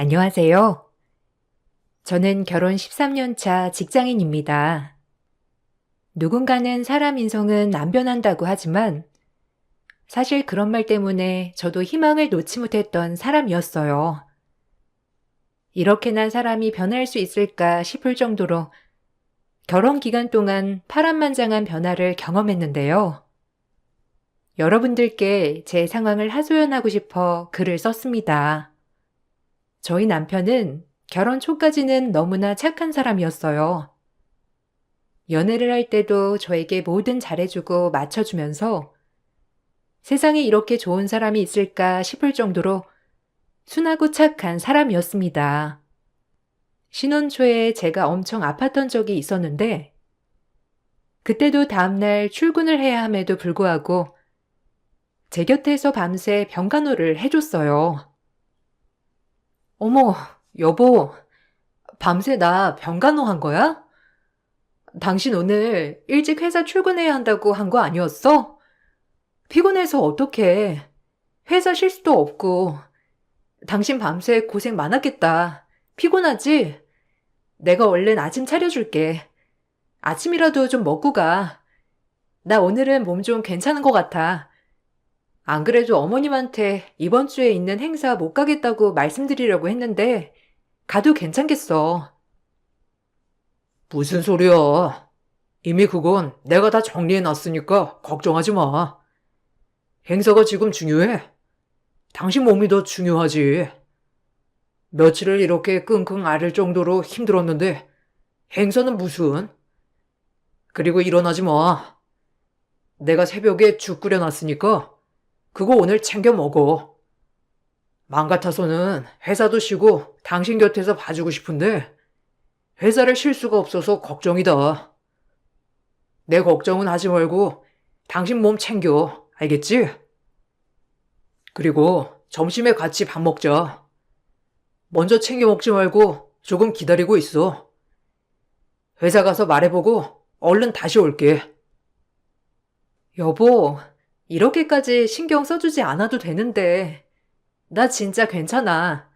안녕하세요. 저는 결혼 13년 차 직장인입니다. 누군가는 사람 인성은 안 변한다고 하지만 사실 그런 말 때문에 저도 희망을 놓지 못했던 사람이었어요. 이렇게나 사람이 변할 수 있을까 싶을 정도로 결혼 기간 동안 파란만장한 변화를 경험했는데요. 여러분들께 제 상황을 하소연하고 싶어 글을 썼습니다. 저희 남편은 결혼 초까지는 너무나 착한 사람이었어요. 연애를 할 때도 저에게 뭐든 잘해주고 맞춰주면서 세상에 이렇게 좋은 사람이 있을까 싶을 정도로 순하고 착한 사람이었습니다. 신혼 초에 제가 엄청 아팠던 적이 있었는데 그때도 다음날 출근을 해야 함에도 불구하고 제 곁에서 밤새 병간호를 해줬어요. 어머, 여보, 밤새 나 병간호 한 거야? 당신 오늘 일찍 회사 출근해야 한다고 한 거 아니었어? 피곤해서 어떡해. 회사 쉴 수도 없고. 당신 밤새 고생 많았겠다. 피곤하지? 내가 얼른 아침 차려줄게. 아침이라도 좀 먹고 가. 나 오늘은 몸 좀 괜찮은 것 같아. 안 그래도 어머님한테 이번 주에 있는 행사 못 가겠다고 말씀드리려고 했는데 가도 괜찮겠어. 무슨 소리야? 이미 그건 내가 다 정리해놨으니까 걱정하지 마. 행사가 지금 중요해? 당신 몸이 더 중요하지. 며칠을 이렇게 끙끙 앓을 정도로 힘들었는데 행사는 무슨? 그리고 일어나지 마. 내가 새벽에 죽 끓여놨으니까 그거 오늘 챙겨 먹어. 맘 같아서는 회사도 쉬고 당신 곁에서 봐주고 싶은데 회사를 쉴 수가 없어서 걱정이다. 내 걱정은 하지 말고 당신 몸 챙겨. 알겠지? 그리고 점심에 같이 밥 먹자. 먼저 챙겨 먹지 말고 조금 기다리고 있어. 회사 가서 말해보고 얼른 다시 올게. 여보, 이렇게까지 신경 써주지 않아도 되는데. 나 진짜 괜찮아.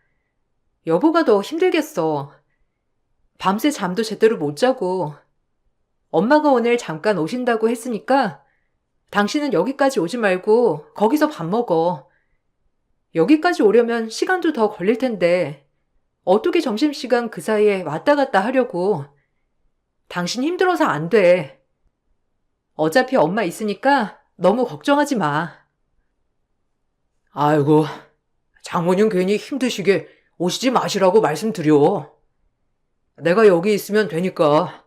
여보가 더 힘들겠어. 밤새 잠도 제대로 못 자고. 엄마가 오늘 잠깐 오신다고 했으니까 당신은 여기까지 오지 말고 거기서 밥 먹어. 여기까지 오려면 시간도 더 걸릴 텐데 어떻게 점심시간 그 사이에 왔다 갔다 하려고. 당신 힘들어서 안 돼. 어차피 엄마 있으니까 너무 걱정하지 마. 아이고, 장모님 괜히 힘드시게 오시지 마시라고 말씀드려. 내가 여기 있으면 되니까.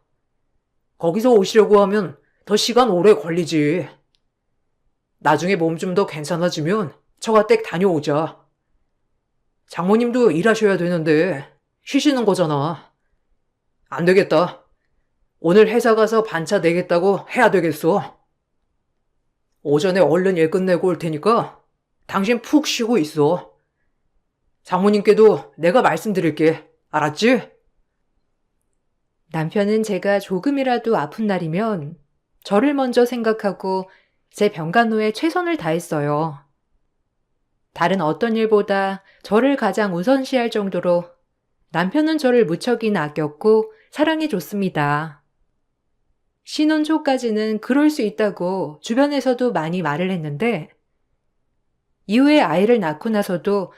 거기서 오시려고 하면 더 시간 오래 걸리지. 나중에 몸 좀 더 괜찮아지면 처가댁 다녀오자. 장모님도 일하셔야 되는데 쉬시는 거잖아. 안 되겠다. 오늘 회사 가서 반차 내겠다고 해야 되겠어. 오전에 얼른 일 끝내고 올 테니까 당신 푹 쉬고 있어. 장모님께도 내가 말씀드릴게. 알았지? 남편은 제가 조금이라도 아픈 날이면 저를 먼저 생각하고 제 병간호에 최선을 다했어요. 다른 어떤 일보다 저를 가장 우선시할 정도로 남편은 저를 무척이나 아꼈고 사랑해줬습니다. 신혼 초까지는 그럴 수 있다고 주변에서도 많이 말을 했는데 이후에 아이를 낳고 나서도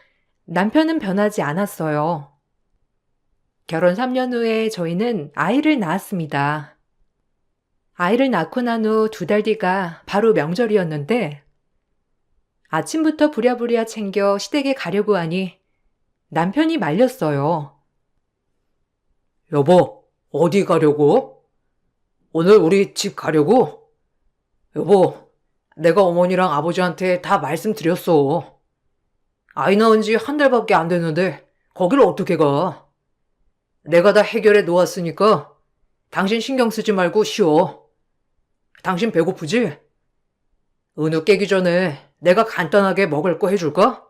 남편은 변하지 않았어요. 결혼 3년 후에 저희는 아이를 낳았습니다. 아이를 낳고 난 후 2달 뒤가 바로 명절이었는데 아침부터 부랴부랴 챙겨 시댁에 가려고 하니 남편이 말렸어요. 여보, 어디 가려고? 오늘 우리 집 가려고? 여보, 내가 어머니랑 아버지한테 다 말씀드렸어. 아이 낳은 지 한 달밖에 안 됐는데 거길 어떻게 가? 내가 다 해결해 놓았으니까 당신 신경 쓰지 말고 쉬어. 당신 배고프지? 은우 깨기 전에 내가 간단하게 먹을 거 해줄까?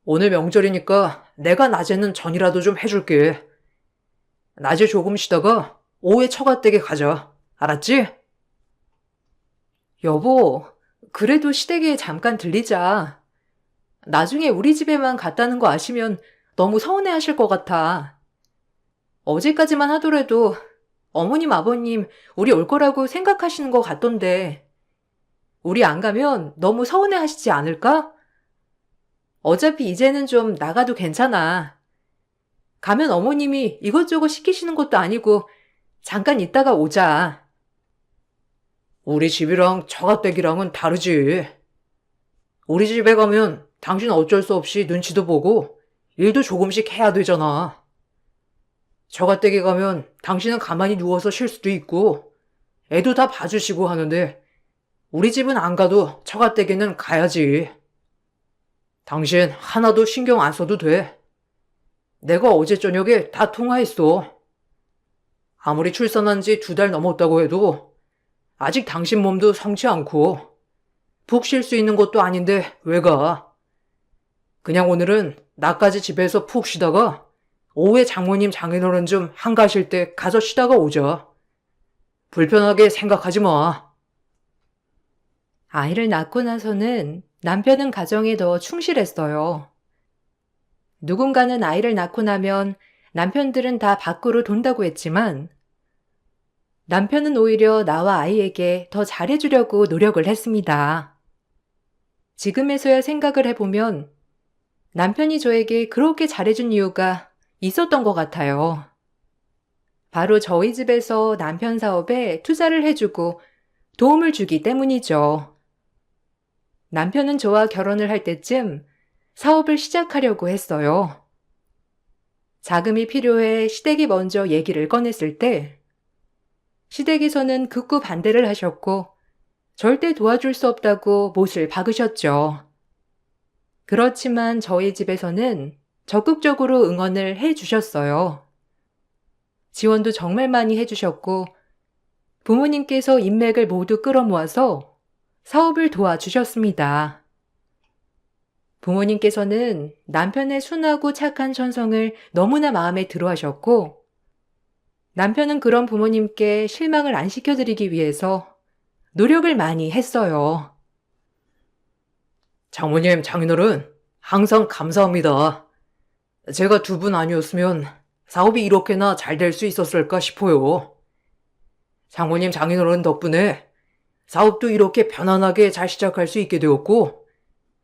오늘 명절이니까 내가 낮에는 전이라도 좀 해줄게. 낮에 조금 쉬다가 오후에 처가댁에 가자. 알았지? 여보, 그래도 시댁에 잠깐 들리자. 나중에 우리 집에만 갔다는 거 아시면 너무 서운해 하실 것 같아. 어제까지만 하더라도 어머님, 아버님, 우리 올 거라고 생각하시는 것 같던데, 우리 안 가면 너무 서운해 하시지 않을까? 어차피 이제는 좀 나가도 괜찮아. 가면 어머님이 이것저것 시키시는 것도 아니고, 잠깐 있다가 오자. 우리 집이랑 처가댁이랑은 다르지. 우리 집에 가면 당신 어쩔 수 없이 눈치도 보고 일도 조금씩 해야 되잖아. 처가댁에 가면 당신은 가만히 누워서 쉴 수도 있고 애도 다 봐주시고 하는데 우리 집은 안 가도 처가댁에는 가야지. 당신 하나도 신경 안 써도 돼. 내가 어제 저녁에 다 통화했어. 아무리 출산한 지 2달 넘었다고 해도 아직 당신 몸도 성치 않고 푹 쉴 수 있는 것도 아닌데 왜 가? 그냥 오늘은 나까지 집에서 푹 쉬다가 오후에 장모님 장인어른 좀 한가하실 때 가서 쉬다가 오자. 불편하게 생각하지 마. 아이를 낳고 나서는 남편은 가정에 더 충실했어요. 누군가는 아이를 낳고 나면 남편들은 다 밖으로 돈다고 했지만 남편은 오히려 나와 아이에게 더 잘해주려고 노력을 했습니다. 지금에서야 생각을 해보면 남편이 저에게 그렇게 잘해준 이유가 있었던 것 같아요. 바로 저희 집에서 남편 사업에 투자를 해주고 도움을 주기 때문이죠. 남편은 저와 결혼을 할 때쯤 사업을 시작하려고 했어요. 자금이 필요해 시댁이 먼저 얘기를 꺼냈을 때 시댁에서는 극구 반대를 하셨고 절대 도와줄 수 없다고 못을 박으셨죠. 그렇지만 저희 집에서는 적극적으로 응원을 해 주셨어요. 지원도 정말 많이 해 주셨고 부모님께서 인맥을 모두 끌어모아서 사업을 도와주셨습니다. 부모님께서는 남편의 순하고 착한 천성을 너무나 마음에 들어 하셨고 남편은 그런 부모님께 실망을 안 시켜드리기 위해서 노력을 많이 했어요. 장모님, 장인어른, 항상 감사합니다. 제가 2분 아니었으면 사업이 이렇게나 잘 될 수 있었을까 싶어요. 장모님, 장인어른 덕분에 사업도 이렇게 편안하게 잘 시작할 수 있게 되었고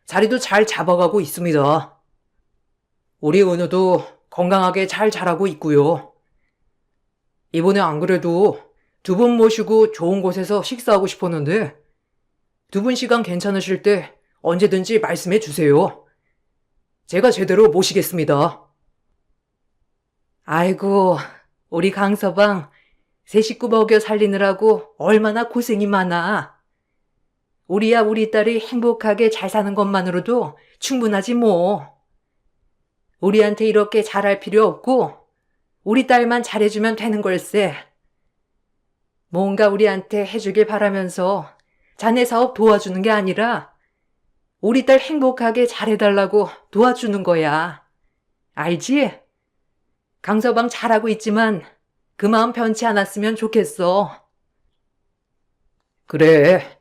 자리도 잘 잡아가고 있습니다. 우리 은우도 건강하게 잘 자라고 있고요. 이번에 안 그래도 2분 모시고 좋은 곳에서 식사하고 싶었는데 2분 시간 괜찮으실 때 언제든지 말씀해 주세요. 제가 제대로 모시겠습니다. 아이고, 우리 강서방 세 식구 먹여 살리느라고 얼마나 고생이 많아. 우리야 우리 딸이 행복하게 잘 사는 것만으로도 충분하지 뭐. 우리한테 이렇게 잘할 필요 없고 우리 딸만 잘해주면 되는 걸세. 뭔가 우리한테 해주길 바라면서 자네 사업 도와주는 게 아니라 우리 딸 행복하게 잘해달라고 도와주는 거야. 알지? 강서방 잘하고 있지만 그 마음 변치 않았으면 좋겠어. 그래,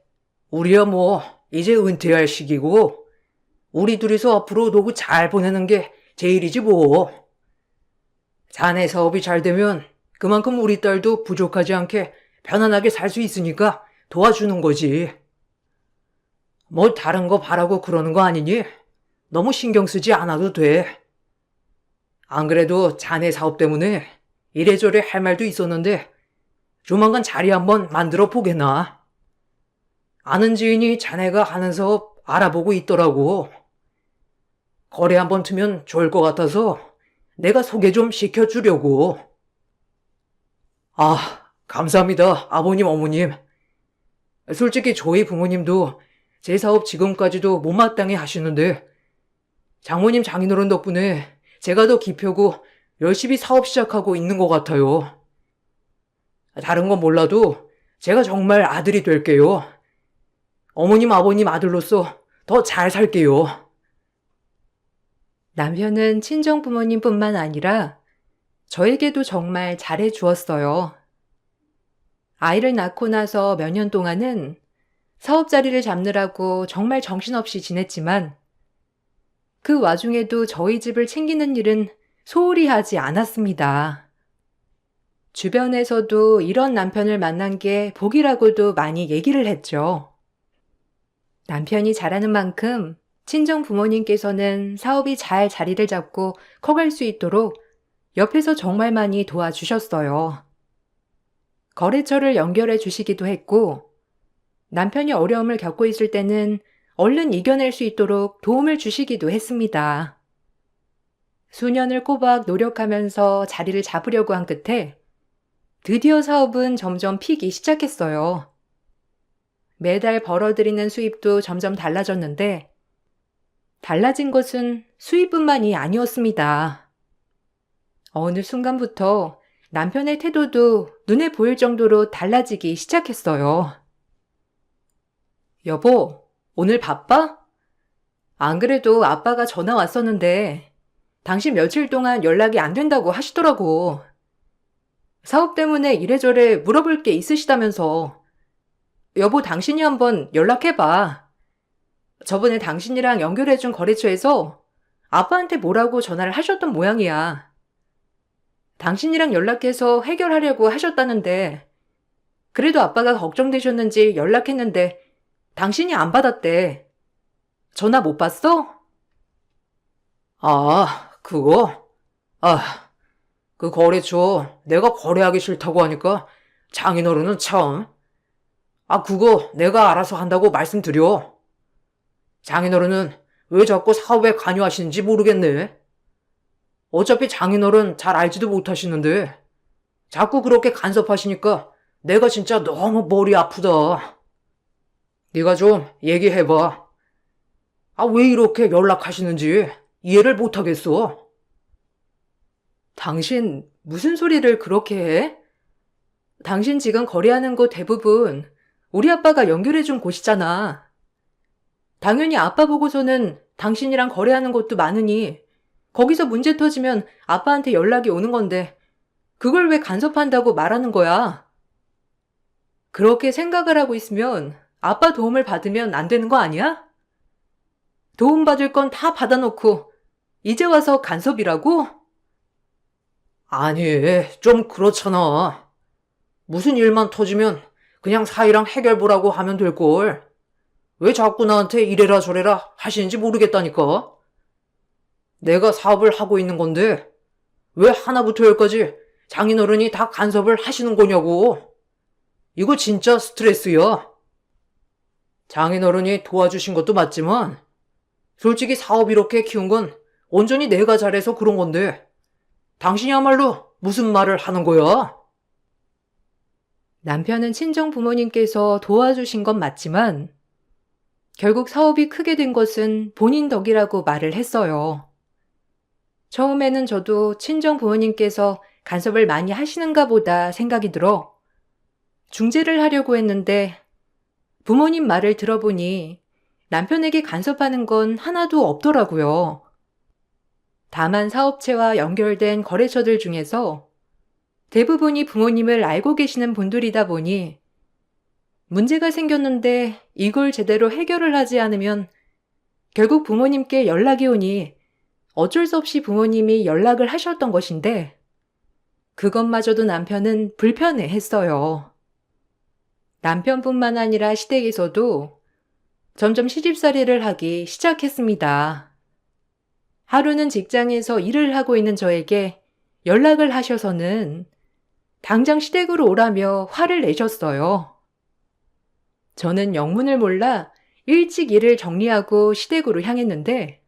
우리야 뭐 이제 은퇴할 시기고 우리 둘이서 앞으로 노후 잘 보내는 게 제일이지 뭐. 자네 사업이 잘 되면 그만큼 우리 딸도 부족하지 않게 편안하게 살 수 있으니까 도와주는 거지. 뭐 다른 거 바라고 그러는 거 아니니? 너무 신경 쓰지 않아도 돼. 안 그래도 자네 사업 때문에 이래저래 할 말도 있었는데 조만간 자리 한번 만들어 보게나. 아는 지인이 자네가 하는 사업 알아보고 있더라고. 거래 한번 트면 좋을 것 같아서 내가 소개 좀 시켜주려고. 아, 감사합니다, 아버님, 어머님. 솔직히 저희 부모님도 제 사업 지금까지도 못마땅해 하시는데 장모님, 장인어른 덕분에 제가 더 기펴고 열심히 사업 시작하고 있는 것 같아요. 다른 건 몰라도 제가 정말 아들이 될게요. 어머님, 아버님 아들로서 더 잘 살게요. 남편은 친정 부모님뿐만 아니라 저에게도 정말 잘해 주었어요. 아이를 낳고 나서 몇 년 동안은 사업 자리를 잡느라고 정말 정신없이 지냈지만 그 와중에도 저희 집을 챙기는 일은 소홀히 하지 않았습니다. 주변에서도 이런 남편을 만난 게 복이라고도 많이 얘기를 했죠. 남편이 잘하는 만큼 친정 부모님께서는 사업이 잘 자리를 잡고 커갈 수 있도록 옆에서 정말 많이 도와주셨어요. 거래처를 연결해 주시기도 했고, 남편이 어려움을 겪고 있을 때는 얼른 이겨낼 수 있도록 도움을 주시기도 했습니다. 수년을 꼬박 노력하면서 자리를 잡으려고 한 끝에 드디어 사업은 점점 피기 시작했어요. 매달 벌어들이는 수입도 점점 달라졌는데 달라진 것은 수입뿐만이 아니었습니다. 어느 순간부터 남편의 태도도 눈에 보일 정도로 달라지기 시작했어요. 여보, 오늘 바빠? 안 그래도 아빠가 전화 왔었는데 당신 며칠 동안 연락이 안 된다고 하시더라고. 사업 때문에 이래저래 물어볼 게 있으시다면서. 여보, 당신이 한번 연락해봐. 저번에 당신이랑 연결해준 거래처에서 아빠한테 뭐라고 전화를 하셨던 모양이야. 당신이랑 연락해서 해결하려고 하셨다는데 그래도 아빠가 걱정되셨는지 연락했는데 당신이 안 받았대. 전화 못 받았어? 아, 그거? 아, 그 거래처 내가 거래하기 싫다고 하니까 장인어른은 참. 아, 그거 내가 알아서 한다고 말씀드려. 장인어른은 왜 자꾸 사업에 관여하시는지 모르겠네. 어차피 장인어른 잘 알지도 못하시는데 자꾸 그렇게 간섭하시니까 내가 진짜 너무 머리 아프다. 네가 좀 얘기해봐. 아, 왜 이렇게 연락하시는지 이해를 못하겠어. 당신 무슨 소리를 그렇게 해? 당신 지금 거래하는 곳 대부분 우리 아빠가 연결해준 곳이잖아. 당연히 아빠 보고서는 당신이랑 거래하는 곳도 많으니 거기서 문제 터지면 아빠한테 연락이 오는 건데 그걸 왜 간섭한다고 말하는 거야? 그렇게 생각을 하고 있으면 아빠 도움을 받으면 안 되는 거 아니야? 도움받을 건 다 받아놓고 이제 와서 간섭이라고? 아니, 좀 그렇잖아. 무슨 일만 터지면 그냥 사이랑 해결 보라고 하면 될걸. 왜 자꾸 나한테 이래라 저래라 하시는지 모르겠다니까. 내가 사업을 하고 있는 건데 왜 하나부터 열까지 장인어른이 다 간섭을 하시는 거냐고. 이거 진짜 스트레스야. 장인어른이 도와주신 것도 맞지만 솔직히 사업 이렇게 키운 건 온전히 내가 잘해서 그런 건데 당신이야말로 무슨 말을 하는 거야? 남편은 친정 부모님께서 도와주신 건 맞지만 결국 사업이 크게 된 것은 본인 덕이라고 말을 했어요. 처음에는 저도 친정 부모님께서 간섭을 많이 하시는가 보다 생각이 들어 중재를 하려고 했는데 부모님 말을 들어보니 남편에게 간섭하는 건 하나도 없더라고요. 다만 사업체와 연결된 거래처들 중에서 대부분이 부모님을 알고 계시는 분들이다 보니 문제가 생겼는데 이걸 제대로 해결을 하지 않으면 결국 부모님께 연락이 오니 어쩔 수 없이 부모님이 연락을 하셨던 것인데 그것마저도 남편은 불편해했어요. 남편뿐만 아니라 시댁에서도 점점 시집살이를 하기 시작했습니다. 하루는 직장에서 일을 하고 있는 저에게 연락을 하셔서는 당장 시댁으로 오라며 화를 내셨어요. 저는 영문을 몰라 일찍 일을 정리하고 시댁으로 향했는데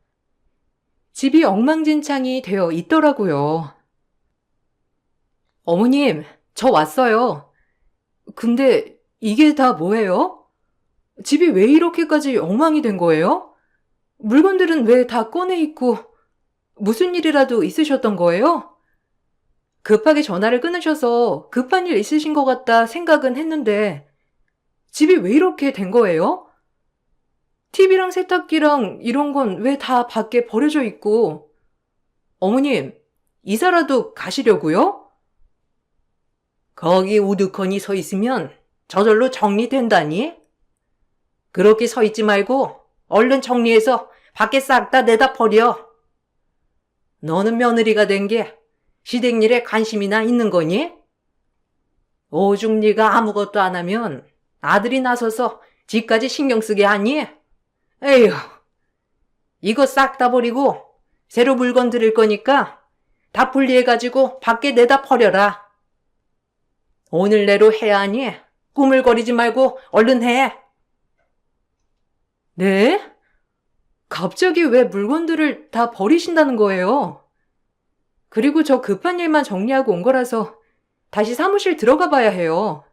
집이 엉망진창이 되어 있더라고요. 어머님, 저 왔어요. 근데 이게 다 뭐예요? 집이 왜 이렇게까지 엉망이 된 거예요? 물건들은 왜 다 꺼내 있고 무슨 일이라도 있으셨던 거예요? 급하게 전화를 끊으셔서 급한 일 있으신 것 같다 생각은 했는데 집이 왜 이렇게 된 거예요? TV랑 세탁기랑 이런 건 왜 다 밖에 버려져 있고 어머님, 이사라도 가시려고요? 거기 우두커니 서 있으면 저절로 정리된다니? 그렇게 서 있지 말고 얼른 정리해서 밖에 싹 다 내다 버려. 너는 며느리가 된 게 시댁 일에 관심이나 있는 거니? 오죽 네가 아무것도 안 하면 아들이 나서서 지까지 신경 쓰게 하니? 에휴, 이거 싹 다 버리고 새로 물건 들을 거니까 다 분리해가지고 밖에 내다 버려라. 오늘 내로 해야 하니 꾸물거리지 말고 얼른 해. 네? 갑자기 왜 물건들을 다 버리신다는 거예요? 그리고 저 급한 일만 정리하고 온 거라서 다시 사무실 들어가 봐야 해요.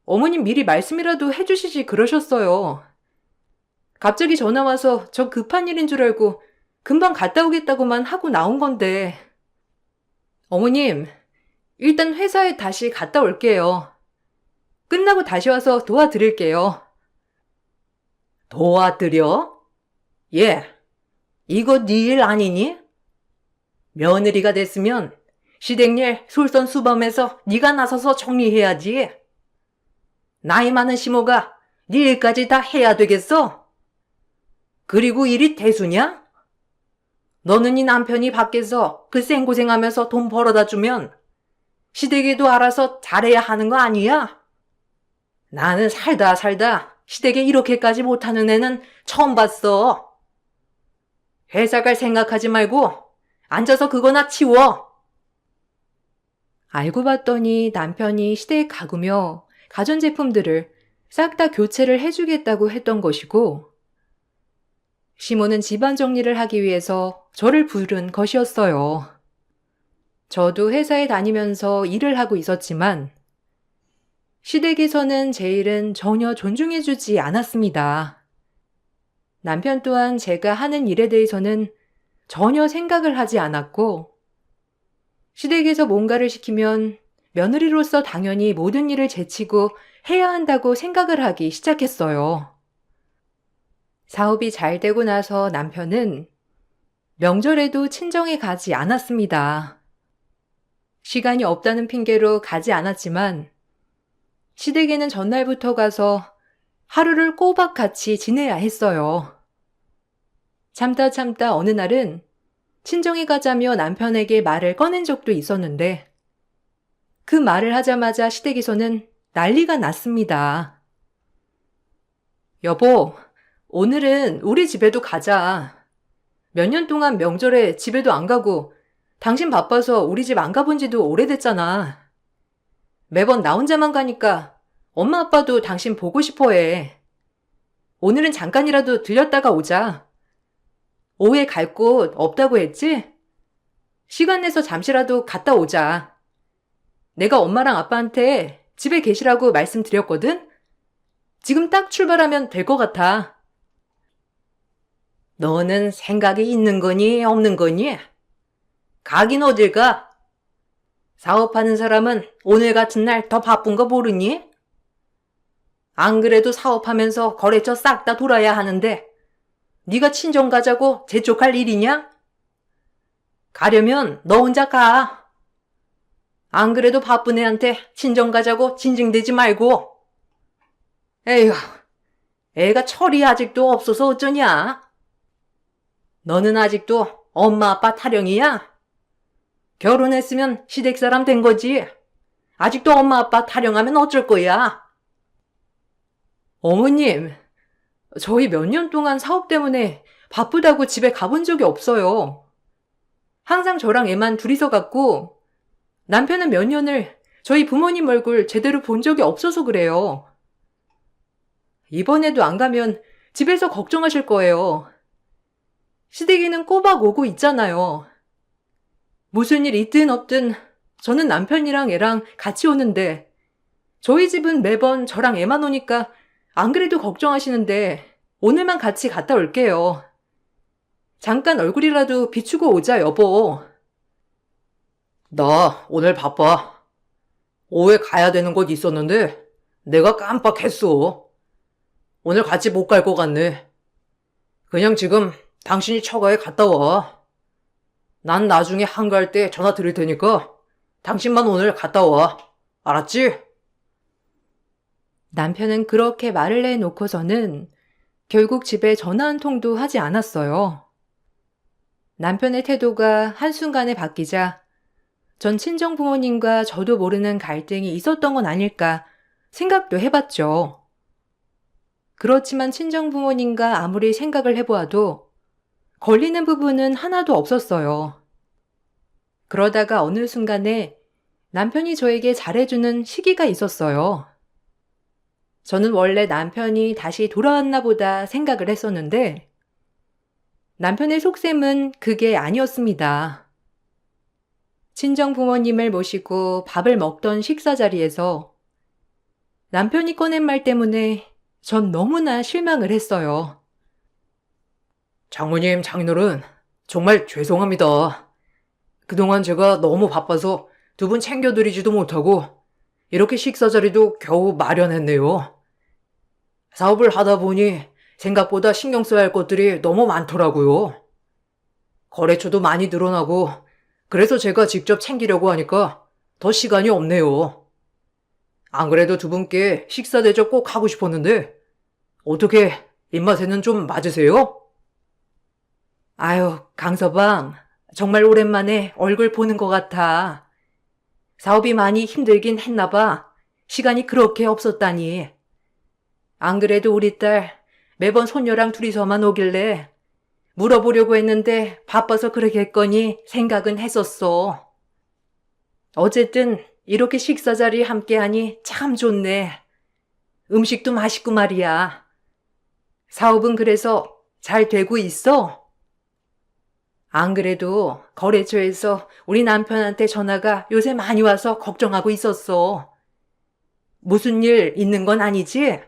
어머님 미리 말씀이라도 해주시지 그러셨어요. 갑자기 전화 와서 저 급한 일인 줄 알고 금방 갔다 오겠다고만 하고 나온 건데. 어머님, 일단 회사에 다시 갔다 올게요. 끝나고 다시 와서 도와드릴게요. 도와드려? 예, 이거 네 일 아니니? 며느리가 됐으면 시댁일 솔선수범해서 네가 나서서 정리해야지. 나이 많은 시모가 네 일까지 다 해야 되겠어? 그리고 일이 대수냐? 너는 네 남편이 밖에서 그 생고생하면서 돈 벌어다 주면 시댁에도 알아서 잘해야 하는 거 아니야? 나는 살다 시댁에 이렇게까지 못하는 애는 처음 봤어. 회사 갈 생각하지 말고 앉아서 그거나 치워. 알고 봤더니 남편이 시댁 가구며 가전제품들을 싹 다 교체를 해주겠다고 했던 것이고, 시모는 집안 정리를 하기 위해서 저를 부른 것이었어요. 저도 회사에 다니면서 일을 하고 있었지만 시댁에서는 제 일은 전혀 존중해주지 않았습니다. 남편 또한 제가 하는 일에 대해서는 전혀 생각을 하지 않았고, 시댁에서 뭔가를 시키면 며느리로서 당연히 모든 일을 제치고 해야 한다고 생각을 하기 시작했어요. 사업이 잘 되고 나서 남편은 명절에도 친정에 가지 않았습니다. 시간이 없다는 핑계로 가지 않았지만 시댁에는 전날부터 가서 하루를 꼬박 같이 지내야 했어요. 참다 어느 날은 친정에 가자며 남편에게 말을 꺼낸 적도 있었는데 그 말을 하자마자 시댁에서는 난리가 났습니다. 여보, 오늘은 우리 집에도 가자. 몇 년 동안 명절에 집에도 안 가고 당신 바빠서 우리 집 안 가본 지도 오래됐잖아. 매번 나 혼자만 가니까 엄마 아빠도 당신 보고 싶어 해. 오늘은 잠깐이라도 들렸다가 오자. 오후에 갈 곳 없다고 했지? 시간 내서 잠시라도 갔다 오자. 내가 엄마랑 아빠한테 집에 계시라고 말씀드렸거든? 지금 딱 출발하면 될 것 같아. 너는 생각이 있는 거니 없는 거니? 가긴 어딜 가? 사업하는 사람은 오늘 같은 날 더 바쁜 거 모르니? 안 그래도 사업하면서 거래처 싹 다 돌아야 하는데 네가 친정 가자고 재촉할 일이냐? 가려면 너 혼자 가. 안 그래도 바쁜 애한테 친정 가자고 징징대지 말고. 에휴, 애가 철이 아직도 없어서 어쩌냐? 너는 아직도 엄마 아빠 타령이야? 결혼했으면 시댁 사람 된 거지. 아직도 엄마 아빠 타령하면 어쩔 거야? 어머님, 저희 몇 년 동안 사업 때문에 바쁘다고 집에 가본 적이 없어요. 항상 저랑 애만 둘이서 갔고 남편은 몇 년을 저희 부모님 얼굴 제대로 본 적이 없어서 그래요. 이번에도 안 가면 집에서 걱정하실 거예요. 시댁에는 꼬박 오고 있잖아요. 무슨 일 있든 없든 저는 남편이랑 애랑 같이 오는데 저희 집은 매번 저랑 애만 오니까 안 그래도 걱정하시는데 오늘만 같이 갔다 올게요. 잠깐 얼굴이라도 비추고 오자, 여보. 나 오늘 바빠. 오후에 가야 되는 곳 있었는데 내가 깜빡했어. 오늘 같이 못 갈 것 같네. 그냥 지금 당신이 처가에 갔다 와. 난 나중에 한가할 때 전화 드릴 테니까 당신만 오늘 갔다 와. 알았지? 남편은 그렇게 말을 내놓고서는 결국 집에 전화 한 통도 하지 않았어요. 남편의 태도가 한순간에 바뀌자 전 친정 부모님과 저도 모르는 갈등이 있었던 건 아닐까 생각도 해봤죠. 그렇지만 친정 부모님과 아무리 생각을 해보아도 걸리는 부분은 하나도 없었어요. 그러다가 어느 순간에 남편이 저에게 잘해주는 시기가 있었어요. 저는 원래 남편이 다시 돌아왔나 보다 생각을 했었는데 남편의 속셈은 그게 아니었습니다. 친정 부모님을 모시고 밥을 먹던 식사 자리에서 남편이 꺼낸 말 때문에 전 너무나 실망을 했어요. 장모님, 장인어른, 정말 죄송합니다. 그동안 제가 너무 바빠서 두 분 챙겨드리지도 못하고 이렇게 식사 자리도 겨우 마련했네요. 사업을 하다 보니 생각보다 신경 써야 할 것들이 너무 많더라고요. 거래처도 많이 늘어나고 그래서 제가 직접 챙기려고 하니까 더 시간이 없네요. 안 그래도 두 분께 식사 대접 꼭 하고 싶었는데 어떻게 입맛에는 좀 맞으세요? 아유, 강서방, 정말 오랜만에 얼굴 보는 것 같아. 사업이 많이 힘들긴 했나 봐. 시간이 그렇게 없었다니. 안 그래도 우리 딸 매번 손녀랑 둘이서만 오길래 물어보려고 했는데 바빠서 그러겠거니 생각은 했었어. 어쨌든 이렇게 식사 자리 함께하니 참 좋네. 음식도 맛있고 말이야. 사업은 그래서 잘 되고 있어? 안 그래도 거래처에서 우리 남편한테 전화가 요새 많이 와서 걱정하고 있었어. 무슨 일 있는 건 아니지?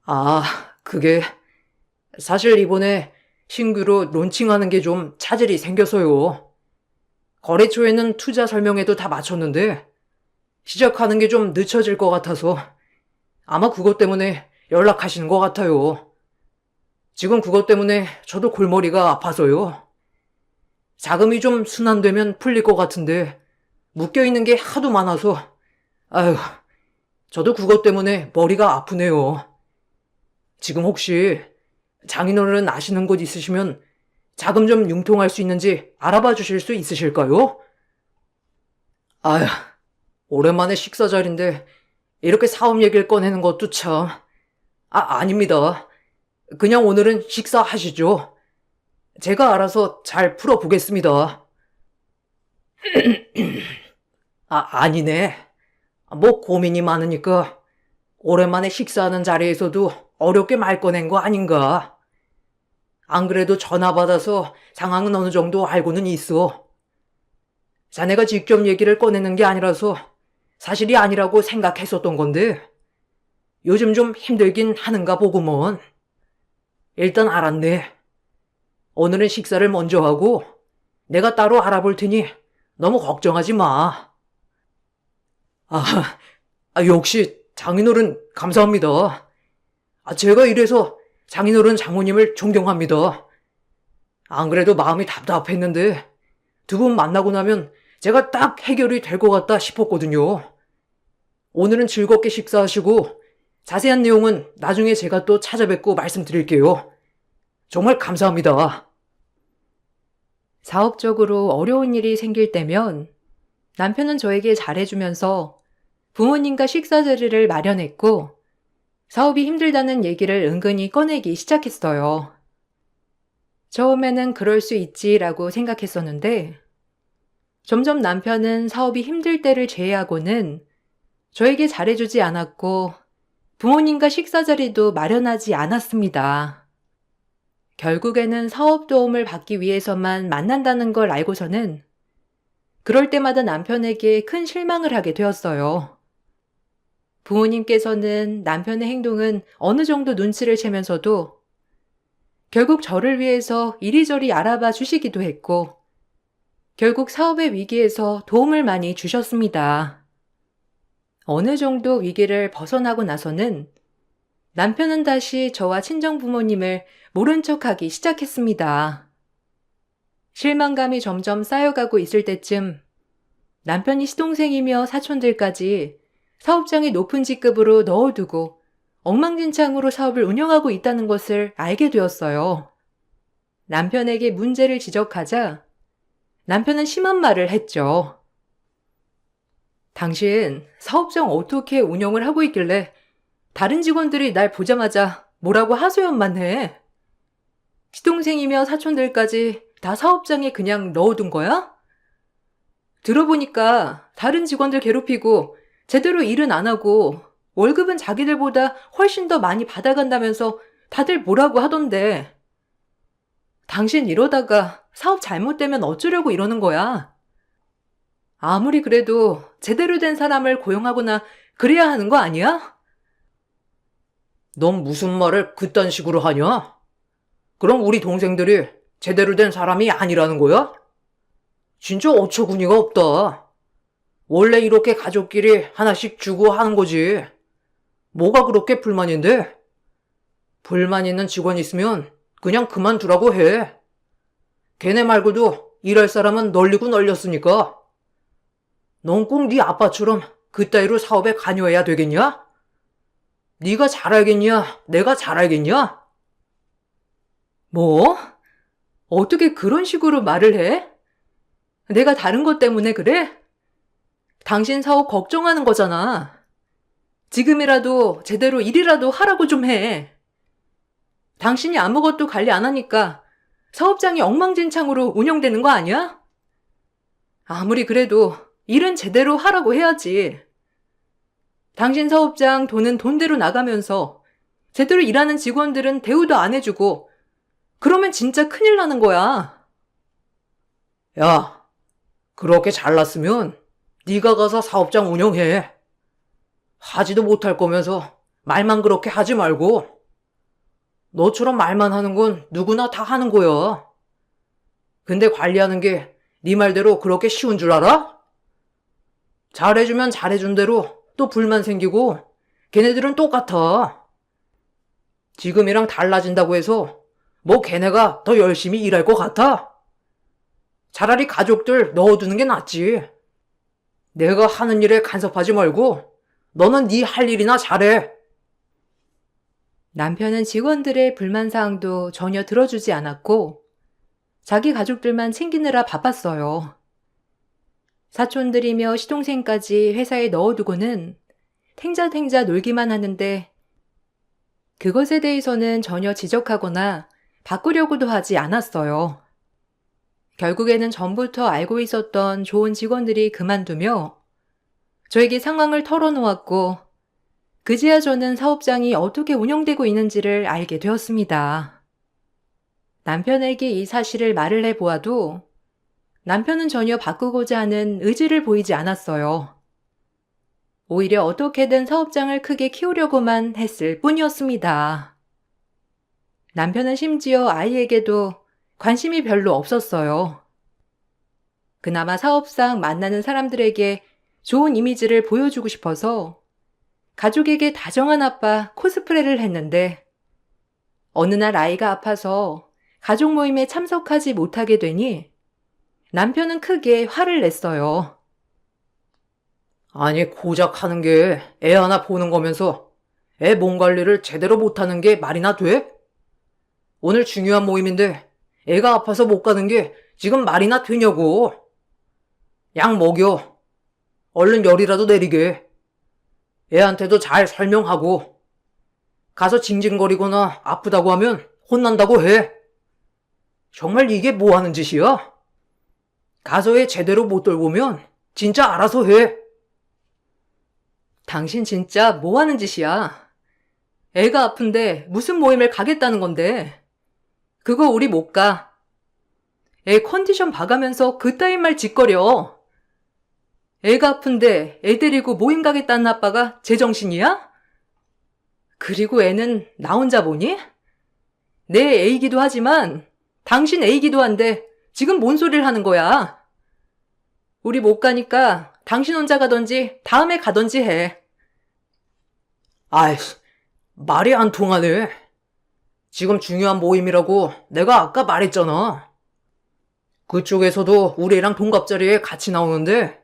아, 그게 사실 이번에 신규로 론칭하는 게 좀 차질이 생겨서요. 거래처에는 투자 설명회도 다 마쳤는데 시작하는 게 좀 늦춰질 것 같아서 아마 그것 때문에 연락하시는 것 같아요. 지금 그것 때문에 저도 골머리가 아파서요. 자금이 좀 순환되면 풀릴 것 같은데 묶여있는 게 하도 많아서 아휴, 저도 그것 때문에 머리가 아프네요. 지금 혹시 장인어른 아시는 곳 있으시면 자금 좀 융통할 수 있는지 알아봐 주실 수 있으실까요? 아휴, 오랜만에 식사 자리인데 이렇게 사업 얘기를 꺼내는 것도 참... 아닙니다. 그냥 오늘은 식사하시죠. 제가 알아서 잘 풀어보겠습니다. 아니네. 뭐 고민이 많으니까 오랜만에 식사하는 자리에서도 어렵게 말 꺼낸 거 아닌가. 안 그래도 전화 받아서 상황은 어느 정도 알고는 있어. 자네가 직접 얘기를 꺼내는 게 아니라서 사실이 아니라고 생각했었던 건데 요즘 좀 힘들긴 하는가 보구먼. 일단 알았네. 오늘은 식사를 먼저 하고 내가 따로 알아볼 테니 너무 걱정하지 마. 역시 장인어른 감사합니다. 제가 이래서 장인어른 장모님을 존경합니다. 안 그래도 마음이 답답했는데 두 분 만나고 나면 제가 딱 해결이 될 것 같다 싶었거든요. 오늘은 즐겁게 식사하시고 자세한 내용은 나중에 제가 또 찾아뵙고 말씀드릴게요. 정말 감사합니다. 사업적으로 어려운 일이 생길 때면 남편은 저에게 잘해주면서 부모님과 식사 자리를 마련했고 사업이 힘들다는 얘기를 은근히 꺼내기 시작했어요. 처음에는 그럴 수 있지라고 생각했었는데 점점 남편은 사업이 힘들 때를 제외하고는 저에게 잘해주지 않았고 부모님과 식사 자리도 마련하지 않았습니다. 결국에는 사업 도움을 받기 위해서만 만난다는 걸 알고서는 그럴 때마다 남편에게 큰 실망을 하게 되었어요. 부모님께서는 남편의 행동은 어느 정도 눈치를 채면서도 결국 저를 위해서 이리저리 알아봐 주시기도 했고 결국 사업의 위기에서 도움을 많이 주셨습니다. 어느 정도 위기를 벗어나고 나서는 남편은 다시 저와 친정 부모님을 모른 척하기 시작했습니다. 실망감이 점점 쌓여가고 있을 때쯤 남편이 시동생이며 사촌들까지 사업장의 높은 직급으로 넣어두고 엉망진창으로 사업을 운영하고 있다는 것을 알게 되었어요. 남편에게 문제를 지적하자 남편은 심한 말을 했죠. 당신 사업장 어떻게 운영을 하고 있길래 다른 직원들이 날 보자마자 뭐라고 하소연만 해? 시동생이며 사촌들까지 다 사업장에 그냥 넣어둔 거야? 들어보니까 다른 직원들 괴롭히고 제대로 일은 안 하고 월급은 자기들보다 훨씬 더 많이 받아간다면서 다들 뭐라고 하던데. 당신 이러다가 사업 잘못되면 어쩌려고 이러는 거야? 아무리 그래도 제대로 된 사람을 고용하거나 그래야 하는 거 아니야? 넌 무슨 말을 그딴 식으로 하냐? 그럼 우리 동생들이 제대로 된 사람이 아니라는 거야? 진짜 어처구니가 없다. 원래 이렇게 가족끼리 하나씩 주고 하는 거지. 뭐가 그렇게 불만인데? 불만 있는 직원 있으면 그냥 그만두라고 해. 걔네 말고도 일할 사람은 널리고 널렸으니까. 넌 꼭 네 아빠처럼 그따위로 사업에 관여해야 되겠냐? 네가 잘 알겠냐? 내가 잘 알겠냐? 뭐? 어떻게 그런 식으로 말을 해? 내가 다른 것 때문에 그래? 당신 사업 걱정하는 거잖아. 지금이라도 제대로 일이라도 하라고 좀 해. 당신이 아무것도 관리 안 하니까 사업장이 엉망진창으로 운영되는 거 아니야? 아무리 그래도 일은 제대로 하라고 해야지. 당신 사업장 돈은 돈대로 나가면서 제대로 일하는 직원들은 대우도 안 해주고 그러면 진짜 큰일 나는 거야. 야, 그렇게 잘났으면 네가 가서 사업장 운영해. 하지도 못할 거면서 말만 그렇게 하지 말고. 너처럼 말만 하는 건 누구나 다 하는 거야. 근데 관리하는 게 네 말대로 그렇게 쉬운 줄 알아? 잘해주면 잘해준 대로 또 불만 생기고 걔네들은 똑같아. 지금이랑 달라진다고 해서 뭐 걔네가 더 열심히 일할 것 같아? 차라리 가족들 넣어두는 게 낫지. 내가 하는 일에 간섭하지 말고 너는 네 할 일이나 잘해. 남편은 직원들의 불만사항도 전혀 들어주지 않았고 자기 가족들만 챙기느라 바빴어요. 사촌들이며 시동생까지 회사에 넣어두고는 탱자탱자 놀기만 하는데 그것에 대해서는 전혀 지적하거나 바꾸려고도 하지 않았어요. 결국에는 전부터 알고 있었던 좋은 직원들이 그만두며 저에게 상황을 털어놓았고 그제야 저는 사업장이 어떻게 운영되고 있는지를 알게 되었습니다. 남편에게 이 사실을 말을 해보아도 남편은 전혀 바꾸고자 하는 의지를 보이지 않았어요. 오히려 어떻게든 사업장을 크게 키우려고만 했을 뿐이었습니다. 남편은 심지어 아이에게도 관심이 별로 없었어요. 그나마 사업상 만나는 사람들에게 좋은 이미지를 보여주고 싶어서 가족에게 다정한 아빠 코스프레를 했는데 어느 날 아이가 아파서 가족 모임에 참석하지 못하게 되니 남편은 크게 화를 냈어요. 아니, 고작 하는 게 애 하나 보는 거면서 애 몸 관리를 제대로 못하는 게 말이나 돼? 오늘 중요한 모임인데 애가 아파서 못 가는 게 지금 말이나 되냐고. 약 먹여. 얼른 열이라도 내리게. 애한테도 잘 설명하고. 가서 징징거리거나 아프다고 하면 혼난다고 해. 정말 이게 뭐 하는 짓이야? 가서 애 제대로 못 돌보면 진짜 알아서 해. 당신 진짜 뭐 하는 짓이야? 애가 아픈데 무슨 모임을 가겠다는 건데. 그거 우리 못 가. 애 컨디션 봐가면서 그따위 말 짓거려. 애가 아픈데 애 데리고 모임 가겠다는 아빠가 제정신이야? 그리고 애는 나 혼자 보니? 내 애이기도 하지만 당신 애이기도 한데 지금 뭔 소리를 하는 거야? 우리 못 가니까 당신 혼자 가던지 다음에 가던지 해. 아이씨, 말이 안 통하네. 지금 중요한 모임이라고 내가 아까 말했잖아. 그쪽에서도 우리 애랑 동갑자리에 같이 나오는데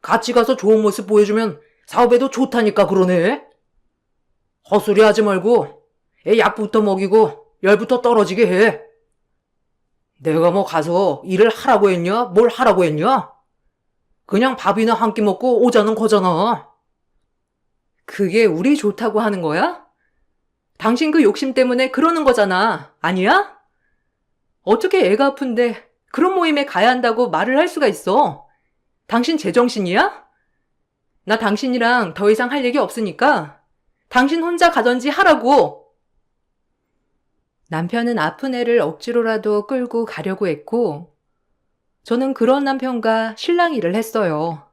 같이 가서 좋은 모습 보여주면 사업에도 좋다니까 그러네. 헛소리 하지 말고 애 약부터 먹이고 열부터 떨어지게 해. 내가 뭐 가서 일을 하라고 했냐? 뭘 하라고 했냐? 그냥 밥이나 한 끼 먹고 오자는 거잖아. 그게 우리 좋다고 하는 거야? 당신 그 욕심 때문에 그러는 거잖아. 아니야? 어떻게 애가 아픈데 그런 모임에 가야 한다고 말을 할 수가 있어? 당신 제정신이야? 나 당신이랑 더 이상 할 얘기 없으니까 당신 혼자 가든지 하라고. 남편은 아픈 애를 억지로라도 끌고 가려고 했고, 저는 그런 남편과 실랑이를 했어요.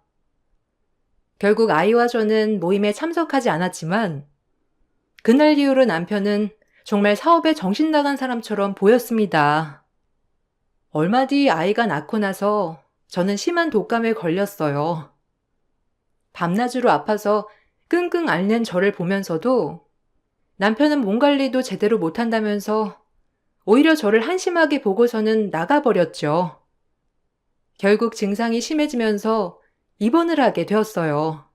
결국 아이와 저는 모임에 참석하지 않았지만, 그날 이후로 남편은 정말 사업에 정신 나간 사람처럼 보였습니다. 얼마 뒤 아이가 낳고 나서 저는 심한 독감에 걸렸어요. 밤낮으로 아파서 끙끙 앓는 저를 보면서도 남편은 몸 관리도 제대로 못한다면서 오히려 저를 한심하게 보고서는 나가버렸죠. 결국 증상이 심해지면서 입원을 하게 되었어요.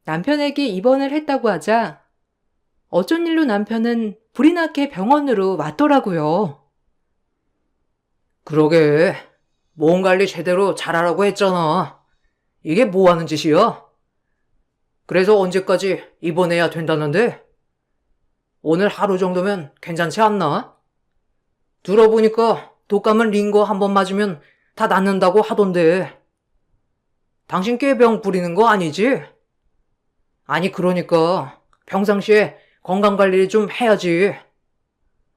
남편에게 입원을 했다고 하자 어쩐 일로 남편은 불이 나게 병원으로 왔더라고요. 그러게. 몸 관리 제대로 잘하라고 했잖아. 이게 뭐 하는 짓이야? 그래서 언제까지 입원해야 된다는데? 오늘 하루 정도면 괜찮지 않나? 들어보니까 독감은 링거 한 번 맞으면 다 낫는다고 하던데. 당신 꾀병 부리는 거 아니지? 아니 그러니까 평상시에 건강관리를 좀 해야지.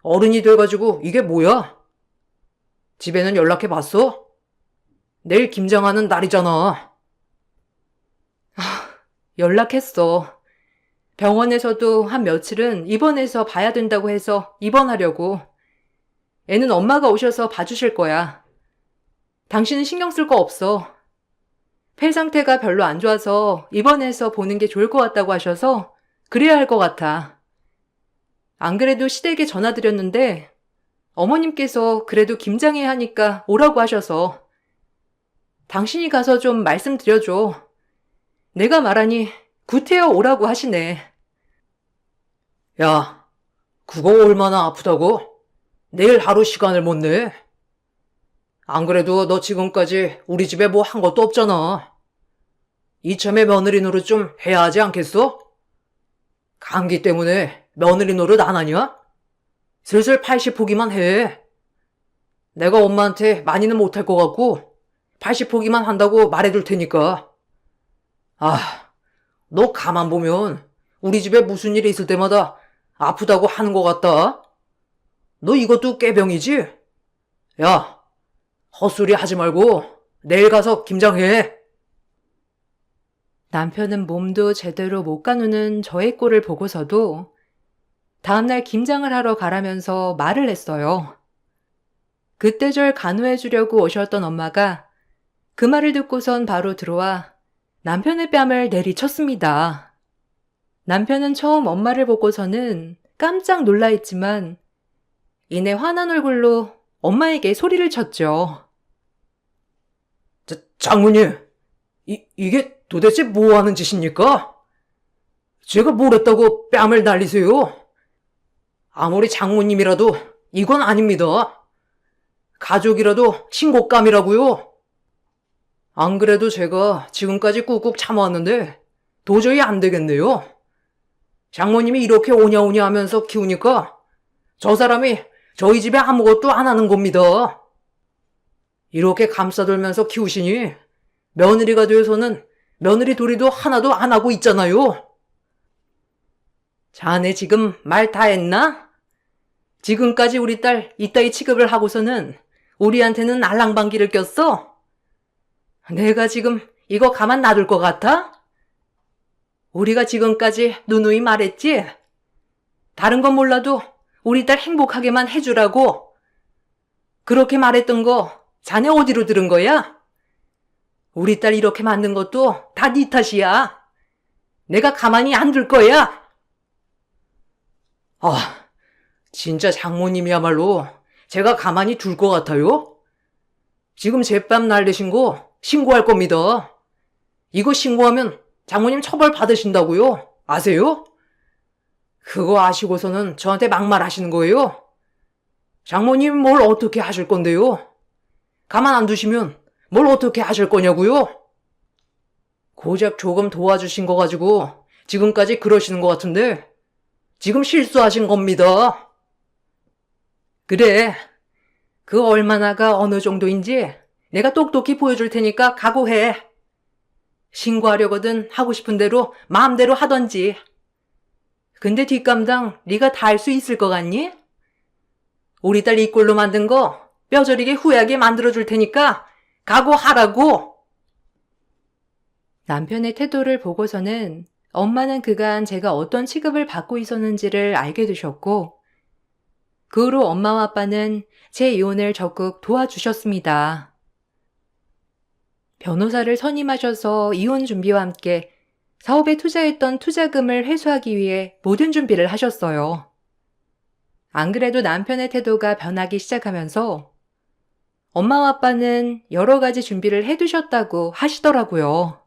어른이 돼가지고 이게 뭐야? 집에는 연락해봤어? 내일 김장하는 날이잖아. 연락했어. 병원에서도 한 며칠은 입원해서 봐야 된다고 해서 입원하려고. 애는 엄마가 오셔서 봐주실 거야. 당신은 신경 쓸 거 없어. 폐 상태가 별로 안 좋아서 입원해서 보는 게 좋을 것 같다고 하셔서 그래야 할 것 같아. 안 그래도 시댁에 전화드렸는데 어머님께서 그래도 김장해야 하니까 오라고 하셔서 당신이 가서 좀 말씀드려줘. 내가 말하니 구태여 오라고 하시네. 야, 그거 얼마나 아프다고? 내일 하루 시간을 못 내? 안 그래도 너 지금까지 우리 집에 뭐 한 것도 없잖아. 이참에 며느리 노릇 좀 해야 하지 않겠어? 감기 때문에 며느리 노릇 안 하냐? 슬슬 80포기만 해. 내가 엄마한테 많이는 못할 것 같고 80포기만 한다고 말해둘 테니까. 아, 너 가만 보면 우리 집에 무슨 일이 있을 때마다 아프다고 하는 것 같다. 너 이것도 꾀병이지? 야, 헛소리 하지 말고 내일 가서 김장해. 남편은 몸도 제대로 못 가누는 저의 꼴을 보고서도 다음날 김장을 하러 가라면서 말을 했어요. 그때 절 간호해 주려고 오셨던 엄마가 그 말을 듣고선 바로 들어와 남편의 뺨을 내리쳤습니다. 남편은 처음 엄마를 보고서는 깜짝 놀라 했지만 이내 화난 얼굴로 엄마에게 소리를 쳤죠. 장모님, 이게 도대체 뭐 하는 짓입니까? 제가 뭘 했다고 뺨을 날리세요? 아무리 장모님이라도 이건 아닙니다. 가족이라도 신고감이라고요. 안 그래도 제가 지금까지 꾹꾹 참아왔는데 도저히 안 되겠네요. 장모님이 이렇게 오냐오냐 하면서 키우니까 저 사람이 저희 집에 아무것도 안 하는 겁니다. 이렇게 감싸돌면서 키우시니 며느리가 되어서는 며느리 도리도 하나도 안 하고 있잖아요. 자네 지금 말 다 했나? 지금까지 우리 딸 이따위 취급을 하고서는 우리한테는 알랑방귀를 꼈어? 내가 지금 이거 가만 놔둘 것 같아? 우리가 지금까지 누누이 말했지? 다른 건 몰라도 우리 딸 행복하게만 해주라고. 그렇게 말했던 거 자네 어디로 들은 거야? 우리 딸 이렇게 만든 것도 다 네 탓이야. 내가 가만히 안 둘 거야. 아, 진짜 장모님이야말로 제가 가만히 둘 것 같아요? 지금 제 뺨 날리신 거 신고할 겁니다. 이거 신고하면 장모님 처벌 받으신다고요? 아세요? 그거 아시고서는 저한테 막말하시는 거예요? 장모님 뭘 어떻게 하실 건데요? 가만 안 두시면 뭘 어떻게 하실 거냐고요? 고작 조금 도와주신 거 가지고 지금까지 그러시는 것 같은데 지금 실수하신 겁니다. 그래, 그 얼마나가 어느 정도인지 내가 똑똑히 보여줄 테니까 각오해. 신고하려거든 하고 싶은 대로 마음대로 하던지. 근데 뒷감당 네가 다 할 수 있을 것 같니? 우리 딸 이 꼴로 만든 거 뼈저리게 후회하게 만들어줄 테니까 각오하라고. 남편의 태도를 보고서는 엄마는 그간 제가 어떤 취급을 받고 있었는지를 알게 되셨고, 그 후로 엄마와 아빠는 제 이혼을 적극 도와주셨습니다. 변호사를 선임하셔서 이혼 준비와 함께 사업에 투자했던 투자금을 회수하기 위해 모든 준비를 하셨어요. 안 그래도 남편의 태도가 변하기 시작하면서 엄마와 아빠는 여러 가지 준비를 해두셨다고 하시더라고요.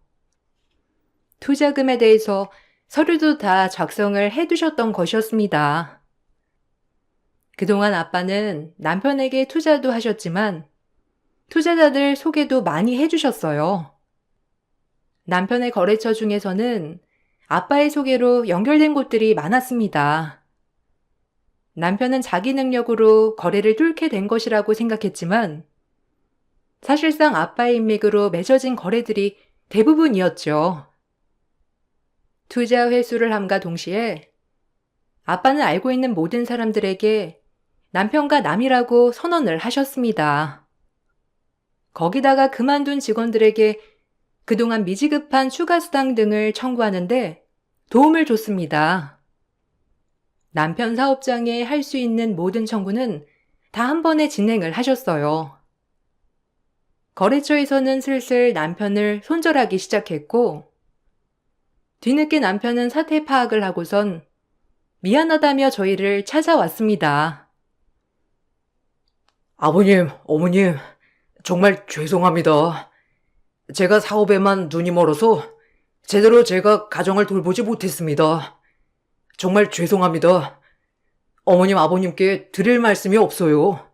투자금에 대해서 서류도 다 작성을 해두셨던 것이었습니다. 그동안 아빠는 남편에게 투자도 하셨지만 투자자들 소개도 많이 해주셨어요. 남편의 거래처 중에서는 아빠의 소개로 연결된 곳들이 많았습니다. 남편은 자기 능력으로 거래를 뚫게 된 것이라고 생각했지만 사실상 아빠의 인맥으로 맺어진 거래들이 대부분이었죠. 투자 회수를 함과 동시에 아빠는 알고 있는 모든 사람들에게 남편과 남이라고 선언을 하셨습니다. 거기다가 그만둔 직원들에게 그동안 미지급한 추가 수당 등을 청구하는데 도움을 줬습니다. 남편 사업장에 할 수 있는 모든 청구는 다 한 번에 진행을 하셨어요. 거래처에서는 슬슬 남편을 손절하기 시작했고, 뒤늦게 남편은 사태 파악을 하고선 미안하다며 저희를 찾아왔습니다. 아버님, 어머님, 정말 죄송합니다. 제가 사업에만 눈이 멀어서 제대로 제가 가정을 돌보지 못했습니다. 정말 죄송합니다. 어머님, 아버님께 드릴 말씀이 없어요.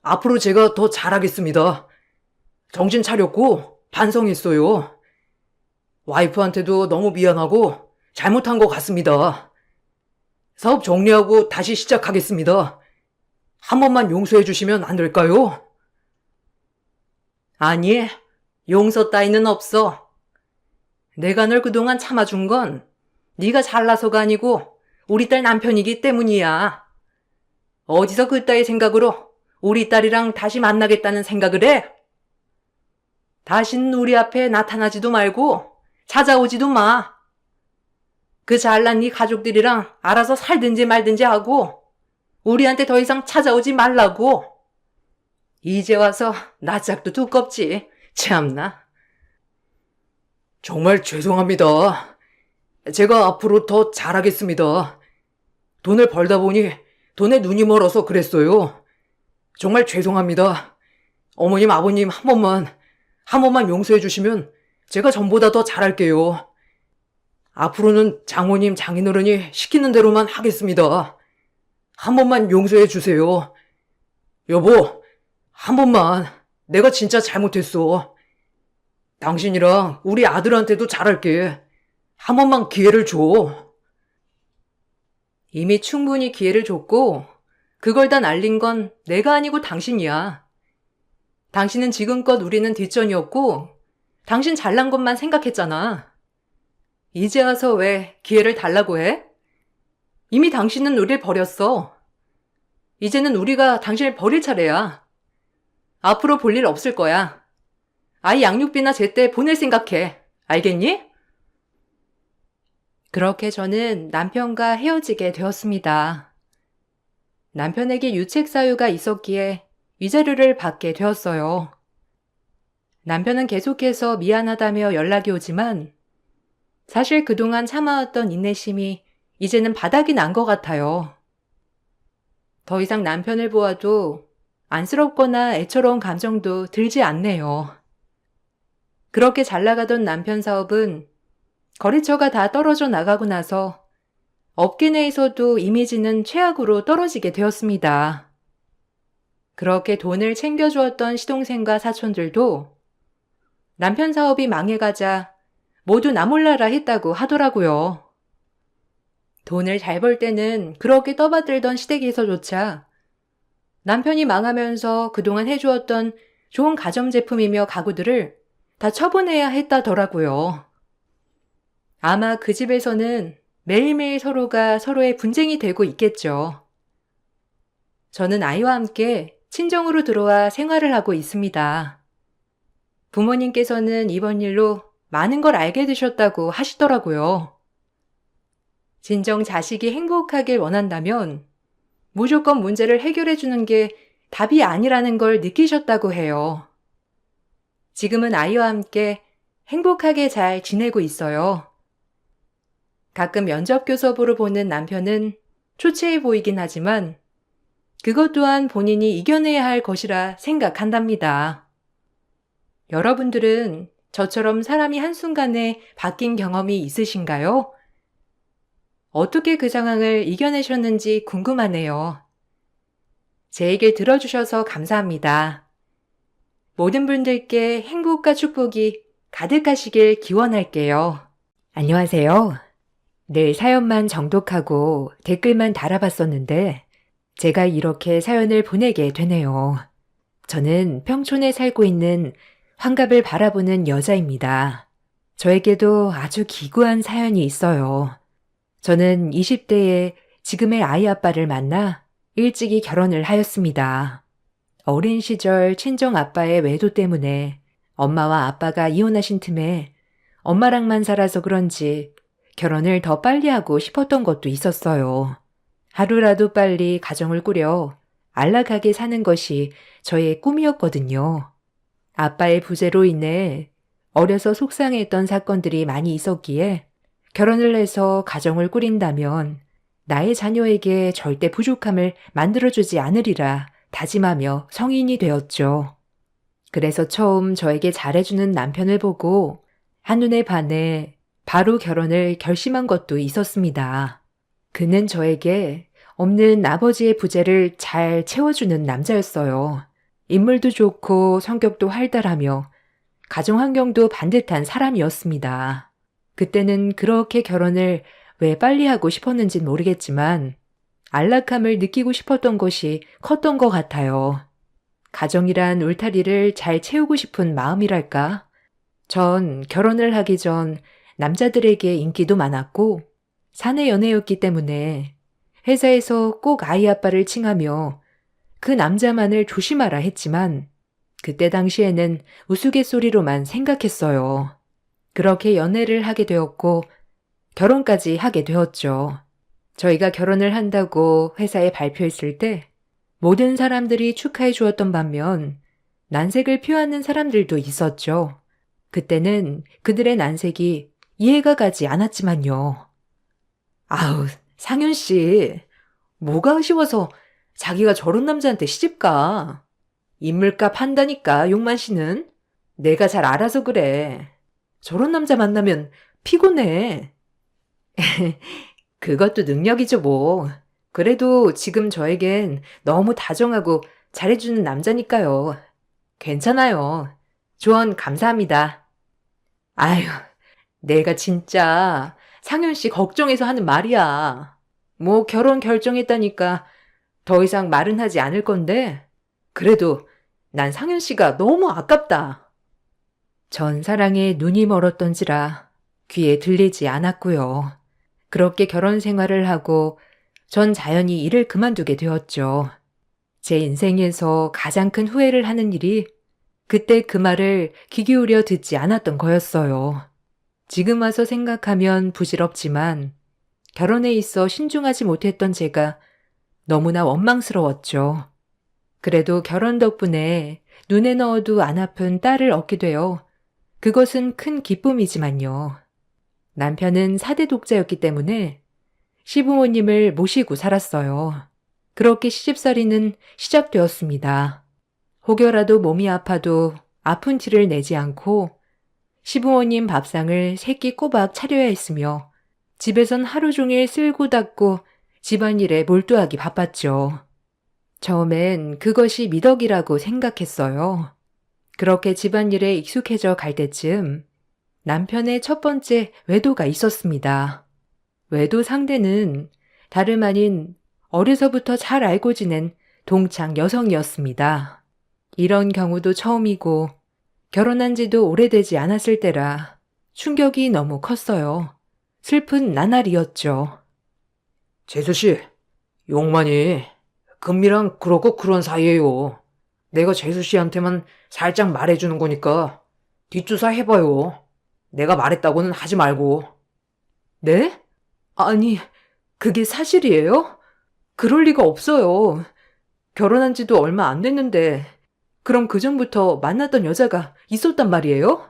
앞으로 제가 더 잘하겠습니다. 정신 차렸고 반성했어요. 와이프한테도 너무 미안하고 잘못한 것 같습니다. 사업 정리하고 다시 시작하겠습니다. 한 번만 용서해 주시면 안 될까요? 아니, 용서 따위는 없어. 내가 널 그동안 참아준 건 네가 잘나서가 아니고 우리 딸 남편이기 때문이야. 어디서 그따위 생각으로 우리 딸이랑 다시 만나겠다는 생각을 해? 다신 우리 앞에 나타나지도 말고 찾아오지도 마. 그 잘난 네 가족들이랑 알아서 살든지 말든지 하고 우리한테 더 이상 찾아오지 말라고. 이제 와서 낯짝도 두껍지. 참나. 정말 죄송합니다. 제가 앞으로 더 잘하겠습니다. 돈을 벌다 보니 돈에 눈이 멀어서 그랬어요. 정말 죄송합니다. 어머님, 아버님 한 번만 용서해 주시면 제가 전보다 더 잘할게요. 앞으로는 장모님, 장인어른이 시키는 대로만 하겠습니다. 한 번만 용서해 주세요. 여보, 한 번만. 내가 진짜 잘못했어. 당신이랑 우리 아들한테도 잘할게. 한 번만 기회를 줘. 이미 충분히 기회를 줬고 그걸 다 날린 건 내가 아니고 당신이야. 당신은 지금껏 우리는 뒷전이었고 당신 잘난 것만 생각했잖아. 이제 와서 왜 기회를 달라고 해? 이미 당신은 우릴 버렸어. 이제는 우리가 당신을 버릴 차례야. 앞으로 볼 일 없을 거야. 아이 양육비나 제때 보낼 생각해. 알겠니? 그렇게 저는 남편과 헤어지게 되었습니다. 남편에게 유책 사유가 있었기에 위자료를 받게 되었어요. 남편은 계속해서 미안하다며 연락이 오지만 사실 그동안 참아왔던 인내심이 이제는 바닥이 난 것 같아요. 더 이상 남편을 보아도 안쓰럽거나 애처로운 감정도 들지 않네요. 그렇게 잘 나가던 남편 사업은 거래처가 다 떨어져 나가고 나서 업계 내에서도 이미지는 최악으로 떨어지게 되었습니다. 그렇게 돈을 챙겨주었던 시동생과 사촌들도 남편 사업이 망해가자 모두 나 몰라라 했다고 하더라고요. 돈을 잘 벌 때는 그렇게 떠받들던 시댁에서조차 남편이 망하면서 그동안 해주었던 좋은 가전제품이며 가구들을 다 처분해야 했다더라고요. 아마 그 집에서는 매일매일 서로가 서로의 분쟁이 되고 있겠죠. 저는 아이와 함께 친정으로 들어와 생활을 하고 있습니다. 부모님께서는 이번 일로 많은 걸 알게 되셨다고 하시더라고요. 진정 자식이 행복하길 원한다면 무조건 문제를 해결해 주는 게 답이 아니라는 걸 느끼셨다고 해요. 지금은 아이와 함께 행복하게 잘 지내고 있어요. 가끔 면접 교섭으로 보는 남편은 초췌해 보이긴 하지만 그것 또한 본인이 이겨내야 할 것이라 생각한답니다. 여러분들은 저처럼 사람이 한순간에 바뀐 경험이 있으신가요? 어떻게 그 상황을 이겨내셨는지 궁금하네요. 제 얘기를 들어주셔서 감사합니다. 모든 분들께 행복과 축복이 가득하시길 기원할게요. 안녕하세요. 늘 사연만 정독하고 댓글만 달아봤었는데 제가 이렇게 사연을 보내게 되네요. 저는 평촌에 살고 있는 환갑을 바라보는 여자입니다. 저에게도 아주 기구한 사연이 있어요. 저는 20대에 지금의 아이 아빠를 만나 일찍이 결혼을 하였습니다. 어린 시절 친정 아빠의 외도 때문에 엄마와 아빠가 이혼하신 틈에 엄마랑만 살아서 그런지 결혼을 더 빨리 하고 싶었던 것도 있었어요. 하루라도 빨리 가정을 꾸려 안락하게 사는 것이 저의 꿈이었거든요. 아빠의 부재로 인해 어려서 속상했던 사건들이 많이 있었기에 결혼을 해서 가정을 꾸린다면 나의 자녀에게 절대 부족함을 만들어주지 않으리라 다짐하며 성인이 되었죠. 그래서 처음 저에게 잘해주는 남편을 보고 한눈에 반해 바로 결혼을 결심한 것도 있었습니다. 그는 저에게 없는 아버지의 부재를 잘 채워주는 남자였어요. 인물도 좋고 성격도 활달하며 가정 환경도 반듯한 사람이었습니다. 그때는 그렇게 결혼을 왜 빨리 하고 싶었는진 모르겠지만 안락함을 느끼고 싶었던 것이 컸던 것 같아요. 가정이란 울타리를 잘 채우고 싶은 마음이랄까? 전 결혼을 하기 전 남자들에게 인기도 많았고 사내 연애였기 때문에 회사에서 꼭 아이 아빠를 칭하며 그 남자만을 조심하라 했지만 그때 당시에는 우스갯소리로만 생각했어요. 그렇게 연애를 하게 되었고 결혼까지 하게 되었죠. 저희가 결혼을 한다고 회사에 발표했을 때 모든 사람들이 축하해 주었던 반면 난색을 표하는 사람들도 있었죠. 그때는 그들의 난색이 이해가 가지 않았지만요. 아우, 상윤 씨, 뭐가 아쉬워서 자기가 저런 남자한테 시집가? 인물값 한다니까, 용만 씨는. 내가 잘 알아서 그래. 저런 남자 만나면 피곤해. 그것도 능력이죠, 뭐. 그래도 지금 저에겐 너무 다정하고 잘해주는 남자니까요. 괜찮아요. 조언 감사합니다. 아유, 내가 진짜 상윤 씨 걱정해서 하는 말이야. 뭐 결혼 결정했다니까 더 이상 말은 하지 않을 건데 그래도 난 상윤 씨가 너무 아깝다. 전 사랑에 눈이 멀었던지라 귀에 들리지 않았고요. 그렇게 결혼 생활을 하고 전 자연히 일을 그만두게 되었죠. 제 인생에서 가장 큰 후회를 하는 일이 그때 그 말을 귀 기울여 듣지 않았던 거였어요. 지금 와서 생각하면 부질없지만 결혼에 있어 신중하지 못했던 제가 너무나 원망스러웠죠. 그래도 결혼 덕분에 눈에 넣어도 안 아픈 딸을 얻게 되어 그것은 큰 기쁨이지만요. 남편은 4대 독자였기 때문에 시부모님을 모시고 살았어요. 그렇게 시집살이는 시작되었습니다. 혹여라도 몸이 아파도 아픈 티를 내지 않고 시부모님 밥상을 3끼 꼬박 차려야 했으며 집에선 하루 종일 쓸고 닦고 집안일에 몰두하기 바빴죠. 처음엔 그것이 미덕이라고 생각했어요. 그렇게 집안일에 익숙해져 갈 때쯤 남편의 첫 번째 외도가 있었습니다. 외도 상대는 다름 아닌 어려서부터 잘 알고 지낸 동창 여성이었습니다. 이런 경우도 처음이고 결혼한 지도 오래되지 않았을 때라 충격이 너무 컸어요. 슬픈 나날이었죠. 재수 씨, 용만이 금미랑 그러고 그런 사이예요. 내가 재수 씨한테만 살짝 말해주는 거니까 뒷조사 해봐요. 내가 말했다고는 하지 말고. 네? 아니, 그게 사실이에요? 그럴 리가 없어요. 결혼한 지도 얼마 안 됐는데 그럼 그전부터 만났던 여자가 있었단 말이에요?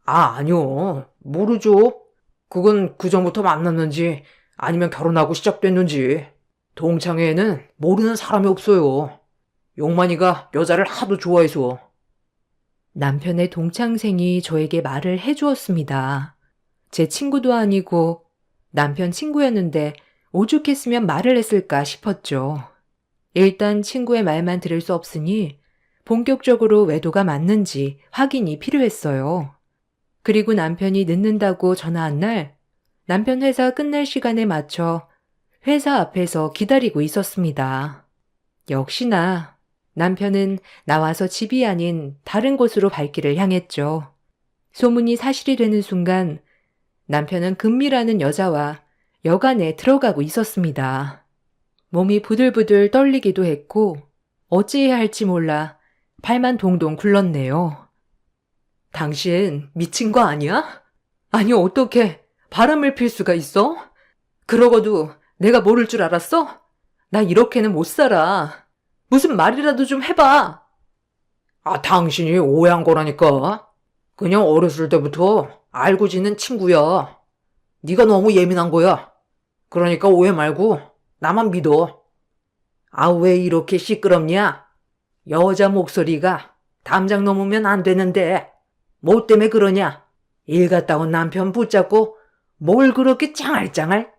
아니요. 모르죠. 그건 그전부터 만났는지 아니면 결혼하고 시작됐는지. 동창회에는 모르는 사람이 없어요. 용만이가 여자를 하도 좋아해서. 남편의 동창생이 저에게 말을 해주었습니다. 제 친구도 아니고 남편 친구였는데 오죽했으면 말을 했을까 싶었죠. 일단 친구의 말만 들을 수 없으니 본격적으로 외도가 맞는지 확인이 필요했어요. 그리고 남편이 늦는다고 전화한 날 남편 회사 끝날 시간에 맞춰 회사 앞에서 기다리고 있었습니다. 역시나 남편은 나와서 집이 아닌 다른 곳으로 발길을 향했죠. 소문이 사실이 되는 순간 남편은 금미라는 여자와 여관에 들어가고 있었습니다. 몸이 부들부들 떨리기도 했고 어찌해야 할지 몰라 발만 동동 굴렀네요. 당신 미친 거 아니야? 아니 어떻게 바람을 필 수가 있어? 그러고도 내가 모를 줄 알았어? 나 이렇게는 못 살아. 무슨 말이라도 좀 해봐. 당신이 오해한 거라니까. 그냥 어렸을 때부터 알고 지낸 친구야. 네가 너무 예민한 거야. 그러니까 오해 말고 나만 믿어. 왜 이렇게 시끄럽냐? 여자 목소리가 담장 넘으면 안 되는데 뭐 때문에 그러냐? 일 갔다 온 남편 붙잡고 뭘 그렇게 짱알짱알?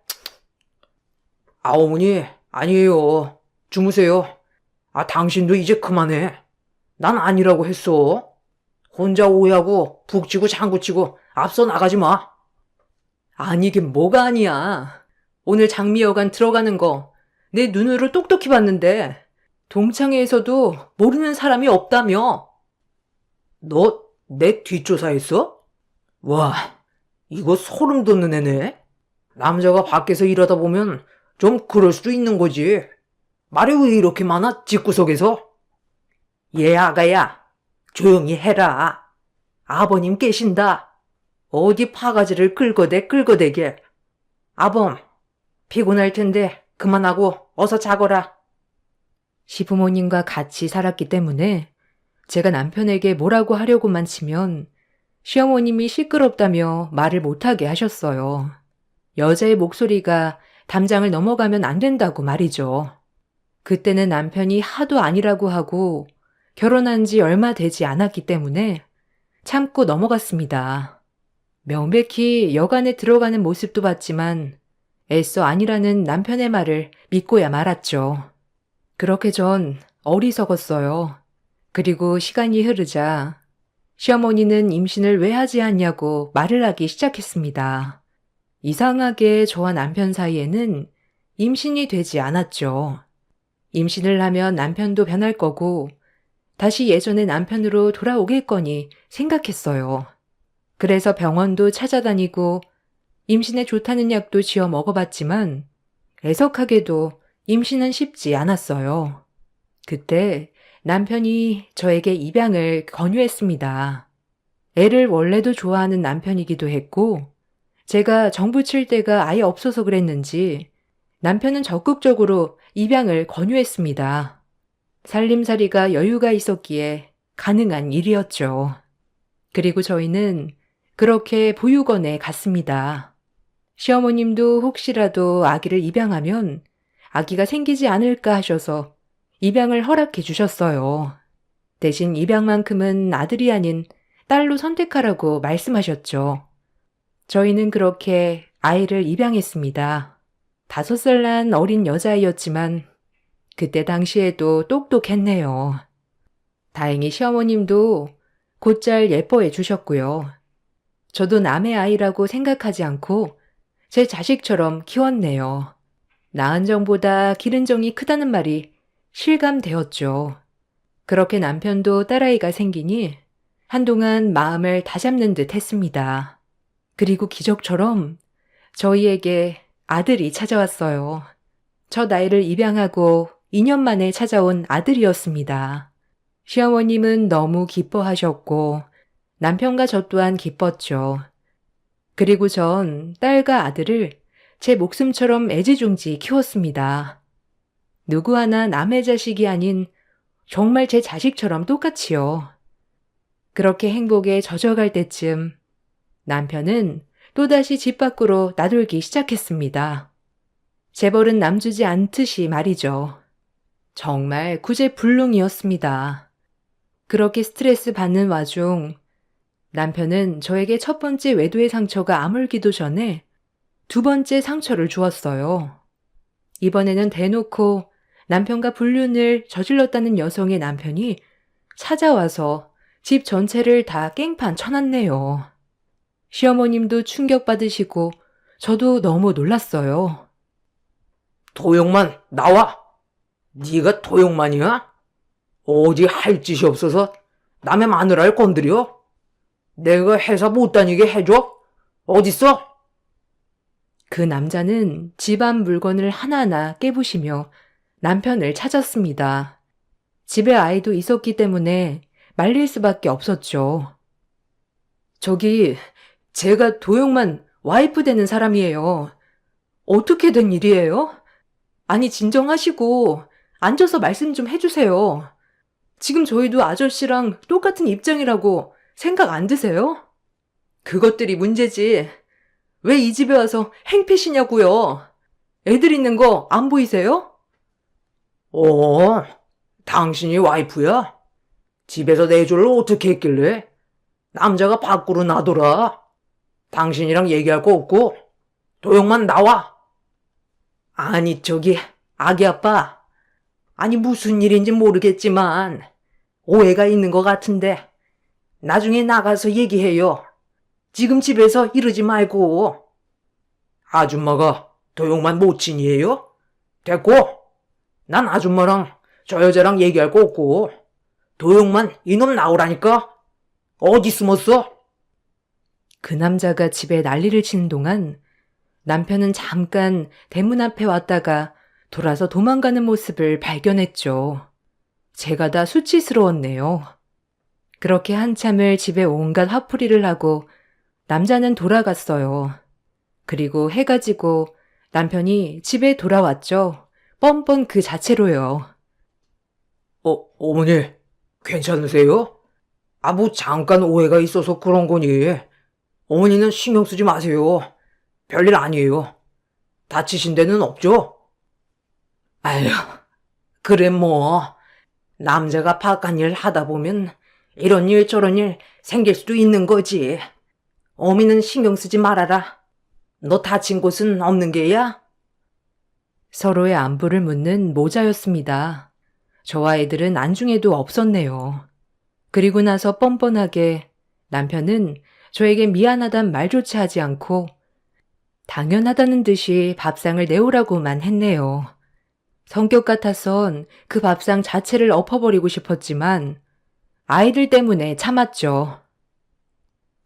어머니, 아니에요. 주무세요. 당신도 이제 그만해. 난 아니라고 했어. 혼자 오해하고 북치고 장구치고 앞서 나가지 마. 아니긴 뭐가 아니야. 오늘 장미여관 들어가는 거 내 눈으로 똑똑히 봤는데 동창회에서도 모르는 사람이 없다며. 너 내 뒷조사했어? 와, 이거 소름 돋는 애네. 남자가 밖에서 일하다 보면 좀 그럴 수도 있는 거지. 말이 왜 이렇게 많아, 집구석에서? 아가야, 조용히 해라. 아버님 계신다. 어디 파가지를 긁어대게. 아범, 피곤할 텐데 그만하고 어서 자거라. 시부모님과 같이 살았기 때문에 제가 남편에게 뭐라고 하려고만 치면 시어머님이 시끄럽다며 말을 못하게 하셨어요. 여자의 목소리가 담장을 넘어가면 안 된다고 말이죠. 그때는 남편이 하도 아니라고 하고 결혼한 지 얼마 되지 않았기 때문에 참고 넘어갔습니다. 명백히 여관에 들어가는 모습도 봤지만 애써 아니라는 남편의 말을 믿고야 말았죠. 그렇게 전 어리석었어요. 그리고 시간이 흐르자 시어머니는 임신을 왜 하지 않냐고 말을 하기 시작했습니다. 이상하게 저와 남편 사이에는 임신이 되지 않았죠. 임신을 하면 남편도 변할 거고 다시 예전의 남편으로 돌아오겠거니 생각했어요. 그래서 병원도 찾아다니고 임신에 좋다는 약도 지어 먹어봤지만 애석하게도 임신은 쉽지 않았어요. 그때 남편이 저에게 입양을 권유했습니다. 애를 원래도 좋아하는 남편이기도 했고 제가 정부 칠 때가 아예 없어서 그랬는지 남편은 적극적으로 입양을 권유했습니다. 살림살이가 여유가 있었기에 가능한 일이었죠. 그리고 저희는 그렇게 보육원에 갔습니다. 시어머님도 혹시라도 아기를 입양하면 아기가 생기지 않을까 하셔서 입양을 허락해 주셨어요. 대신 입양만큼은 아들이 아닌 딸로 선택하라고 말씀하셨죠. 저희는 그렇게 아이를 입양했습니다. 5살 난 어린 여자아이였지만 그때 당시에도 똑똑했네요. 다행히 시어머님도 곧잘 예뻐해 주셨고요. 저도 남의 아이라고 생각하지 않고 제 자식처럼 키웠네요. 낳은 정보다 기른 정이 크다는 말이 실감되었죠. 그렇게 남편도 딸아이가 생기니 한동안 마음을 다잡는 듯 했습니다. 그리고 기적처럼 저희에게 아들이 찾아왔어요. 첫 아이를 입양하고 2년 만에 찾아온 아들이었습니다. 시어머님은 너무 기뻐하셨고 남편과 저 또한 기뻤죠. 그리고 전 딸과 아들을 제 목숨처럼 애지중지 키웠습니다. 누구 하나 남의 자식이 아닌 정말 제 자식처럼 똑같이요. 그렇게 행복에 젖어갈 때쯤 남편은 또다시 집 밖으로 나돌기 시작했습니다. 재벌은 남주지 않듯이 말이죠. 정말 구제불능이었습니다. 그렇게 스트레스 받는 와중 남편은 저에게 첫 번째 외도의 상처가 아물기도 전에 두 번째 상처를 주었어요. 이번에는 대놓고 남편과 불륜을 저질렀다는 여성의 남편이 찾아와서 집 전체를 다 깽판 쳐놨네요. 시어머님도 충격받으시고 저도 너무 놀랐어요. 도용만 나와. 네가 도용만이야? 어디 할 짓이 없어서 남의 마누라를 건드려? 내가 회사 못 다니게 해줘? 어딨어? 그 남자는 집안 물건을 하나하나 깨부시며 남편을 찾았습니다. 집에 아이도 있었기 때문에 말릴 수밖에 없었죠. 저기, 제가 도용만 와이프 되는 사람이에요. 어떻게 된 일이에요? 아니, 진정하시고 앉아서 말씀 좀 해주세요. 지금 저희도 아저씨랑 똑같은 입장이라고 생각 안 드세요? 그것들이 문제지. 왜 이 집에 와서 행패시냐고요? 애들 있는 거 안 보이세요? 당신이 와이프야? 집에서 내조를 어떻게 했길래? 남자가 밖으로 나돌아. 당신이랑 얘기할 거 없고 도용만 나와. 아니, 저기, 아기 아빠. 아니, 무슨 일인지 모르겠지만 오해가 있는 것 같은데 나중에 나가서 얘기해요. 지금 집에서 이러지 말고. 아줌마가 도용만 모친이에요? 됐고, 난 아줌마랑 저 여자랑 얘기할 거 없고 도용만 이놈 나오라니까. 어디 숨었어? 그 남자가 집에 난리를 치는 동안 남편은 잠깐 대문 앞에 왔다가 돌아서 도망가는 모습을 발견했죠. 제가 다 수치스러웠네요. 그렇게 한참을 집에 온갖 화풀이를 하고 남자는 돌아갔어요. 그리고 해가 지고 남편이 집에 돌아왔죠. 뻔뻔 그 자체로요. 어머니, 괜찮으세요? 뭐 잠깐 오해가 있어서 그런 거니. 어머니는 신경 쓰지 마세요. 별일 아니에요. 다치신 데는 없죠? 아휴, 그래 뭐. 남자가 바깥 일 하다 보면 이런 일 저런 일 생길 수도 있는 거지. 어미는 신경 쓰지 말아라. 너 다친 곳은 없는 게야? 서로의 안부를 묻는 모자였습니다. 저와 애들은 안중에도 없었네요. 그리고 나서 뻔뻔하게 남편은 저에게 미안하단 말조차 하지 않고 당연하다는 듯이 밥상을 내오라고만 했네요. 성격 같아선 그 밥상 자체를 엎어버리고 싶었지만 아이들 때문에 참았죠.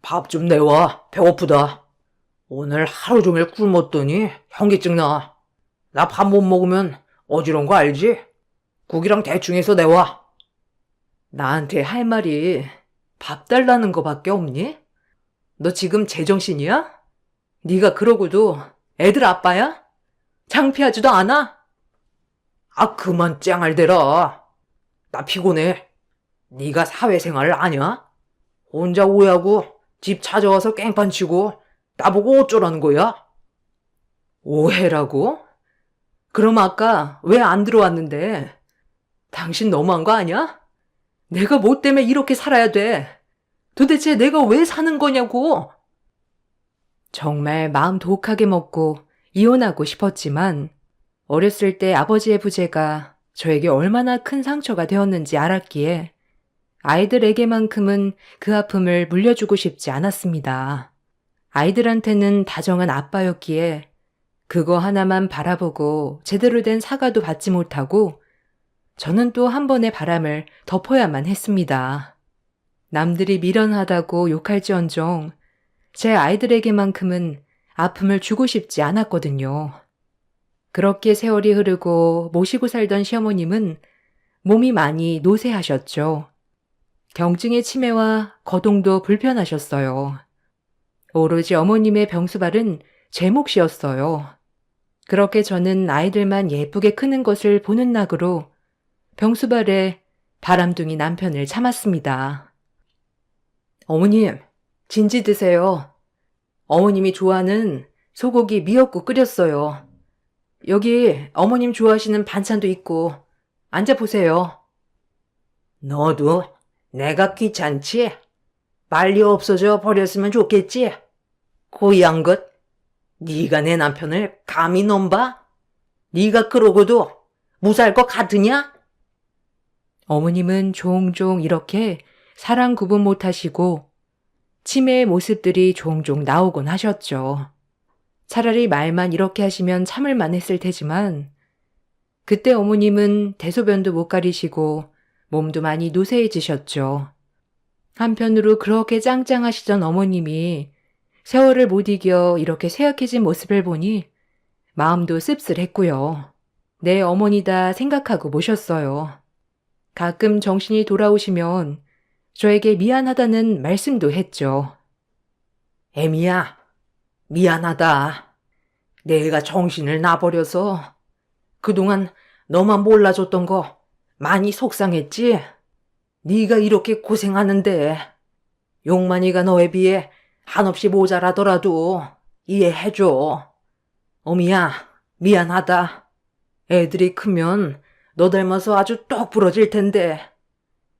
밥 좀 내와. 배고프다. 오늘 하루 종일 굶었더니 현기증 나. 나 밥 못 먹으면 어지러운 거 알지? 국이랑 대충 해서 내와. 나한테 할 말이 밥 달라는 거밖에 없니? 너 지금 제정신이야? 네가 그러고도 애들 아빠야? 창피하지도 않아? 그만 짱알대라. 나 피곤해. 네가 사회생활을 아냐? 혼자 오해하고 집 찾아와서 깽판 치고 나보고 어쩌라는 거야? 오해라고? 그럼 아까 왜 안 들어왔는데? 당신 너무한 거 아니야? 내가 뭐 때문에 이렇게 살아야 돼? 도대체 내가 왜 사는 거냐고? 정말 마음 독하게 먹고 이혼하고 싶었지만 어렸을 때 아버지의 부재가 저에게 얼마나 큰 상처가 되었는지 알았기에 아이들에게만큼은 그 아픔을 물려주고 싶지 않았습니다. 아이들한테는 다정한 아빠였기에 그거 하나만 바라보고 제대로 된 사과도 받지 못하고 저는 또 한 번의 바람을 덮어야만 했습니다. 남들이 미련하다고 욕할지언정 제 아이들에게만큼은 아픔을 주고 싶지 않았거든요. 그렇게 세월이 흐르고 모시고 살던 시어머님은 몸이 많이 노쇠하셨죠. 경증의 치매와 거동도 불편하셨어요. 오로지 어머님의 병수발은 제 몫이었어요. 그렇게 저는 아이들만 예쁘게 크는 것을 보는 낙으로 병수발에 바람둥이 남편을 참았습니다. 어머님, 진지 드세요. 어머님이 좋아하는 소고기 미역국 끓였어요. 여기 어머님 좋아하시는 반찬도 있고 앉아보세요. 너도 내가 귀찮지? 빨리 없어져 버렸으면 좋겠지? 고이한 것. 네가 내 남편을 감히 넘봐? 네가 그러고도 무사할 것 같으냐? 어머님은 종종 이렇게 사랑 구분 못하시고 치매의 모습들이 종종 나오곤 하셨죠. 차라리 말만 이렇게 하시면 참을만 했을 테지만 그때 어머님은 대소변도 못 가리시고 몸도 많이 노쇠해지셨죠. 한편으로 그렇게 짱짱하시던 어머님이 세월을 못 이겨 이렇게 쇠약해진 모습을 보니 마음도 씁쓸했고요. 내 어머니다 생각하고 모셨어요. 가끔 정신이 돌아오시면 저에게 미안하다는 말씀도 했죠. 애미야, 미안하다. 내가 정신을 놔버려서 그동안 너만 몰라줬던 거 많이 속상했지? 네가 이렇게 고생하는데 용만이가 너에 비해 한없이 모자라더라도 이해해줘. 어미야, 미안하다. 애들이 크면 너 닮아서 아주 똑 부러질 텐데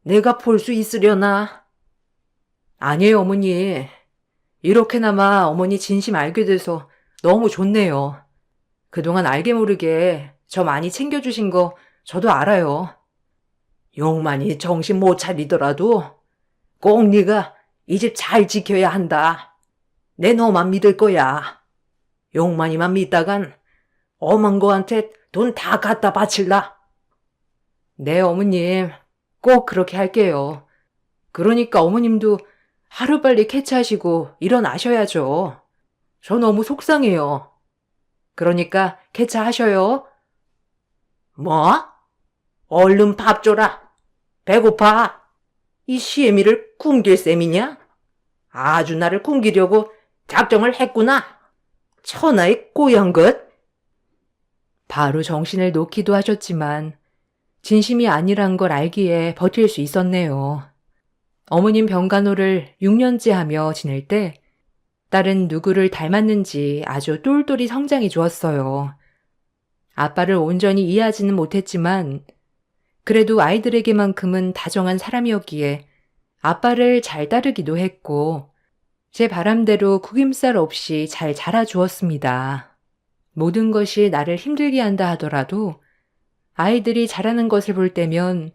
내가 볼 수 있으려나? 아니에요, 어머니. 이렇게나마 어머니 진심 알게 돼서 너무 좋네요. 그동안 알게 모르게 저 많이 챙겨주신 거 저도 알아요. 용만이 정신 못 차리더라도 꼭 네가 이 집 잘 지켜야 한다. 내 너만 믿을 거야. 용만이만 믿다간 엄한 거한테 돈 다 갖다 바칠라. 네, 어머님. 꼭 그렇게 할게요. 그러니까 어머님도 하루빨리 캐치하시고 일어나셔야죠. 저 너무 속상해요. 그러니까 캐치하셔요. 뭐? 얼른 밥 줘라. 배고파. 이 시애미를 굶길 셈이냐? 아주 나를 굶기려고 작정을 했구나. 천하의 꼬연 것. 바로 정신을 놓기도 하셨지만 진심이 아니란 걸 알기에 버틸 수 있었네요. 어머님 병간호를 6년째 하며 지낼 때 딸은 누구를 닮았는지 아주 똘똘이 성장해 주었어요. 아빠를 온전히 이해하지는 못했지만 그래도 아이들에게만큼은 다정한 사람이었기에 아빠를 잘 따르기도 했고 제 바람대로 구김살 없이 잘 자라주었습니다. 모든 것이 나를 힘들게 한다 하더라도 아이들이 자라는 것을 볼 때면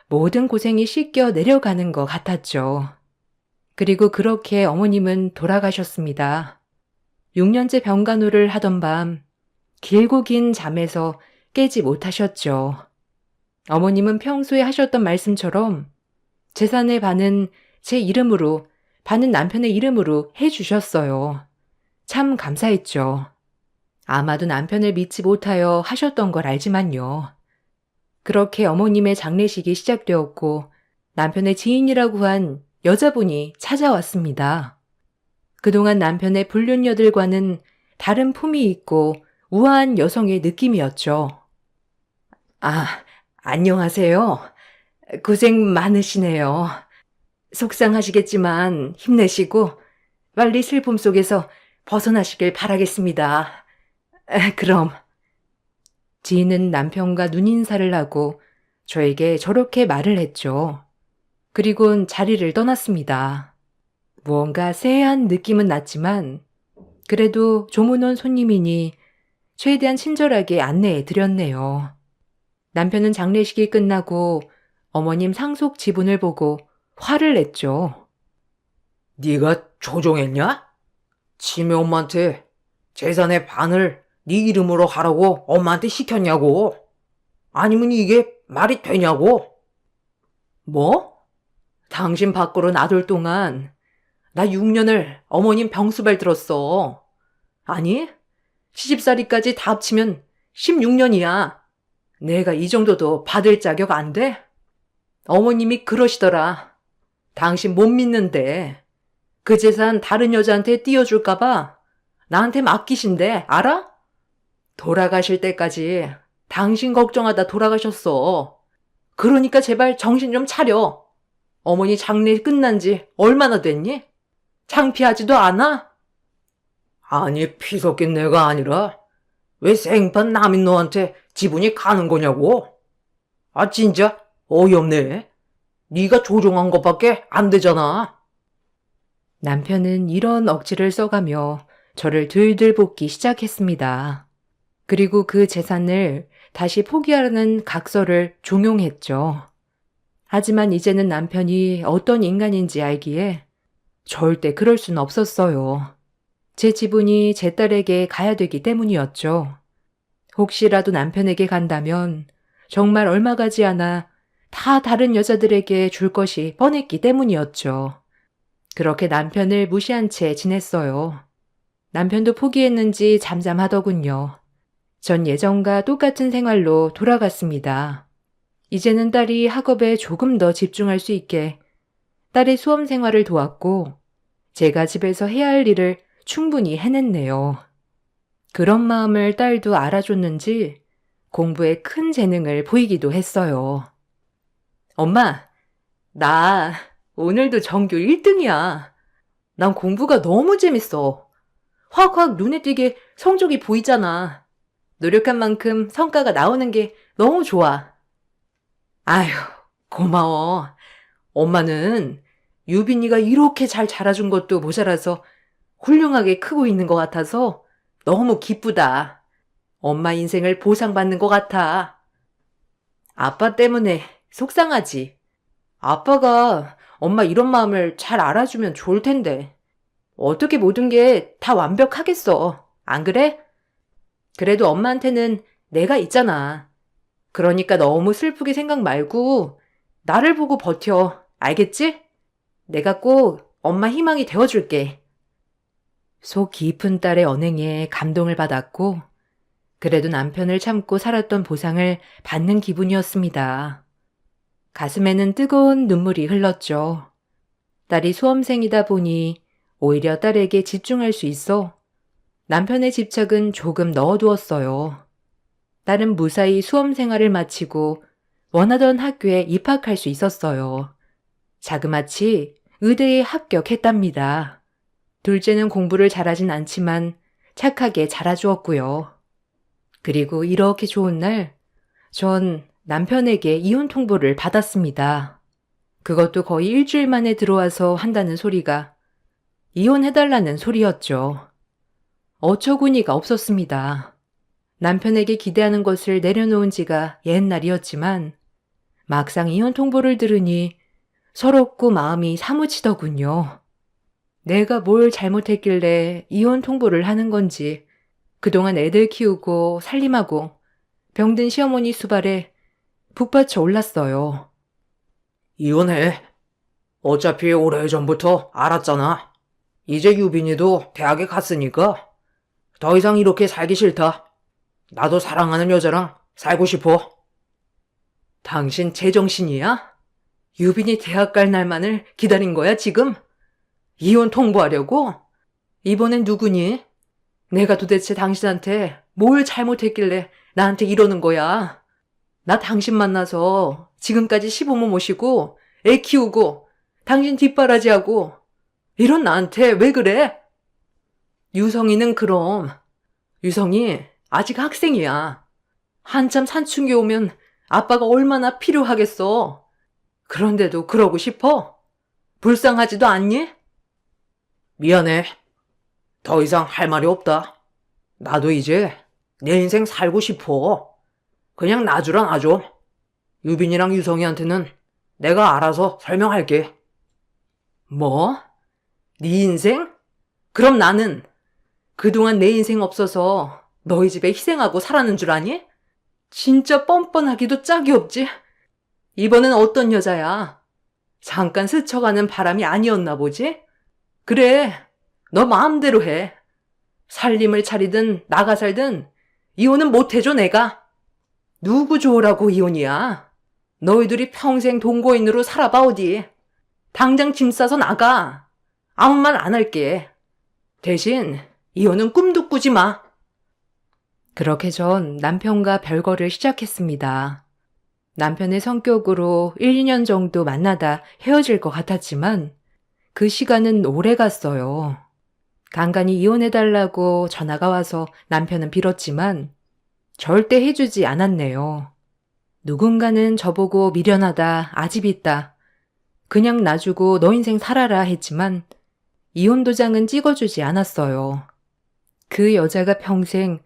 모든 고생이 씻겨 내려가는 것 같았죠. 그리고 그렇게 어머님은 돌아가셨습니다. 6년째 병간호를 하던 밤 길고 긴 잠에서 깨지 못하셨죠. 어머님은 평소에 하셨던 말씀처럼 재산의 반은 제 이름으로, 반은 남편의 이름으로 해주셨어요. 참 감사했죠. 아마도 남편을 믿지 못하여 하셨던 걸 알지만요. 그렇게 어머님의 장례식이 시작되었고 남편의 지인이라고 한 여자분이 찾아왔습니다. 그동안 남편의 불륜녀들과는 다른 품이 있고 우아한 여성의 느낌이었죠. 아, 안녕하세요. 고생 많으시네요. 속상하시겠지만 힘내시고 빨리 슬픔 속에서 벗어나시길 바라겠습니다. 그럼. 지인은 남편과 눈인사를 하고 저에게 저렇게 말을 했죠. 그리곤 자리를 떠났습니다. 무언가 쎄한 느낌은 났지만 그래도 조문 온 손님이니 최대한 친절하게 안내해 드렸네요. 남편은 장례식이 끝나고 어머님 상속 지분을 보고 화를 냈죠. 네가 조종했냐? 치매 엄마한테 재산의 반을 네 이름으로 하라고 엄마한테 시켰냐고. 아니면 이게 말이 되냐고. 뭐? 당신 밖으로 놔둘 동안 나 6년을 어머님 병수발 들었어. 아니, 시집살이까지 다 합치면 16년이야. 내가 이 정도도 받을 자격 안 돼? 어머님이 그러시더라. 당신 못 믿는데 그 재산 다른 여자한테 띄워줄까봐 나한테 맡기신대, 알아? 돌아가실 때까지 당신 걱정하다 돌아가셨어. 그러니까 제발 정신 좀 차려. 어머니 장례 끝난 지 얼마나 됐니? 창피하지도 않아? 아니, 피 섞인 내가 아니라 왜 생판 남인 너한테 지분이 가는 거냐고? 아, 진짜 어이없네. 네가 조종한 것밖에 안 되잖아. 남편은 이런 억지를 써가며 저를 들들 볶기 시작했습니다. 그리고 그 재산을 다시 포기하라는 각서를 종용했죠. 하지만 이제는 남편이 어떤 인간인지 알기에 절대 그럴 순 없었어요. 제 지분이 제 딸에게 가야 되기 때문이었죠. 혹시라도 남편에게 간다면 정말 얼마 가지 않아 다 다른 여자들에게 줄 것이 뻔했기 때문이었죠. 그렇게 남편을 무시한 채 지냈어요. 남편도 포기했는지 잠잠하더군요. 전 예전과 똑같은 생활로 돌아갔습니다. 이제는 딸이 학업에 조금 더 집중할 수 있게 딸의 수험 생활을 도왔고 제가 집에서 해야 할 일을 충분히 해냈네요. 그런 마음을 딸도 알아줬는지 공부에 큰 재능을 보이기도 했어요. 엄마, 나 오늘도 전교 1등이야. 난 공부가 너무 재밌어. 확확 눈에 띄게 성적이 보이잖아. 노력한 만큼 성과가 나오는 게 너무 좋아. 아휴, 고마워. 엄마는 유빈이가 이렇게 잘 자라준 것도 모자라서 훌륭하게 크고 있는 것 같아서 너무 기쁘다. 엄마 인생을 보상받는 것 같아. 아빠 때문에 속상하지. 아빠가 엄마 이런 마음을 잘 알아주면 좋을 텐데. 어떻게 모든 게 다 완벽하겠어. 안 그래? 그래도 엄마한테는 내가 있잖아. 그러니까 너무 슬프게 생각 말고 나를 보고 버텨. 알겠지? 내가 꼭 엄마 희망이 되어줄게. 속 깊은 딸의 언행에 감동을 받았고 그래도 남편을 참고 살았던 보상을 받는 기분이었습니다. 가슴에는 뜨거운 눈물이 흘렀죠. 딸이 수험생이다 보니 오히려 딸에게 집중할 수 있어 남편의 집착은 조금 넣어두었어요. 딸은 무사히 수험 생활을 마치고 원하던 학교에 입학할 수 있었어요. 자그마치 의대에 합격했답니다. 둘째는 공부를 잘하진 않지만 착하게 자라주었고요. 그리고 이렇게 좋은 날, 전 남편에게 이혼 통보를 받았습니다. 그것도 거의 일주일 만에 들어와서 한다는 소리가 이혼해달라는 소리였죠. 어처구니가 없었습니다. 남편에게 기대하는 것을 내려놓은 지가 옛날이었지만 막상 이혼 통보를 들으니 서럽고 마음이 사무치더군요. 내가 뭘 잘못했길래 이혼 통보를 하는 건지 그동안 애들 키우고 살림하고 병든 시어머니 수발에 북받쳐 올랐어요. 이혼해. 어차피 오래전부터 알았잖아. 이제 유빈이도 대학에 갔으니까 더 이상 이렇게 살기 싫다. 나도 사랑하는 여자랑 살고 싶어. 당신 제정신이야? 유빈이 대학 갈 날만을 기다린 거야 지금? 이혼 통보하려고? 이번엔 누구니? 내가 도대체 당신한테 뭘 잘못했길래 나한테 이러는 거야? 나 당신 만나서 지금까지 시부모 모시고 애 키우고 당신 뒷바라지하고 이런 나한테 왜 그래? 유성이는 그럼 유성이 아직 학생이야. 한참 사춘기 오면 아빠가 얼마나 필요하겠어. 그런데도 그러고 싶어? 불쌍하지도 않니? 미안해. 더 이상 할 말이 없다. 나도 이제 내 인생 살고 싶어. 그냥 놔주라 놔줘. 유빈이랑 유성이한테는 내가 알아서 설명할게. 뭐? 네 인생? 그럼 나는 그동안 내 인생 없어서 너희 집에 희생하고 살았는 줄 아니? 진짜 뻔뻔하기도 짝이 없지. 이번엔 어떤 여자야? 잠깐 스쳐가는 바람이 아니었나 보지? 그래, 너 마음대로 해. 살림을 차리든 나가 살든 이혼은 못 해줘 내가. 누구 좋으라고 이혼이야? 너희들이 평생 동거인으로 살아봐 어디. 당장 짐 싸서 나가. 아무 말 안 할게. 대신 이혼은 꿈도 꾸지 마. 그렇게 전 남편과 별거를 시작했습니다. 남편의 성격으로 1, 2년 정도 만나다 헤어질 것 같았지만 그 시간은 오래 갔어요. 간간히 이혼해달라고 전화가 와서 남편은 빌었지만 절대 해주지 않았네요. 누군가는 저보고 미련하다, 아집 있다, 그냥 놔주고 너 인생 살아라 했지만 이혼 도장은 찍어주지 않았어요. 그 여자가 평생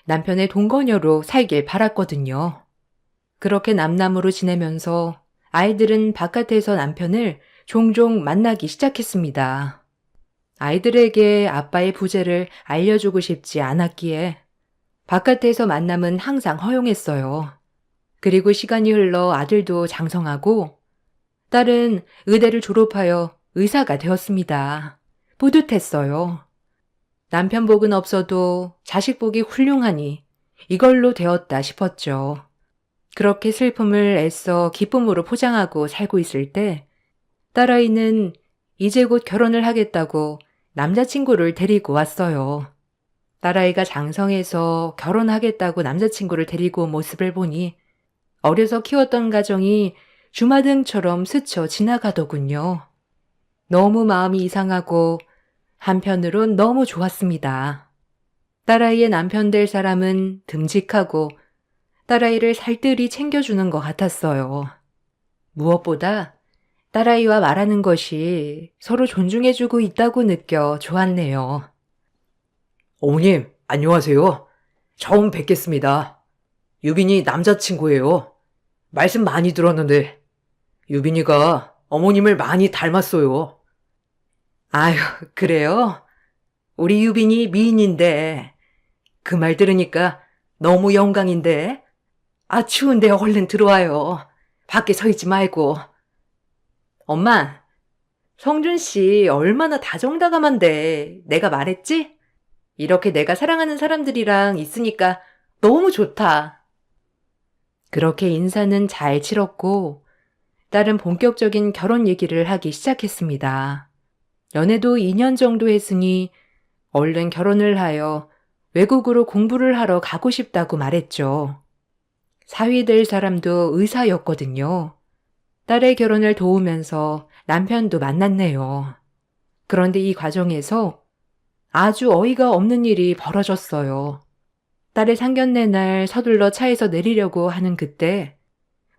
남편의 동거녀로 살길 바랐거든요. 그렇게 남남으로 지내면서 아이들은 바깥에서 남편을 종종 만나기 시작했습니다. 아이들에게 아빠의 부재를 알려주고 싶지 않았기에 바깥에서 만남은 항상 허용했어요. 그리고 시간이 흘러 아들도 장성하고 딸은 의대를 졸업하여 의사가 되었습니다. 뿌듯했어요. 남편 복은 없어도 자식 복이 훌륭하니 이걸로 되었다 싶었죠. 그렇게 슬픔을 애써 기쁨으로 포장하고 살고 있을 때 딸아이는 이제 곧 결혼을 하겠다고 남자친구를 데리고 왔어요. 딸아이가 장성해서 결혼하겠다고 남자친구를 데리고 온 모습을 보니 어려서 키웠던 가정이 주마등처럼 스쳐 지나가더군요. 너무 마음이 이상하고 한편으론 너무 좋았습니다. 딸아이의 남편 될 사람은 듬직하고 딸아이를 살뜰히 챙겨주는 것 같았어요. 무엇보다 딸아이와 말하는 것이 서로 존중해주고 있다고 느껴 좋았네요. 어머님, 안녕하세요. 처음 뵙겠습니다. 유빈이 남자친구예요. 말씀 많이 들었는데 유빈이가 어머님을 많이 닮았어요. 아유, 그래요? 우리 유빈이 미인인데 그 말 들으니까 너무 영광인데. 아, 추운데 얼른 들어와요. 밖에 서 있지 말고. 엄마, 성준 씨 얼마나 다정다감한데 내가 말했지? 이렇게 내가 사랑하는 사람들이랑 있으니까 너무 좋다. 그렇게 인사는 잘 치렀고 딸은 본격적인 결혼 얘기를 하기 시작했습니다. 연애도 2년 정도 했으니 얼른 결혼을 하여 외국으로 공부를 하러 가고 싶다고 말했죠. 사위 될 사람도 의사였거든요. 딸의 결혼을 도우면서 남편도 만났네요. 그런데 이 과정에서 아주 어이가 없는 일이 벌어졌어요. 딸의 상견례 날 서둘러 차에서 내리려고 하는 그때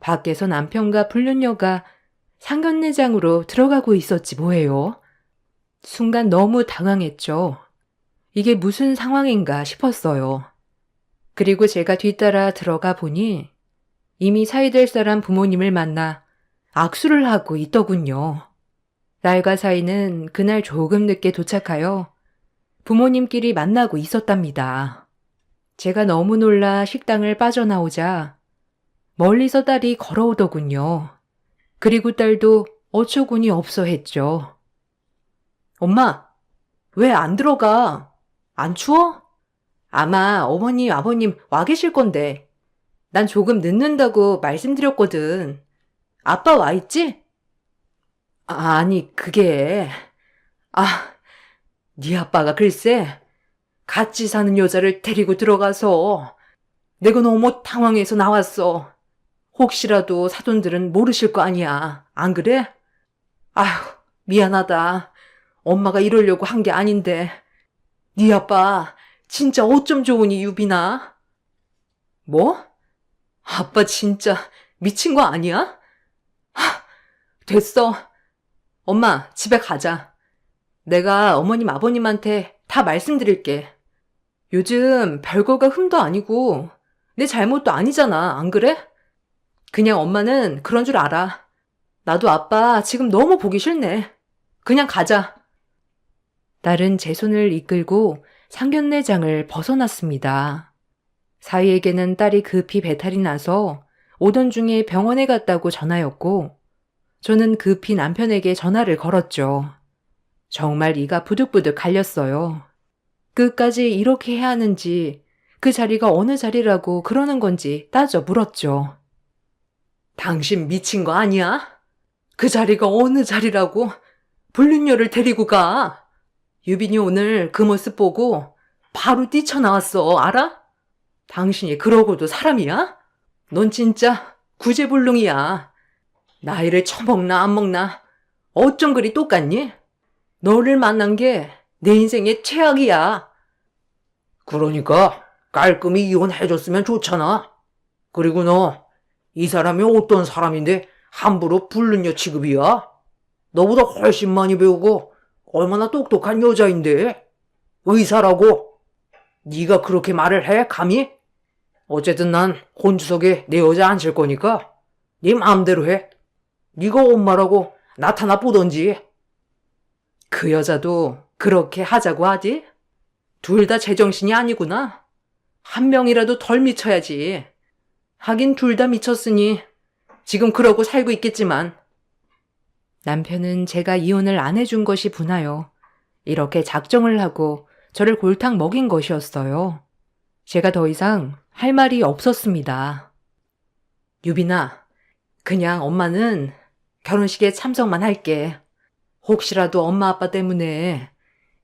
밖에서 남편과 불륜녀가 상견례장으로 들어가고 있었지 뭐예요. 순간 너무 당황했죠. 이게 무슨 상황인가 싶었어요. 그리고 제가 뒤따라 들어가 보니 이미 사이될 사람 부모님을 만나 악수를 하고 있더군요. 딸과 사이는 그날 조금 늦게 도착하여 부모님끼리 만나고 있었답니다. 제가 너무 놀라 식당을 빠져나오자 멀리서 딸이 걸어오더군요. 그리고 딸도 어처구니 없어 했죠. 엄마, 왜 안 들어가? 안 추워? 아마 어머님, 아버님 와 계실 건데. 난 조금 늦는다고 말씀드렸거든. 아빠 와 있지? 아니, 그게... 네 아빠가 글쎄 같이 사는 여자를 데리고 들어가서 내가 너무 당황해서 나왔어. 혹시라도 사돈들은 모르실 거 아니야. 안 그래? 아휴, 미안하다. 엄마가 이러려고 한 게 아닌데. 네 아빠 진짜 어쩜 좋으니 유빈아? 뭐? 아빠 진짜 미친 거 아니야? 됐어. 엄마, 집에 가자. 내가 어머님, 아버님한테 다 말씀드릴게. 요즘 별거가 흠도 아니고 내 잘못도 아니잖아, 안 그래? 그냥 엄마는 그런 줄 알아. 나도 아빠 지금 너무 보기 싫네. 그냥 가자. 딸은 제 손을 이끌고 상견례장을 벗어났습니다. 사위에게는 딸이 급히 배탈이 나서 오던 중에 병원에 갔다고 전하였고, 저는 급히 남편에게 전화를 걸었죠. 정말 이가 부득부득 갈렸어요. 끝까지 이렇게 해야 하는지, 그 자리가 어느 자리라고 그러는 건지 따져 물었죠. 당신 미친 거 아니야? 그 자리가 어느 자리라고 불륜녀를 데리고 가. 유빈이 오늘 그 모습 보고 바로 뛰쳐나왔어, 알아? 당신이 그러고도 사람이야? 넌 진짜 구제불능이야. 나이를 처먹나 안 먹나 어쩜 그리 똑같니? 너를 만난 게 내 인생의 최악이야. 그러니까 깔끔히 이혼해줬으면 좋잖아. 그리고 너, 이 사람이 어떤 사람인데 함부로 불륜녀 취급이야? 너보다 훨씬 많이 배우고 얼마나 똑똑한 여자인데. 의사라고. 네가 그렇게 말을 해, 감히? 어쨌든 난 혼주석에 내 여자 앉힐 거니까 네 마음대로 해. 네가 엄마라고 나타나 보던지. 그 여자도 그렇게 하자고 하지? 둘 다 제정신이 아니구나. 한 명이라도 덜 미쳐야지. 하긴 둘 다 미쳤으니 지금 그러고 살고 있겠지만. 남편은 제가 이혼을 안 해준 것이 분하여 이렇게 작정을 하고 저를 골탕 먹인 것이었어요. 제가 더 이상 할 말이 없었습니다. 유빈아, 그냥 엄마는 결혼식에 참석만 할게. 혹시라도 엄마 아빠 때문에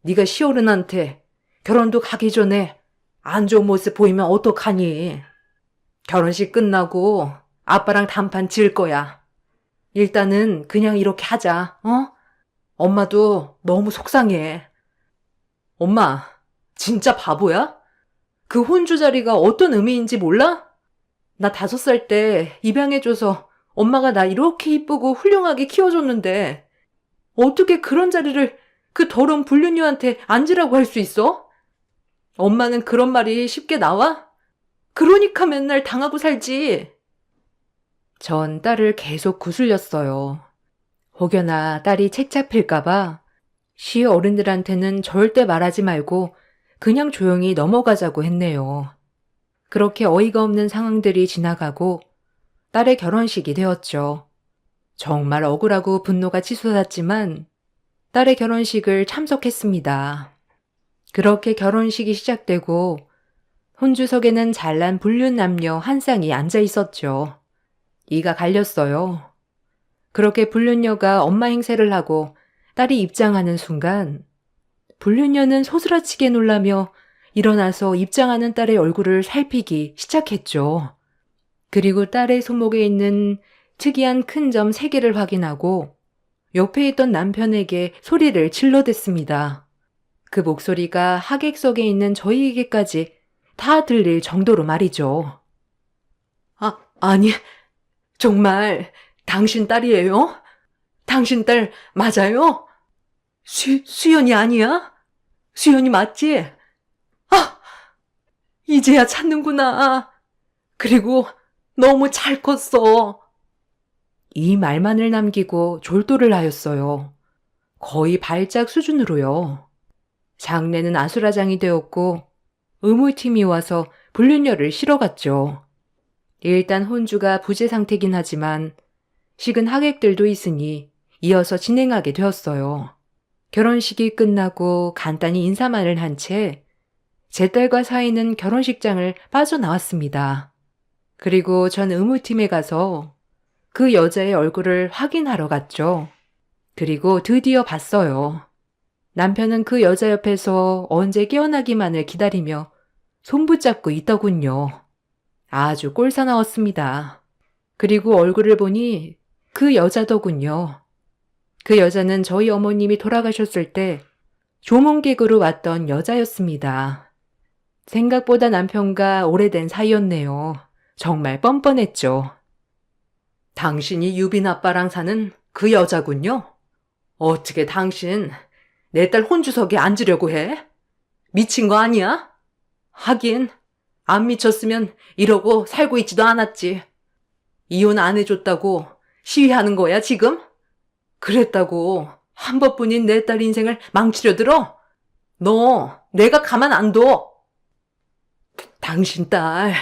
네가 시어른한테 결혼도 가기 전에 안 좋은 모습 보이면 어떡하니? 결혼식 끝나고 아빠랑 단판 지을 거야. 일단은 그냥 이렇게 하자, 어? 엄마도 너무 속상해. 엄마, 진짜 바보야? 그 혼주 자리가 어떤 의미인지 몰라? 나 5살 때 입양해줘서 엄마가 나 이렇게 이쁘고 훌륭하게 키워줬는데 어떻게 그런 자리를 그 더러운 불륜녀한테 앉으라고 할 수 있어? 엄마는 그런 말이 쉽게 나와? 그러니까 맨날 당하고 살지. 전 딸을 계속 구슬렸어요. 혹여나 딸이 책 잡힐까봐 시 어른들한테는 절대 말하지 말고 그냥 조용히 넘어가자고 했네요. 그렇게 어이가 없는 상황들이 지나가고 딸의 결혼식이 되었죠. 정말 억울하고 분노가 치솟았지만 딸의 결혼식을 참석했습니다. 그렇게 결혼식이 시작되고 혼주석에는 잘난 불륜 남녀 한 쌍이 앉아 있었죠. 이가 갈렸어요. 그렇게 불륜녀가 엄마 행세를 하고 딸이 입장하는 순간 불륜녀는 소스라치게 놀라며 일어나서 입장하는 딸의 얼굴을 살피기 시작했죠. 그리고 딸의 손목에 있는 특이한 큰 점 3개를 확인하고 옆에 있던 남편에게 소리를 질러댔습니다. 그 목소리가 하객석에 있는 저희에게까지 다 들릴 정도로 말이죠. 아니, 정말 당신 딸이에요? 당신 딸 맞아요? 수연이 아니야? 수연이 맞지? 이제야 찾는구나. 그리고 너무 잘 컸어. 이 말만을 남기고 졸도를 하였어요. 거의 발작 수준으로요. 장례는 아수라장이 되었고 의무팀이 와서 불륜녀를 실어갔죠. 일단 혼주가 부재 상태긴 하지만 식은 하객들도 있으니 이어서 진행하게 되었어요. 결혼식이 끝나고 간단히 인사만을 한 채 제 딸과 사위는 결혼식장을 빠져나왔습니다. 그리고 전 의무팀에 가서 그 여자의 얼굴을 확인하러 갔죠. 그리고 드디어 봤어요. 남편은 그 여자 옆에서 언제 깨어나기만을 기다리며 손붙잡고 있더군요. 아주 꼴사나웠습니다. 그리고 얼굴을 보니 그 여자더군요. 그 여자는 저희 어머님이 돌아가셨을 때 조문객으로 왔던 여자였습니다. 생각보다 남편과 오래된 사이였네요. 정말 뻔뻔했죠. 당신이 유빈 아빠랑 사는 그 여자군요. 어떻게 당신 내 딸 혼주석에 앉으려고 해? 미친 거 아니야? 하긴 안 미쳤으면 이러고 살고 있지도 않았지. 이혼 안 해줬다고 시위하는 거야 지금? 그랬다고 한 번뿐인 내 딸 인생을 망치려 들어? 너 내가 가만 안 둬. 당신 딸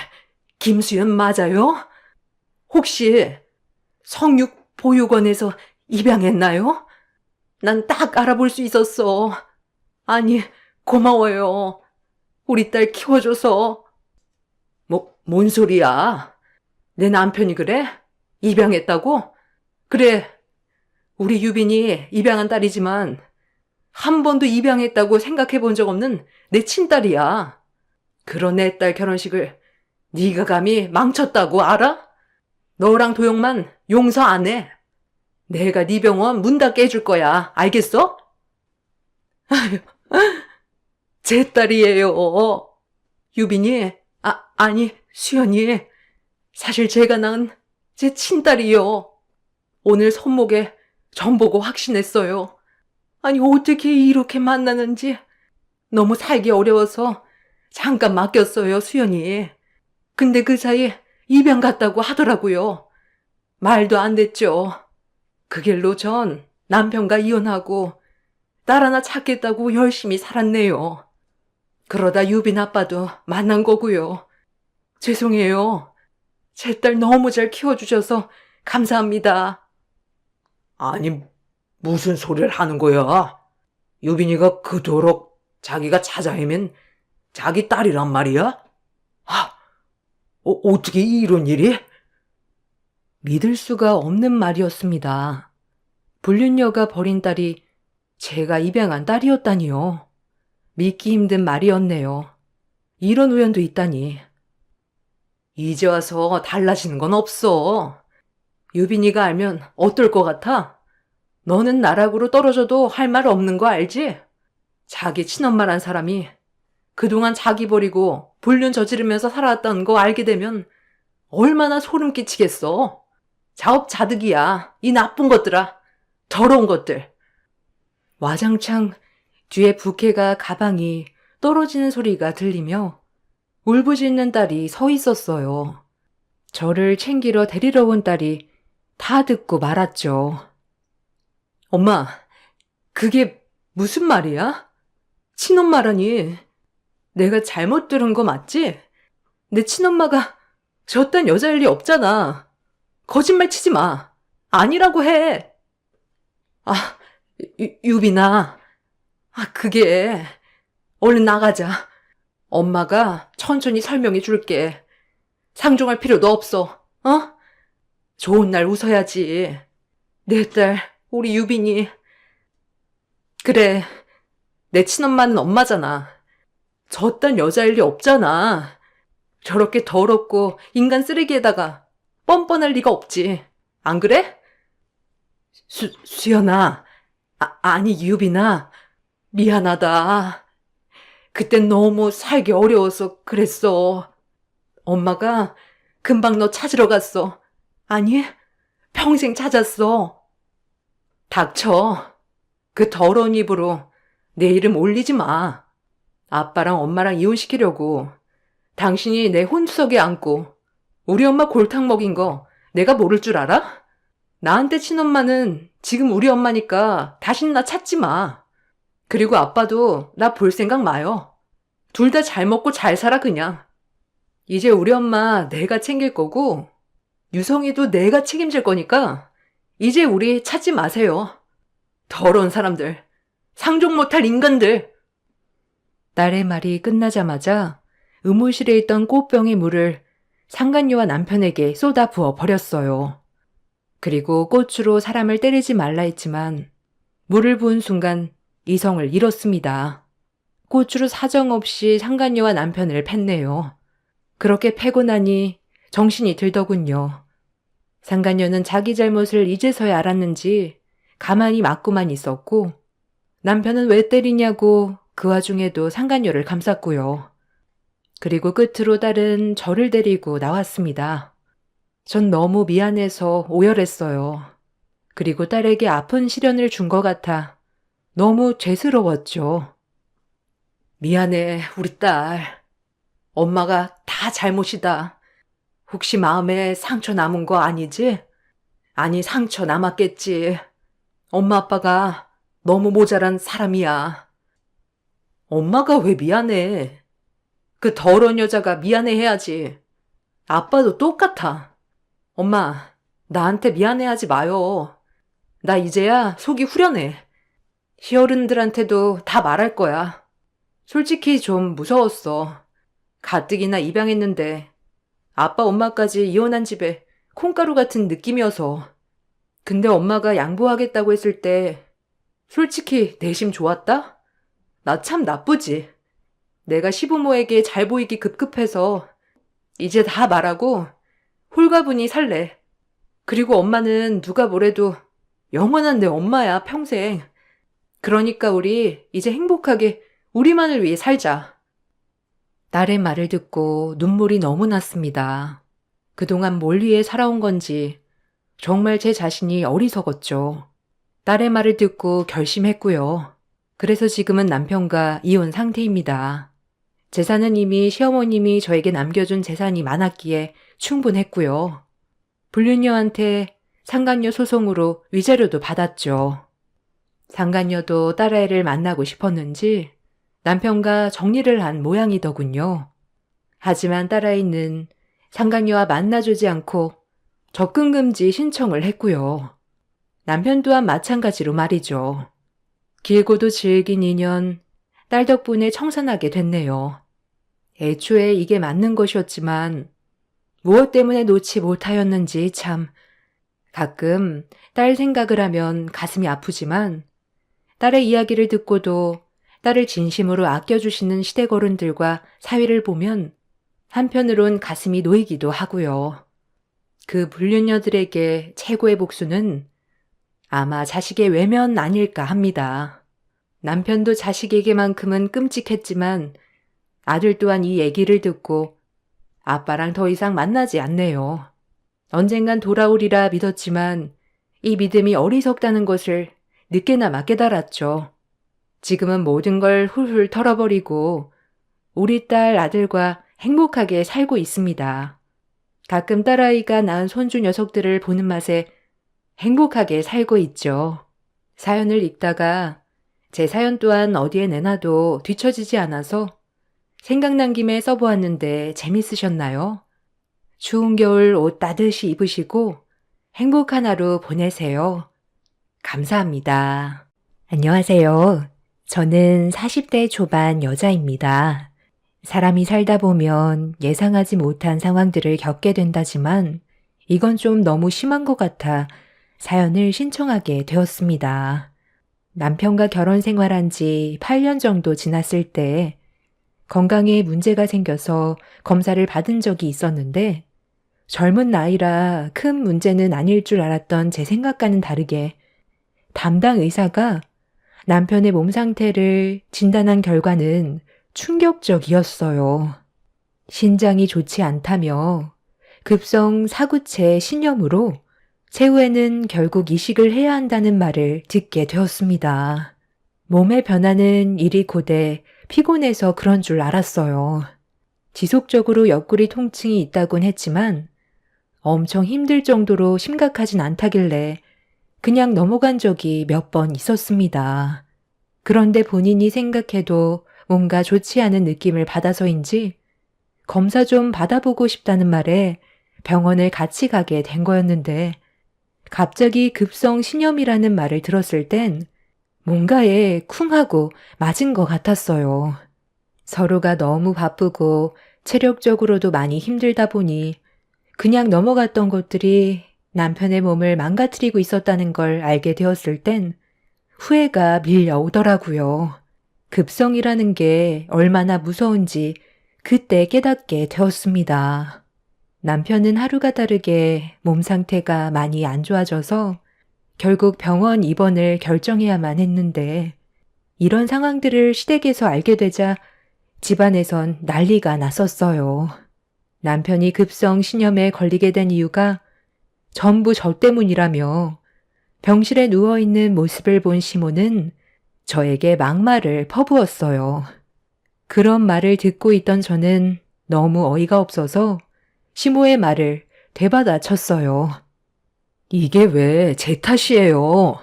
김수연 맞아요? 혹시 성육 보육원에서 입양했나요? 난 딱 알아볼 수 있었어. 아니, 고마워요. 우리 딸 키워줘서. 뭔 소리야? 내 남편이 그래? 입양했다고? 그래, 우리 유빈이 입양한 딸이지만 한 번도 입양했다고 생각해 본 적 없는 내 친딸이야. 그런 내 딸 결혼식을 네가 감히 망쳤다고 알아? 너랑 도영만 용서 안 해. 내가 네 병원 문 닫게 해줄 거야. 알겠어? 아유, 제 딸이에요. 유빈이, 아니, 수연이. 사실 제가 낳은 제 친딸이요. 오늘 손목에 점 보고 확신했어요. 아니, 어떻게 이렇게 만나는지. 너무 살기 어려워서 잠깐 맡겼어요, 수연이. 근데 그 사이에 입양 갔다고 하더라고요. 말도 안 됐죠. 그 길로 전 남편과 이혼하고 딸 하나 찾겠다고 열심히 살았네요. 그러다 유빈 아빠도 만난 거고요. 죄송해요. 제 딸 너무 잘 키워주셔서 감사합니다. 아니, 무슨 소리를 하는 거야? 유빈이가 그토록 자기가 찾아 헤맨 자기 딸이란 말이야? 어떻게 이런 일이? 믿을 수가 없는 말이었습니다. 불륜녀가 버린 딸이 제가 입양한 딸이었다니요. 믿기 힘든 말이었네요. 이런 우연도 있다니. 이제 와서 달라지는 건 없어. 유빈이가 알면 어떨 것 같아? 너는 나락으로 떨어져도 할 말 없는 거 알지? 자기 친엄마란 사람이 그동안 자기 버리고 불륜 저지르면서 살아왔다는 거 알게 되면 얼마나 소름 끼치겠어. 자업자득이야. 이 나쁜 것들아. 더러운 것들. 와장창 뒤에 부캐가 가방이 떨어지는 소리가 들리며 울부짖는 딸이 서 있었어요. 저를 챙기러 데리러 온 딸이 다 듣고 말았죠. 엄마, 그게 무슨 말이야? 친엄마라니. 내가 잘못 들은 거 맞지? 내 친엄마가 저딴 여자일 리 없잖아. 거짓말 치지 마. 아니라고 해. 유빈아. 그게 얼른 나가자. 엄마가 천천히 설명해 줄게. 상종할 필요도 없어. 어? 좋은 날 웃어야지. 내 딸, 우리 유빈이. 그래, 내 친엄마는 엄마잖아. 저딴 여자일 리 없잖아. 저렇게 더럽고 인간 쓰레기에다가 뻔뻔할 리가 없지. 안 그래? 수연아. 아니, 유빈아. 미안하다. 그땐 너무 살기 어려워서 그랬어. 엄마가 금방 너 찾으러 갔어. 아니, 평생 찾았어. 닥쳐. 그 더러운 입으로 내 이름 올리지 마. 아빠랑 엄마랑 이혼시키려고 당신이 내 혼수석에 앉고 우리 엄마 골탕 먹인 거 내가 모를 줄 알아? 나한테 친엄마는 지금 우리 엄마니까 다신 나 찾지 마. 그리고 아빠도 나 볼 생각 마요. 둘 다 잘 먹고 잘 살아 그냥. 이제 우리 엄마 내가 챙길 거고 유성이도 내가 책임질 거니까 이제 우리 찾지 마세요. 더러운 사람들. 상종 못할 인간들. 딸의 말이 끝나자마자 의무실에 있던 꽃병의 물을 상간녀와 남편에게 쏟아 부어 버렸어요. 그리고 꽃으로 사람을 때리지 말라 했지만 물을 부은 순간 이성을 잃었습니다. 꽃으로 사정없이 상간녀와 남편을 팼네요. 그렇게 패고 나니 정신이 들더군요. 상간녀는 자기 잘못을 이제서야 알았는지 가만히 맞고만 있었고 남편은 왜 때리냐고 그 와중에도 상간녀를 감쌌고요. 그리고 끝으로 딸은 저를 데리고 나왔습니다. 전 너무 미안해서 오열했어요. 그리고 딸에게 아픈 시련을 준 것 같아 너무 죄스러웠죠. 미안해, 우리 딸. 엄마가 다 잘못이다. 혹시 마음에 상처 남은 거 아니지? 아니, 상처 남았겠지. 엄마 아빠가 너무 모자란 사람이야. 엄마가 왜 미안해? 그 더러운 여자가 미안해해야지. 아빠도 똑같아. 엄마, 나한테 미안해하지 마요. 나 이제야 속이 후련해. 시어른들한테도 다 말할 거야. 솔직히 좀 무서웠어. 가뜩이나 입양했는데 아빠 엄마까지 이혼한 집에 콩가루 같은 느낌이어서. 근데 엄마가 양보하겠다고 했을 때 솔직히 내심 좋았다? 나 참 나쁘지. 내가 시부모에게 잘 보이기 급급해서 이제 다 말하고 홀가분히 살래. 그리고 엄마는 누가 뭐래도 영원한 내 엄마야, 평생. 그러니까 우리 이제 행복하게 우리만을 위해 살자. 딸의 말을 듣고 눈물이 너무 났습니다. 그동안 뭘 위해 살아온 건지 정말 제 자신이 어리석었죠. 딸의 말을 듣고 결심했고요. 그래서 지금은 남편과 이혼 상태입니다. 재산은 이미 시어머님이 저에게 남겨준 재산이 많았기에 충분했고요. 불륜녀한테 상간녀 소송으로 위자료도 받았죠. 상간녀도 딸아이를 만나고 싶었는지 남편과 정리를 한 모양이더군요. 하지만 딸아이는 상간녀와 만나주지 않고 접근금지 신청을 했고요. 남편 또한 마찬가지로 말이죠. 길고도 질긴 인연, 딸 덕분에 청산하게 됐네요. 애초에 이게 맞는 것이었지만 무엇 때문에 놓지 못하였는지 참. 가끔 딸 생각을 하면 가슴이 아프지만 딸의 이야기를 듣고도 딸을 진심으로 아껴주시는 시댁어른들과 사위를 보면 한편으론 가슴이 놓이기도 하고요. 그 불륜녀들에게 최고의 복수는 아마 자식의 외면 아닐까 합니다. 남편도 자식에게만큼은 끔찍했지만 아들 또한 이 얘기를 듣고 아빠랑 더 이상 만나지 않네요. 언젠간 돌아오리라 믿었지만 이 믿음이 어리석다는 것을 늦게나마 깨달았죠. 지금은 모든 걸 훌훌 털어버리고 우리 딸 아들과 행복하게 살고 있습니다. 가끔 딸아이가 낳은 손주 녀석들을 보는 맛에 행복하게 살고 있죠. 사연을 읽다가 제 사연 또한 어디에 내놔도 뒤처지지 않아서 생각난 김에 써보았는데 재밌으셨나요? 추운 겨울 옷 따뜻이 입으시고 행복한 하루 보내세요. 감사합니다. 안녕하세요. 저는 40대 초반 여자입니다. 사람이 살다 보면 예상하지 못한 상황들을 겪게 된다지만 이건 좀 너무 심한 것 같아 사연을 신청하게 되었습니다. 남편과 결혼 생활한 지 8년 정도 지났을 때 건강에 문제가 생겨서 검사를 받은 적이 있었는데 젊은 나이라 큰 문제는 아닐 줄 알았던 제 생각과는 다르게 담당 의사가 남편의 몸 상태를 진단한 결과는 충격적이었어요. 신장이 좋지 않다며 급성 사구체 신염으로 세후에는 결국 이식을 해야 한다는 말을 듣게 되었습니다. 몸의 변화는 이리 고돼 피곤해서 그런 줄 알았어요. 지속적으로 옆구리 통증이 있다곤 했지만 엄청 힘들 정도로 심각하진 않다길래 그냥 넘어간 적이 몇 번 있었습니다. 그런데 본인이 생각해도 뭔가 좋지 않은 느낌을 받아서인지 검사 좀 받아보고 싶다는 말에 병원을 같이 가게 된 거였는데 갑자기 급성 신염이라는 말을 들었을 땐 뭔가에 쿵 하고 맞은 것 같았어요. 서로가 너무 바쁘고 체력적으로도 많이 힘들다 보니 그냥 넘어갔던 것들이 남편의 몸을 망가뜨리고 있었다는 걸 알게 되었을 땐 후회가 밀려오더라고요. 급성이라는 게 얼마나 무서운지 그때 깨닫게 되었습니다. 남편은 하루가 다르게 몸 상태가 많이 안 좋아져서 결국 병원 입원을 결정해야만 했는데 이런 상황들을 시댁에서 알게 되자 집안에선 난리가 났었어요. 남편이 급성 신염에 걸리게 된 이유가 전부 저 때문이라며 병실에 누워있는 모습을 본 시모는 저에게 막말을 퍼부었어요. 그런 말을 듣고 있던 저는 너무 어이가 없어서 시모의 말을 되받아쳤어요. 이게 왜 제 탓이에요?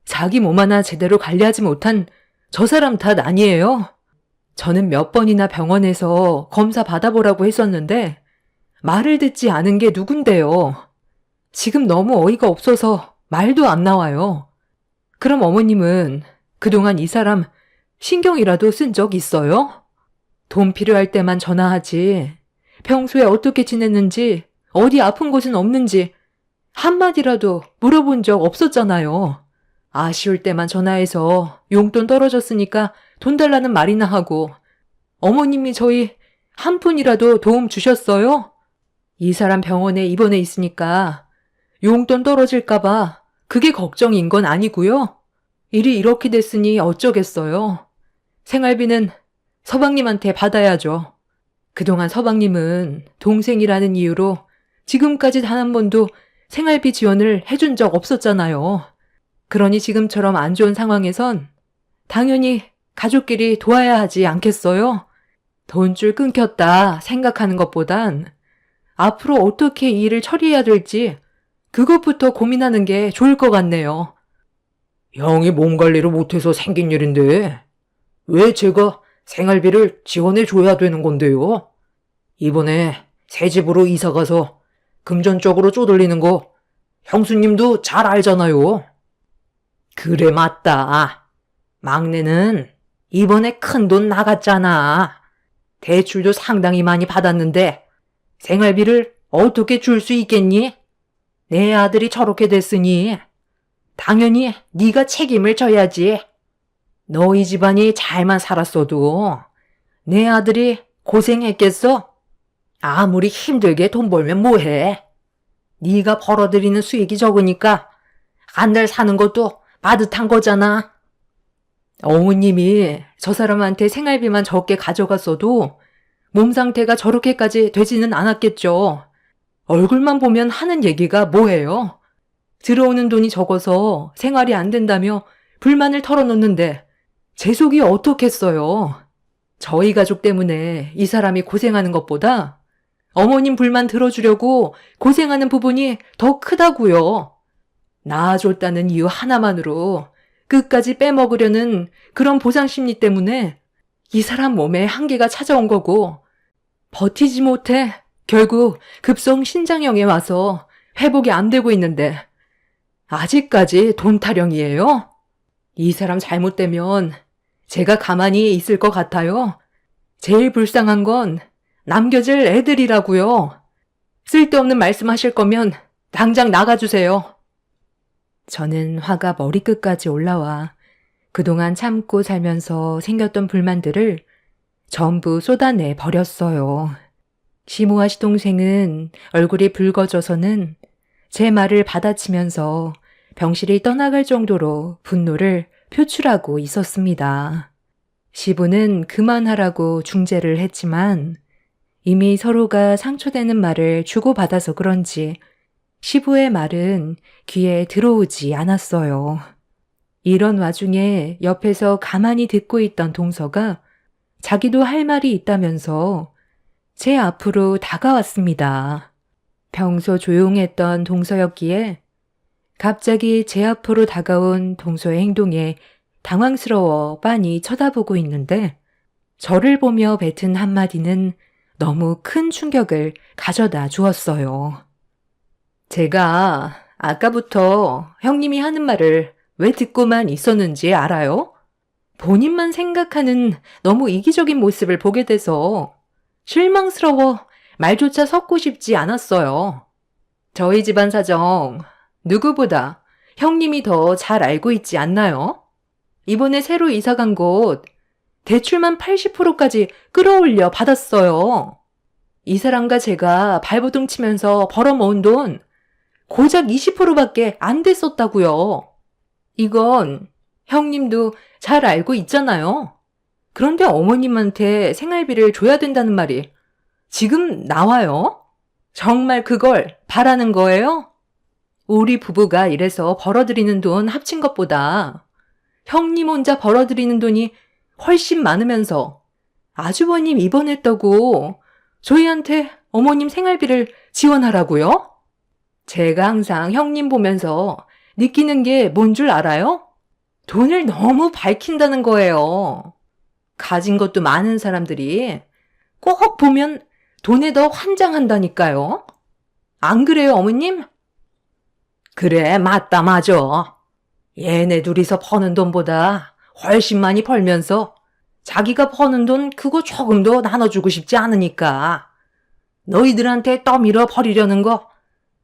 자기 몸 하나 제대로 관리하지 못한 저 사람 탓 아니에요? 저는 몇 번이나 병원에서 검사 받아보라고 했었는데 말을 듣지 않은 게 누군데요. 지금 너무 어이가 없어서 말도 안 나와요. 그럼 어머님은 그동안 이 사람 신경이라도 쓴 적 있어요? 돈 필요할 때만 전화하지. 평소에 어떻게 지냈는지, 어디 아픈 곳은 없는지 한마디라도 물어본 적 없었잖아요. 아쉬울 때만 전화해서 용돈 떨어졌으니까 돈 달라는 말이나 하고 어머님이 저희 한 푼이라도 도움 주셨어요? 이 사람 병원에 입원해 있으니까 용돈 떨어질까봐 그게 걱정인 건 아니고요. 일이 이렇게 됐으니 어쩌겠어요. 생활비는 서방님한테 받아야죠. 그동안 서방님은 동생이라는 이유로 지금까지 단 한 번도 생활비 지원을 해준 적 없었잖아요. 그러니 지금처럼 안 좋은 상황에선 당연히 가족끼리 도와야 하지 않겠어요? 돈줄 끊겼다 생각하는 것보단 앞으로 어떻게 이 일을 처리해야 될지 그것부터 고민하는 게 좋을 것 같네요. 형이 몸 관리를 못해서 생긴 일인데 왜 제가 생활비를 지원해 줘야 되는 건데요? 이번에 새 집으로 이사 가서 금전적으로 쪼들리는 거 형수님도 잘 알잖아요. 그래 맞다. 막내는 이번에 큰돈 나갔잖아. 대출도 상당히 많이 받았는데 생활비를 어떻게 줄 수 있겠니? 내 아들이 저렇게 됐으니 당연히 네가 책임을 져야지. 너희 집안이 잘만 살았어도 내 아들이 고생했겠어? 아무리 힘들게 돈 벌면 뭐해? 네가 벌어들이는 수익이 적으니까 한 달 사는 것도 빠듯한 거잖아. 어머님이 저 사람한테 생활비만 적게 가져갔어도 몸 상태가 저렇게까지 되지는 않았겠죠. 얼굴만 보면 하는 얘기가 뭐예요? 들어오는 돈이 적어서 생활이 안 된다며 불만을 털어놓는데 제 속이 어떻겠어요. 저희 가족 때문에 이 사람이 고생하는 것보다 어머님 불만 들어주려고 고생하는 부분이 더 크다고요. 낳아줬다는 이유 하나만으로 끝까지 빼먹으려는 그런 보상심리 때문에 이 사람 몸에 한계가 찾아온 거고 버티지 못해 결국 급성 신장염에 와서 회복이 안 되고 있는데 아직까지 돈 타령이에요? 이 사람 잘못되면 제가 가만히 있을 것 같아요. 제일 불쌍한 건 남겨질 애들이라고요. 쓸데없는 말씀하실 거면 당장 나가주세요. 저는 화가 머리끝까지 올라와 그동안 참고 살면서 생겼던 불만들을 전부 쏟아내 버렸어요. 시모아 시동생은 얼굴이 붉어져서는 제 말을 받아치면서 병실이 떠나갈 정도로 분노를 표출하고 있었습니다. 시부는 그만하라고 중재를 했지만 이미 서로가 상처되는 말을 주고받아서 그런지 시부의 말은 귀에 들어오지 않았어요. 이런 와중에 옆에서 가만히 듣고 있던 동서가 자기도 할 말이 있다면서 제 앞으로 다가왔습니다. 평소 조용했던 동서였기에 갑자기 제 앞으로 다가온 동서의 행동에 당황스러워 빤히 쳐다보고 있는데 저를 보며 뱉은 한마디는 너무 큰 충격을 가져다 주었어요. 제가 아까부터 형님이 하는 말을 왜 듣고만 있었는지 알아요? 본인만 생각하는 너무 이기적인 모습을 보게 돼서 실망스러워 말조차 섞고 싶지 않았어요. 저희 집안 사정 누구보다 형님이 더 잘 알고 있지 않나요? 이번에 새로 이사 간 곳 대출만 80%까지 끌어올려 받았어요. 이 사람과 제가 발버둥 치면서 벌어모은 돈 고작 20%밖에 안 됐었다고요. 이건 형님도 잘 알고 있잖아요. 그런데 어머님한테 생활비를 줘야 된다는 말이 지금 나와요? 정말 그걸 바라는 거예요? 우리 부부가 이래서 벌어들이는 돈 합친 것보다 형님 혼자 벌어들이는 돈이 훨씬 많으면서 아주버님 입원했다고 저희한테 어머님 생활비를 지원하라고요? 제가 항상 형님 보면서 느끼는 게 뭔 줄 알아요? 돈을 너무 밝힌다는 거예요. 가진 것도 많은 사람들이 꼭 보면 돈에 더 환장한다니까요. 안 그래요, 어머님? 그래, 맞다, 맞아. 얘네 둘이서 버는 돈보다 훨씬 많이 벌면서 자기가 버는 돈 그거 조금도 나눠주고 싶지 않으니까 너희들한테 떠밀어 버리려는 거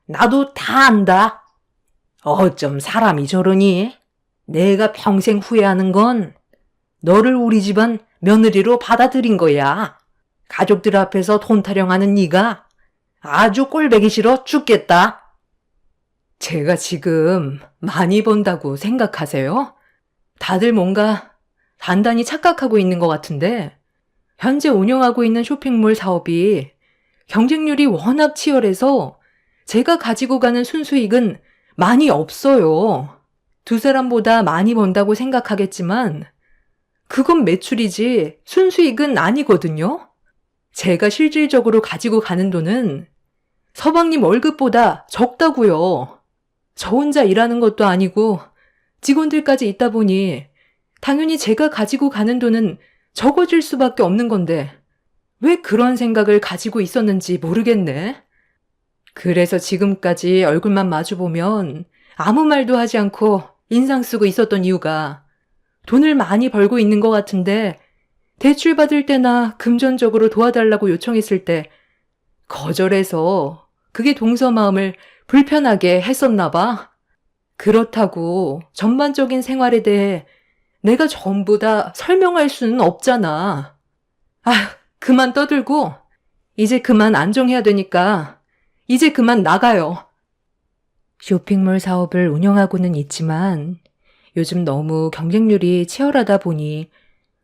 나도 다 안다. 어쩜 사람이 저러니? 내가 평생 후회하는 건 너를 우리 집안 며느리로 받아들인 거야. 가족들 앞에서 돈 타령하는 네가 아주 꼴보기 싫어 죽겠다. 제가 지금 많이 번다고 생각하세요? 다들 뭔가 단단히 착각하고 있는 것 같은데 현재 운영하고 있는 쇼핑몰 사업이 경쟁률이 워낙 치열해서 제가 가지고 가는 순수익은 많이 없어요. 두 사람보다 많이 번다고 생각하겠지만 그건 매출이지 순수익은 아니거든요. 제가 실질적으로 가지고 가는 돈은 서방님 월급보다 적다고요. 저 혼자 일하는 것도 아니고 직원들까지 있다 보니 당연히 제가 가지고 가는 돈은 적어질 수밖에 없는 건데 왜 그런 생각을 가지고 있었는지 모르겠네. 그래서 지금까지 얼굴만 마주보면 아무 말도 하지 않고 인상 쓰고 있었던 이유가 돈을 많이 벌고 있는 것 같은데 대출 받을 때나 금전적으로 도와달라고 요청했을 때 거절해서 그게 동서 마음을 불편하게 했었나 봐. 그렇다고 전반적인 생활에 대해 내가 전부 다 설명할 수는 없잖아. 아, 그만 떠들고 이제 그만 안정해야 되니까 이제 그만 나가요. 쇼핑몰 사업을 운영하고는 있지만 요즘 너무 경쟁률이 치열하다 보니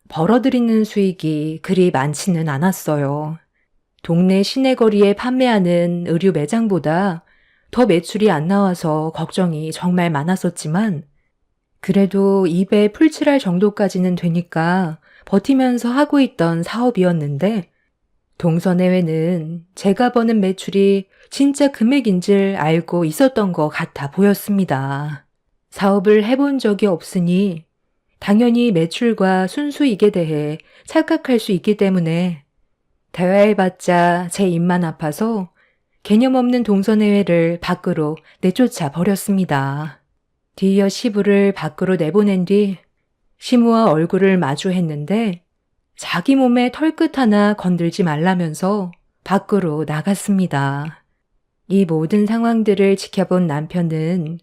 벌어들이는 수익이 그리 많지는 않았어요. 동네 시내거리에 판매하는 의류 매장보다 더 매출이 안 나와서 걱정이 정말 많았었지만 그래도 입에 풀칠할 정도까지는 되니까 버티면서 하고 있던 사업이었는데 동서내외는 제가 버는 매출이 진짜 금액인 줄 알고 있었던 것 같아 보였습니다. 사업을 해본 적이 없으니 당연히 매출과 순수익에 대해 착각할 수 있기 때문에 대화해봤자 제 입만 아파서 개념 없는 동서내외를 밖으로 내쫓아 버렸습니다. 뒤이어 시부를 밖으로 내보낸 뒤 시무와 얼굴을 마주했는데 자기 몸에 털끝 하나 건들지 말라면서 밖으로 나갔습니다. 이 모든 상황들을 지켜본 남편은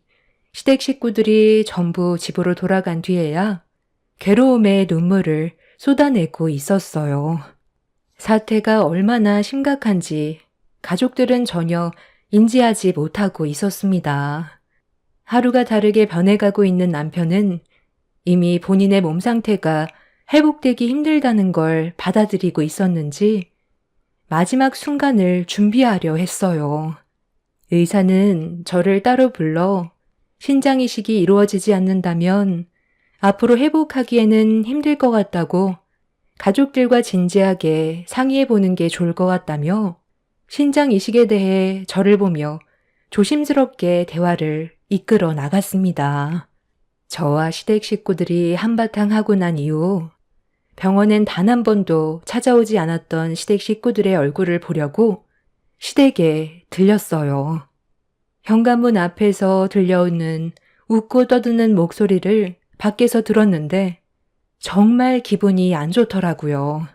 시댁 식구들이 전부 집으로 돌아간 뒤에야 괴로움의 눈물을 쏟아내고 있었어요. 사태가 얼마나 심각한지 가족들은 전혀 인지하지 못하고 있었습니다. 하루가 다르게 변해가고 있는 남편은 이미 본인의 몸 상태가 회복되기 힘들다는 걸 받아들이고 있었는지 마지막 순간을 준비하려 했어요. 의사는 저를 따로 불러 신장 이식이 이루어지지 않는다면 앞으로 회복하기에는 힘들 것 같다고 가족들과 진지하게 상의해보는 게 좋을 것 같다며 신장 이식에 대해 저를 보며 조심스럽게 대화를 이끌어 나갔습니다. 저와 시댁 식구들이 한바탕 하고 난 이후 병원엔 단 한 번도 찾아오지 않았던 시댁 식구들의 얼굴을 보려고 시댁에 들렸어요. 현관문 앞에서 들려오는 웃고 떠드는 목소리를 밖에서 들었는데 정말 기분이 안 좋더라고요.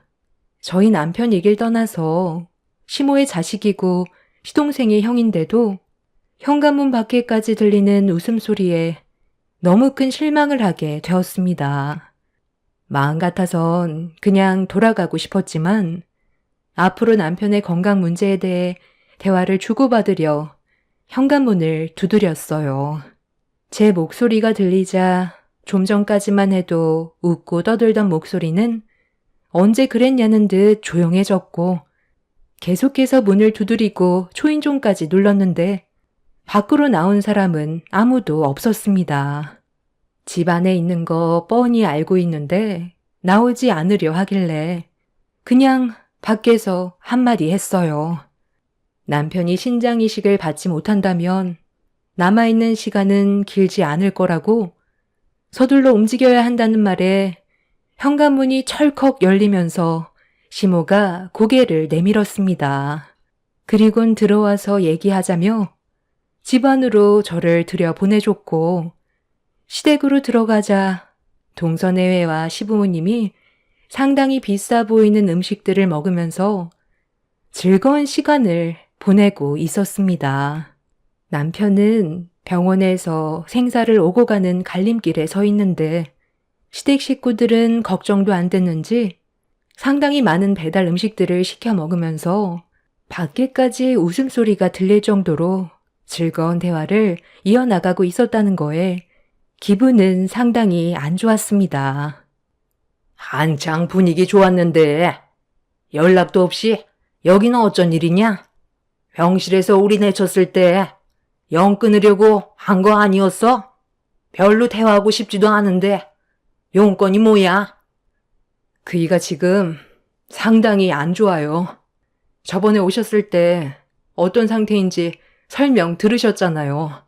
저희 남편 얘기를 떠나서 시모의 자식이고 시동생의 형인데도 현관문 밖에까지 들리는 웃음소리에 너무 큰 실망을 하게 되었습니다. 마음 같아선 그냥 돌아가고 싶었지만 앞으로 남편의 건강 문제에 대해 대화를 주고받으려 현관문을 두드렸어요. 제 목소리가 들리자 좀 전까지만 해도 웃고 떠들던 목소리는 언제 그랬냐는 듯 조용해졌고 계속해서 문을 두드리고 초인종까지 눌렀는데 밖으로 나온 사람은 아무도 없었습니다. 집 안에 있는 거 뻔히 알고 있는데 나오지 않으려 하길래 그냥 밖에서 한마디 했어요. 남편이 신장이식을 받지 못한다면 남아있는 시간은 길지 않을 거라고 서둘러 움직여야 한다는 말에 현관문이 철컥 열리면서 시모가 고개를 내밀었습니다. 그리곤 들어와서 얘기하자며 집 안으로 저를 들여보내줬고 시댁으로 들어가자 동서내외와 시부모님이 상당히 비싸 보이는 음식들을 먹으면서 즐거운 시간을 보내고 있었습니다. 남편은 병원에서 생사를 오고 가는 갈림길에 서 있는데 시댁 식구들은 걱정도 안 됐는지 상당히 많은 배달 음식들을 시켜 먹으면서 밖에까지 웃음소리가 들릴 정도로 즐거운 대화를 이어나가고 있었다는 거에 기분은 상당히 안 좋았습니다. 한창 분위기 좋았는데 연락도 없이 여기는 어쩐 일이냐? 병실에서 우리 내쳤을 때 영 끊으려고 한 거 아니었어? 별로 대화하고 싶지도 않은데 용건이 뭐야? 그이가 지금 상당히 안 좋아요. 저번에 오셨을 때 어떤 상태인지 설명 들으셨잖아요.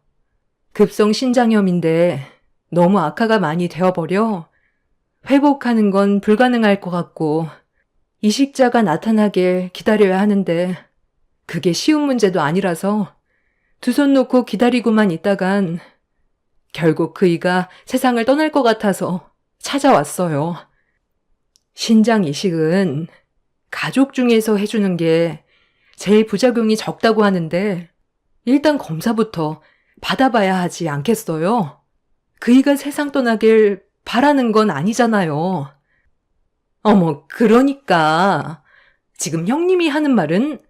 급성 신장염인데 너무 악화가 많이 되어버려 회복하는 건 불가능할 것 같고 이식자가 나타나길 기다려야 하는데 그게 쉬운 문제도 아니라서 두 손 놓고 기다리고만 있다간 결국 그이가 세상을 떠날 것 같아서 찾아왔어요. 신장 이식은 가족 중에서 해주는 게 제일 부작용이 적다고 하는데 일단 검사부터 받아봐야 하지 않겠어요? 그이가 세상 떠나길 바라는 건 아니잖아요. 어머, 그러니까 지금 형님이 하는 말은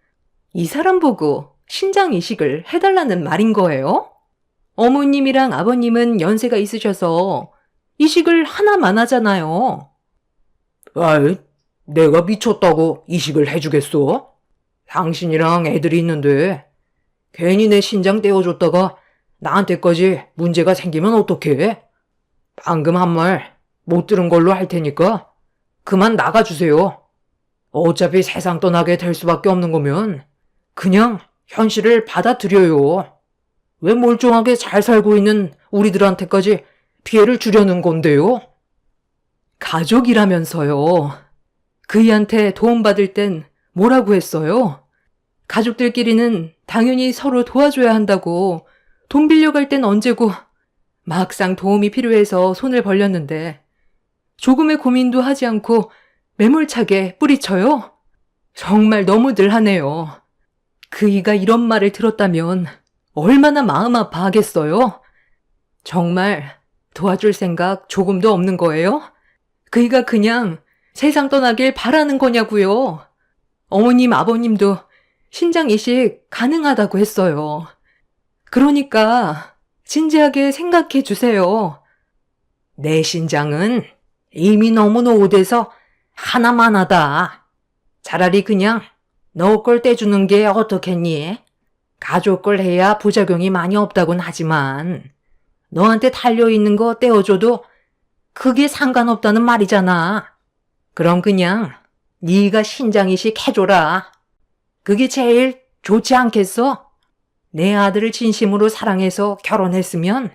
이 사람 보고 신장 이식을 해달라는 말인 거예요? 어머님이랑 아버님은 연세가 있으셔서 이식을 하나만 하잖아요. 아이, 내가 미쳤다고 이식을 해주겠어? 당신이랑 애들이 있는데 괜히 내 신장 떼어줬다가 나한테까지 문제가 생기면 어떡해? 방금 한 말 못 들은 걸로 할 테니까 그만 나가주세요. 어차피 세상 떠나게 될 수밖에 없는 거면 그냥 현실을 받아들여요. 왜 멀쩡하게 잘 살고 있는 우리들한테까지 피해를 주려는 건데요? 가족이라면서요. 그이한테 도움받을 땐 뭐라고 했어요? 가족들끼리는 당연히 서로 도와줘야 한다고 돈 빌려갈 땐 언제고 막상 도움이 필요해서 손을 벌렸는데 조금의 고민도 하지 않고 매몰차게 뿌리쳐요? 정말 너무들 하네요. 그이가 이런 말을 들었다면 얼마나 마음 아파하겠어요? 정말 도와줄 생각 조금도 없는 거예요? 그이가 그냥 세상 떠나길 바라는 거냐고요. 어머님, 아버님도 신장 이식 가능하다고 했어요. 그러니까 진지하게 생각해 주세요. 내 신장은 이미 너무 노후돼서 하나만 하다. 차라리 그냥 너 걸 떼주는 게 어떻겠니? 가족 걸 해야 부작용이 많이 없다곤 하지만 너한테 달려있는 거 떼어줘도 그게 상관없다는 말이잖아. 그럼 그냥 네가 신장 이식 해줘라. 그게 제일 좋지 않겠어? 내 아들을 진심으로 사랑해서 결혼했으면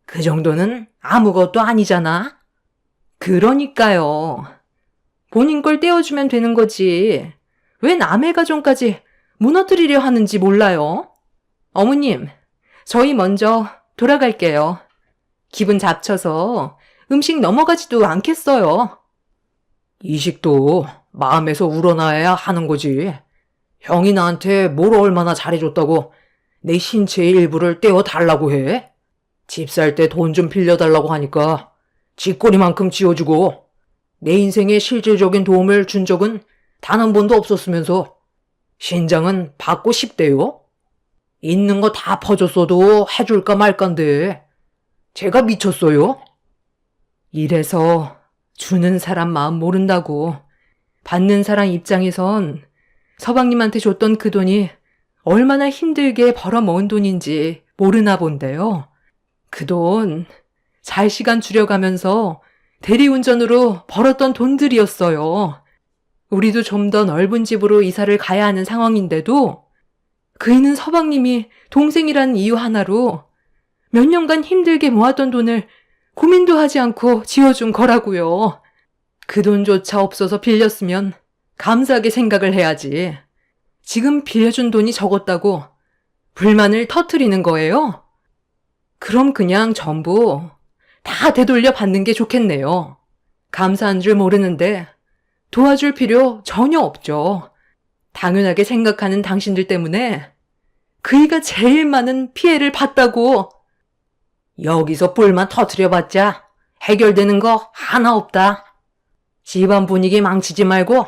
그 정도는 아무것도 아니잖아. 그러니까요. 본인 걸 떼어주면 되는 거지. 왜 남의 가정까지 무너뜨리려 하는지 몰라요. 어머님, 저희 먼저 돌아갈게요. 기분 잡쳐서 음식 넘어가지도 않겠어요. 이식도 마음에서 우러나야 하는 거지. 형이 나한테 뭘 얼마나 잘해줬다고 내 신체의 일부를 떼어달라고 해? 집 살 때 돈 좀 빌려달라고 하니까 쥐꼬리만큼 쥐어주고 내 인생에 실질적인 도움을 준 적은 단 한 번도 없었으면서 신장은 받고 싶대요? 있는 거 다 퍼줬어도 해줄까 말까인데 제가 미쳤어요? 이래서 주는 사람 마음 모른다고. 받는 사람 입장에선 서방님한테 줬던 그 돈이 얼마나 힘들게 벌어모은 돈인지 모르나 본데요. 그 돈 잘 시간 줄여가면서 대리운전으로 벌었던 돈들이었어요. 우리도 좀 더 넓은 집으로 이사를 가야 하는 상황인데도 그이는 서방님이 동생이라는 이유 하나로 몇 년간 힘들게 모았던 돈을 고민도 하지 않고 지어준 거라고요. 그 돈조차 없어서 빌렸으면 감사하게 생각을 해야지. 지금 빌려준 돈이 적었다고 불만을 터뜨리는 거예요? 그럼 그냥 전부 다 되돌려 받는 게 좋겠네요. 감사한 줄 모르는데 도와줄 필요 전혀 없죠. 당연하게 생각하는 당신들 때문에 그이가 제일 많은 피해를 봤다고. 여기서 뿔만 터뜨려봤자 해결되는 거 하나 없다. 집안 분위기 망치지 말고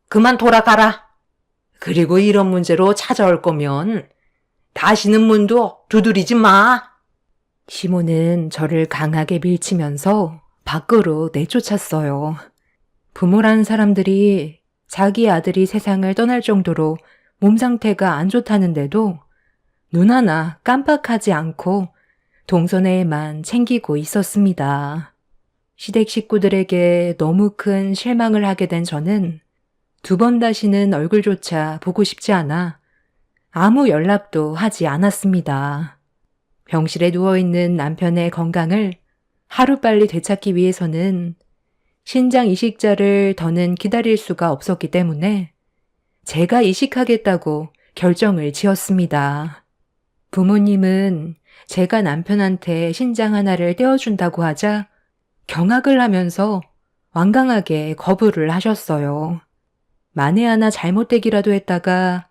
그만 돌아가라. 그리고 이런 문제로 찾아올 거면 다시는 문도 두드리지 마. 시모는 저를 강하게 밀치면서 밖으로 내쫓았어요. 부모란 사람들이 자기 아들이 세상을 떠날 정도로 몸 상태가 안 좋다는데도 눈 하나 깜빡하지 않고 동선회에만 챙기고 있었습니다. 시댁 식구들에게 너무 큰 실망을 하게 된 저는 두 번 다시는 얼굴조차 보고 싶지 않아 아무 연락도 하지 않았습니다. 병실에 누워있는 남편의 건강을 하루빨리 되찾기 위해서는 신장 이식자를 더는 기다릴 수가 없었기 때문에 제가 이식하겠다고 결정을 지었습니다. 부모님은 제가 남편한테 신장 하나를 떼어준다고 하자 경악을 하면서 완강하게 거부를 하셨어요. 만에 하나 잘못되기라도 했다가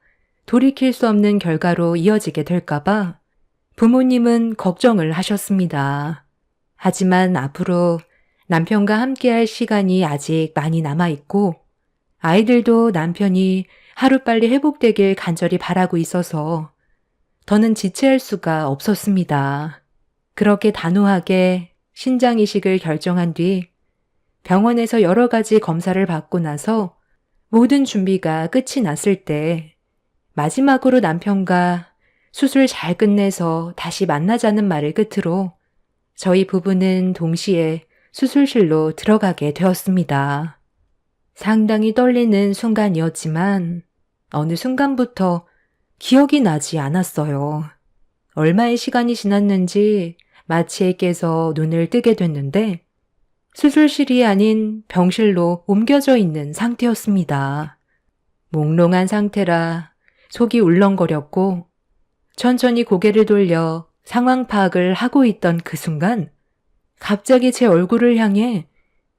돌이킬 수 없는 결과로 이어지게 될까봐 부모님은 걱정을 하셨습니다. 하지만 앞으로 남편과 함께할 시간이 아직 많이 남아있고 아이들도 남편이 하루빨리 회복되길 간절히 바라고 있어서 더는 지체할 수가 없었습니다. 그렇게 단호하게 신장 이식을 결정한 뒤 병원에서 여러 가지 검사를 받고 나서 모든 준비가 끝이 났을 때 마지막으로 남편과 수술 잘 끝내서 다시 만나자는 말을 끝으로 저희 부부는 동시에 수술실로 들어가게 되었습니다. 상당히 떨리는 순간이었지만 어느 순간부터 기억이 나지 않았어요. 얼마의 시간이 지났는지 마취에 깨서 눈을 뜨게 됐는데 수술실이 아닌 병실로 옮겨져 있는 상태였습니다. 몽롱한 상태라 속이 울렁거렸고 천천히 고개를 돌려 상황 파악을 하고 있던 그 순간 갑자기 제 얼굴을 향해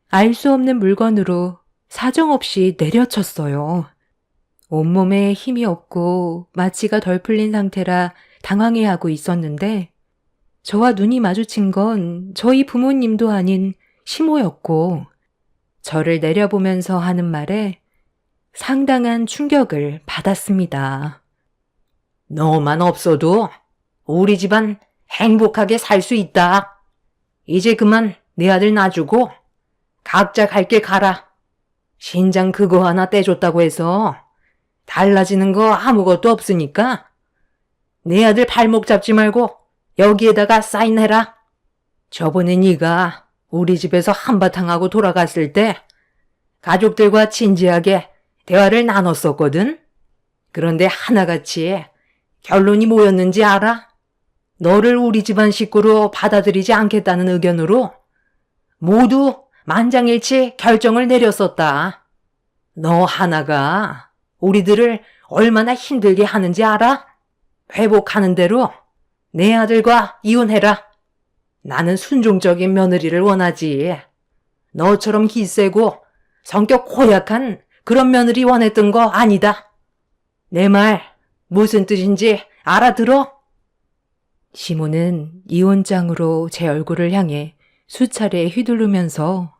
알 수 없는 물건으로 사정없이 내려쳤어요. 온몸에 힘이 없고 마취가 덜 풀린 상태라 당황해하고 있었는데 저와 눈이 마주친 건 저희 부모님도 아닌 시모였고 저를 내려보면서 하는 말에 상당한 충격을 받았습니다. 너만 없어도 우리 집안 행복하게 살 수 있다. 이제 그만 내 아들 놔주고 각자 갈 길 가라. 신장 그거 하나 떼줬다고 해서 달라지는 거 아무것도 없으니까 내 아들 발목 잡지 말고 여기에다가 사인해라. 저번에 네가 우리 집에서 한바탕 하고 돌아갔을 때 가족들과 진지하게 대화를 나눴었거든. 그런데 하나같이 결론이 뭐였는지 알아? 너를 우리 집안 식구로 받아들이지 않겠다는 의견으로 모두 만장일치 결정을 내렸었다. 너 하나가 우리들을 얼마나 힘들게 하는지 알아? 회복하는 대로 내 아들과 이혼해라. 나는 순종적인 며느리를 원하지. 너처럼 기세고 성격 고약한 그런 며느리 원했던 거 아니다. 내 말 무슨 뜻인지 알아들어? 시모는 이혼장으로 제 얼굴을 향해 수차례 휘두르면서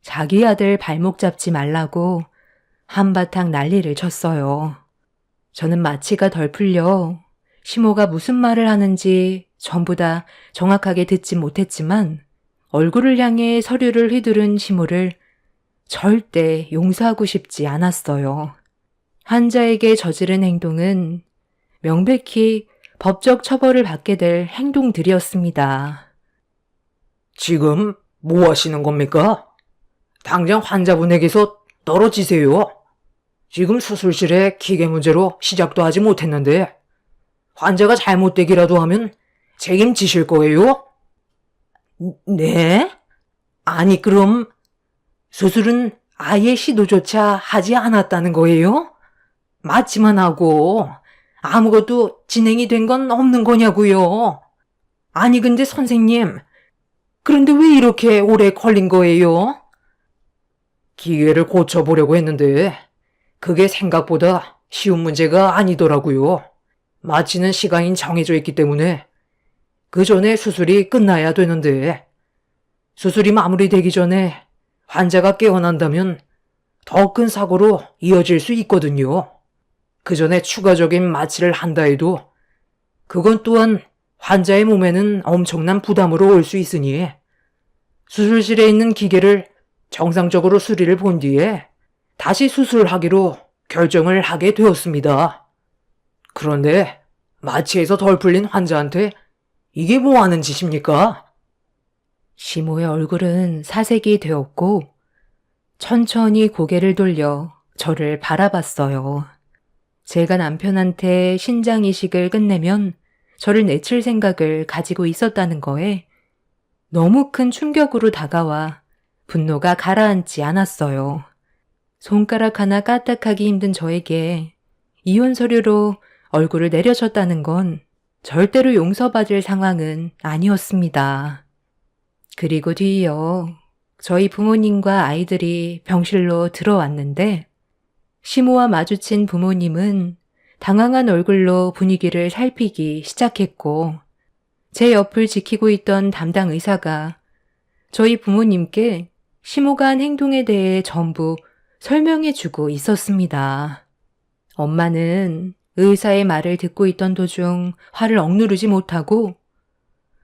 자기 아들 발목 잡지 말라고 한바탕 난리를 쳤어요. 저는 마취가 덜 풀려 시모가 무슨 말을 하는지 전부 다 정확하게 듣지 못했지만 얼굴을 향해 서류를 휘두른 시모를 절대 용서하고 싶지 않았어요. 환자에게 저지른 행동은 명백히 법적 처벌을 받게 될 행동들이었습니다. 지금 뭐 하시는 겁니까? 당장 환자분에게서 떨어지세요. 지금 수술실에 기계 문제로 시작도 하지 못했는데 환자가 잘못되기라도 하면 책임지실 거예요? 네? 아니 그럼 수술은 아예 시도조차 하지 않았다는 거예요? 맞지만 하고 아무것도 진행이 된 건 없는 거냐고요? 아니 근데 선생님, 그런데 왜 이렇게 오래 걸린 거예요? 기계를 고쳐보려고 했는데 그게 생각보다 쉬운 문제가 아니더라고요. 마치는 시간이 정해져 있기 때문에 그 전에 수술이 끝나야 되는데 수술이 마무리되기 전에 환자가 깨어난다면 더 큰 사고로 이어질 수 있거든요. 그 전에 추가적인 마취를 한다 해도 그건 또한 환자의 몸에는 엄청난 부담으로 올 수 있으니 수술실에 있는 기계를 정상적으로 수리를 본 뒤에 다시 수술하기로 결정을 하게 되었습니다. 그런데 마취에서 덜 풀린 환자한테 이게 뭐 하는 짓입니까? 시모의 얼굴은 사색이 되었고 천천히 고개를 돌려 저를 바라봤어요. 제가 남편한테 신장 이식을 끝내면 저를 내칠 생각을 가지고 있었다는 거에 너무 큰 충격으로 다가와 분노가 가라앉지 않았어요. 손가락 하나 까딱하기 힘든 저에게 이혼 서류로 얼굴을 내려줬다는 건 절대로 용서받을 상황은 아니었습니다. 그리고 뒤이어 저희 부모님과 아이들이 병실로 들어왔는데 시모와 마주친 부모님은 당황한 얼굴로 분위기를 살피기 시작했고 제 옆을 지키고 있던 담당 의사가 저희 부모님께 시모가 한 행동에 대해 전부 설명해주고 있었습니다. 엄마는 의사의 말을 듣고 있던 도중 화를 억누르지 못하고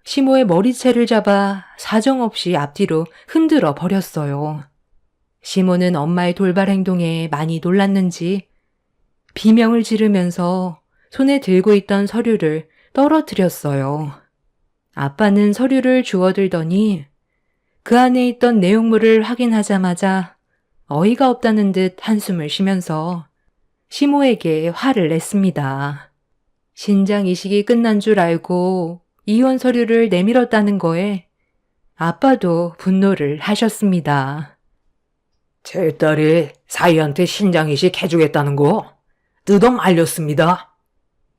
시모의 머리채를 잡아 사정없이 앞뒤로 흔들어 버렸어요. 시모는 엄마의 돌발 행동에 많이 놀랐는지 비명을 지르면서 손에 들고 있던 서류를 떨어뜨렸어요. 아빠는 서류를 주워들더니 그 안에 있던 내용물을 확인하자마자 어이가 없다는 듯 한숨을 쉬면서 시모에게 화를 냈습니다. 신장 이식이 끝난 줄 알고 이혼 서류를 내밀었다는 거에 아빠도 분노를 하셨습니다. 제 딸이 사이한테 신장 이식 해주겠다는 거 뜯어 말렸습니다.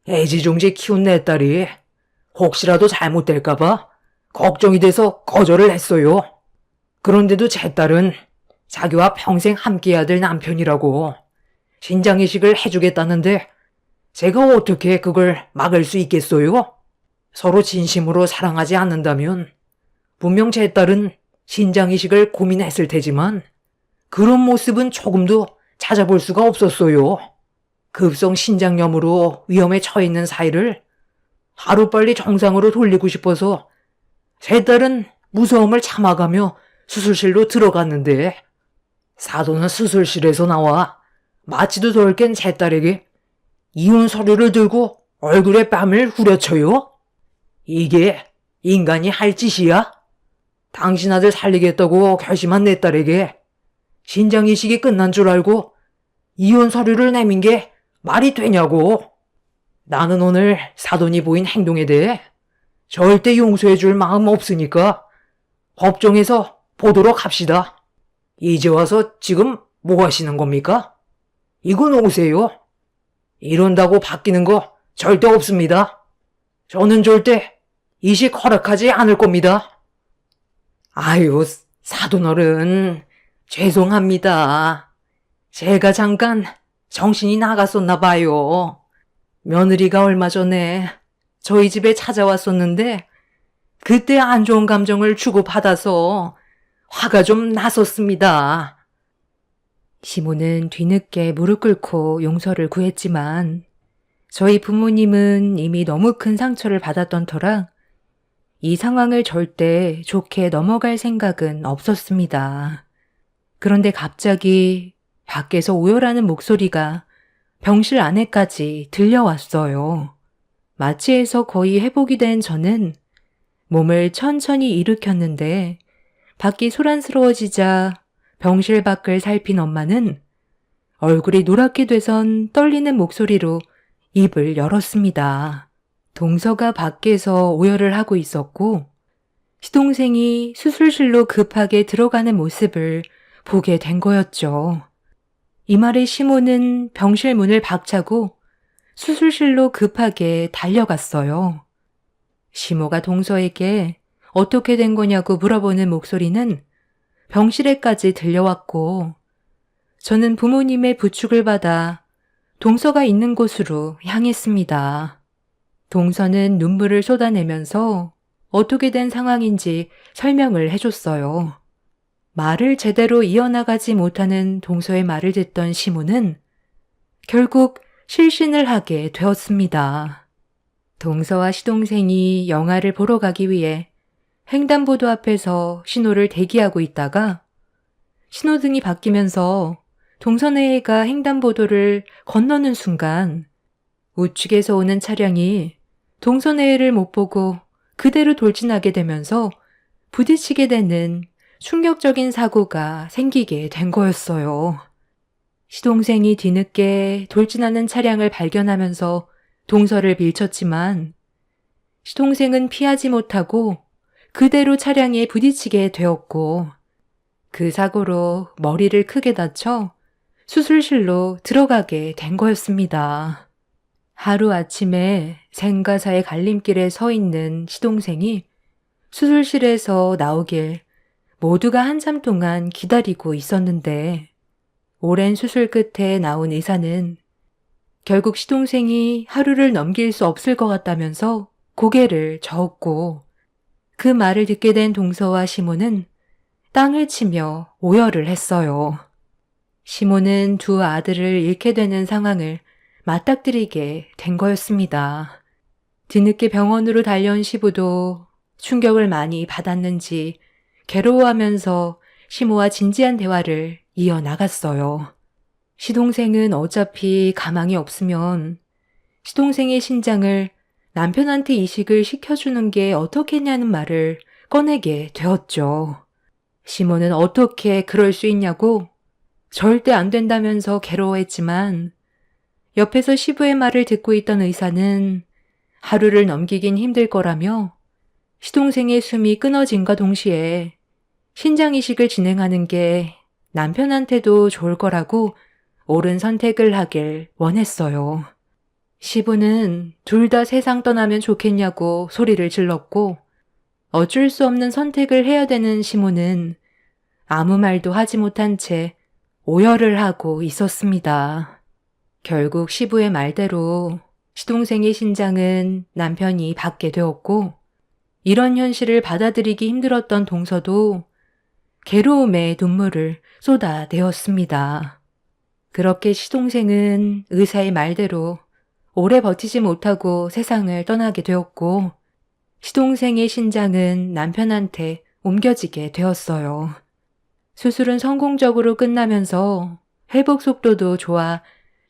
애지중지 키운 내 딸이 혹시라도 잘못될까봐 걱정이 돼서 거절을 했어요. 그런데도 제 딸은 자기와 평생 함께해야 될 남편이라고 신장 이식을 해주겠다는데 제가 어떻게 그걸 막을 수 있겠어요? 서로 진심으로 사랑하지 않는다면 분명 제 딸은 신장 이식을 고민했을 테지만 그런 모습은 조금도 찾아볼 수가 없었어요. 급성 신장염으로 위험에 처해 있는 사이를 하루빨리 정상으로 돌리고 싶어서 제 딸은 무서움을 참아가며 수술실로 들어갔는데 사돈은 수술실에서 나와 마취도 덜 깬 제 딸에게 이혼 서류를 들고 얼굴에 뺨을 후려쳐요? 이게 인간이 할 짓이야? 당신 아들 살리겠다고 결심한 내 딸에게 신장 이식이 끝난 줄 알고 이혼 서류를 내민 게 말이 되냐고. 나는 오늘 사돈이 보인 행동에 대해 절대 용서해 줄 마음 없으니까 법정에서 보도록 합시다. 이제 와서 지금 뭐 하시는 겁니까? 이거 놓으세요. 이런다고 바뀌는 거 절대 없습니다. 저는 절대 이식 허락하지 않을 겁니다. 아유, 사돈어른, 죄송합니다. 제가 잠깐 정신이 나갔었나 봐요. 며느리가 얼마 전에 저희 집에 찾아왔었는데 그때 안 좋은 감정을 주고받아서 화가 좀 났었습니다. 시모는 뒤늦게 무릎 꿇고 용서를 구했지만 저희 부모님은 이미 너무 큰 상처를 받았던 터라 이 상황을 절대 좋게 넘어갈 생각은 없었습니다. 그런데 갑자기 밖에서 오열하는 목소리가 병실 안에까지 들려왔어요. 마취에서 거의 회복이 된 저는 몸을 천천히 일으켰는데 밖이 소란스러워지자 병실 밖을 살핀 엄마는 얼굴이 노랗게 돼선 떨리는 목소리로 입을 열었습니다. 동서가 밖에서 오열을 하고 있었고 시동생이 수술실로 급하게 들어가는 모습을 보게 된 거였죠. 이 말에 시모는 병실 문을 박차고 수술실로 급하게 달려갔어요. 시모가 동서에게 어떻게 된 거냐고 물어보는 목소리는 병실에까지 들려왔고 저는 부모님의 부축을 받아 동서가 있는 곳으로 향했습니다. 동서는 눈물을 쏟아내면서 어떻게 된 상황인지 설명을 해줬어요. 말을 제대로 이어나가지 못하는 동서의 말을 듣던 시모는 결국 실신을 하게 되었습니다. 동서와 시동생이 영화를 보러 가기 위해 횡단보도 앞에서 신호를 대기하고 있다가 신호등이 바뀌면서 동서네가 횡단보도를 건너는 순간 우측에서 오는 차량이 동서네를 못 보고 그대로 돌진하게 되면서 부딪히게 되는 충격적인 사고가 생기게 된 거였어요. 시동생이 뒤늦게 돌진하는 차량을 발견하면서 동서를 밀쳤지만 시동생은 피하지 못하고 그대로 차량에 부딪히게 되었고 그 사고로 머리를 크게 다쳐 수술실로 들어가게 된 거였습니다. 하루아침에 생과사의 갈림길에 서 있는 시동생이 수술실에서 나오길 모두가 한참 동안 기다리고 있었는데 오랜 수술 끝에 나온 의사는 결국 시동생이 하루를 넘길 수 없을 것 같다면서 고개를 저었고 그 말을 듣게 된 동서와 시모는 땅을 치며 오열을 했어요. 시모는 두 아들을 잃게 되는 상황을 맞닥뜨리게 된 거였습니다. 뒤늦게 병원으로 달려온 시부도 충격을 많이 받았는지 괴로워하면서 시모와 진지한 대화를 이어나갔어요. 시동생은 어차피 가망이 없으면 시동생의 신장을 남편한테 이식을 시켜주는 게 어떻겠냐는 말을 꺼내게 되었죠. 시모는 어떻게 그럴 수 있냐고 절대 안 된다면서 괴로워했지만 옆에서 시부의 말을 듣고 있던 의사는 하루를 넘기긴 힘들 거라며 시동생의 숨이 끊어짐과 동시에 신장 이식을 진행하는 게 남편한테도 좋을 거라고 옳은 선택을 하길 원했어요. 시부는 둘 다 세상 떠나면 좋겠냐고 소리를 질렀고 어쩔 수 없는 선택을 해야 되는 시모는 아무 말도 하지 못한 채 오열을 하고 있었습니다. 결국 시부의 말대로 시동생의 신장은 남편이 받게 되었고 이런 현실을 받아들이기 힘들었던 동서도 괴로움에 눈물을 쏟아내었습니다. 그렇게 시동생은 의사의 말대로 오래 버티지 못하고 세상을 떠나게 되었고 시동생의 신장은 남편한테 옮겨지게 되었어요. 수술은 성공적으로 끝나면서 회복 속도도 좋아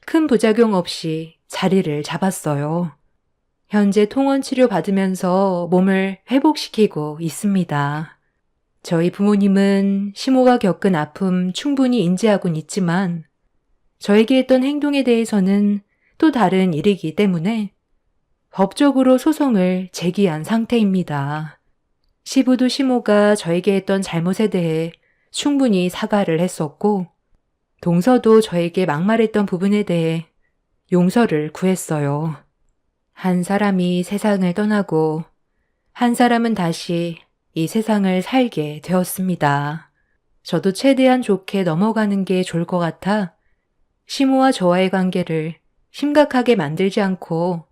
큰 부작용 없이 자리를 잡았어요. 현재 통원 치료 받으면서 몸을 회복시키고 있습니다. 저희 부모님은 시모가 겪은 아픔 충분히 인지하고는 있지만 저에게 했던 행동에 대해서는 또 다른 일이기 때문에 법적으로 소송을 제기한 상태입니다. 시부도 시모가 저에게 했던 잘못에 대해 충분히 사과를 했었고 동서도 저에게 막말했던 부분에 대해 용서를 구했어요. 한 사람이 세상을 떠나고 한 사람은 다시 이 세상을 살게 되었습니다. 저도 최대한 좋게 넘어가는 게 좋을 것 같아 시모와 저와의 관계를 심각하게 만들지 않고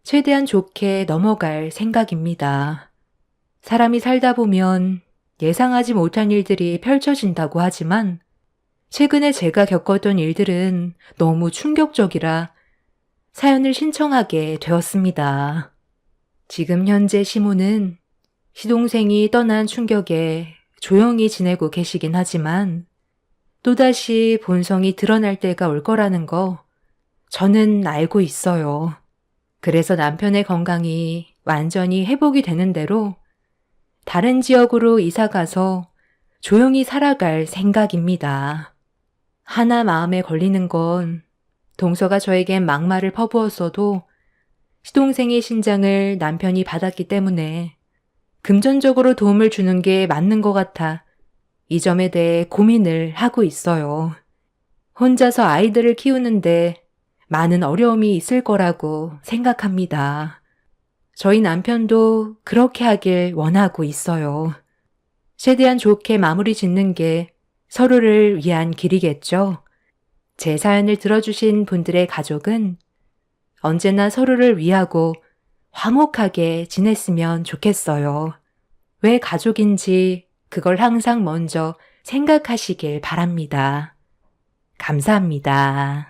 최대한 좋게 넘어갈 생각입니다. 사람이 살다 보면 예상하지 못한 일들이 펼쳐진다고 하지만 최근에 제가 겪었던 일들은 너무 충격적이라 사연을 신청하게 되었습니다. 지금 현재 시모는 시동생이 떠난 충격에 조용히 지내고 계시긴 하지만 또다시 본성이 드러날 때가 올 거라는 거 저는 알고 있어요. 그래서 남편의 건강이 완전히 회복이 되는 대로 다른 지역으로 이사 가서 조용히 살아갈 생각입니다. 하나 마음에 걸리는 건 동서가 저에겐 막말을 퍼부었어도 시동생의 신장을 남편이 받았기 때문에 금전적으로 도움을 주는 게 맞는 것 같아 이 점에 대해 고민을 하고 있어요. 혼자서 아이들을 키우는데 많은 어려움이 있을 거라고 생각합니다. 저희 남편도 그렇게 하길 원하고 있어요. 최대한 좋게 마무리 짓는 게 서로를 위한 길이겠죠. 제 사연을 들어주신 분들의 가족은 언제나 서로를 위하고 화목하게 지냈으면 좋겠어요. 왜 가족인지 그걸 항상 먼저 생각하시길 바랍니다. 감사합니다.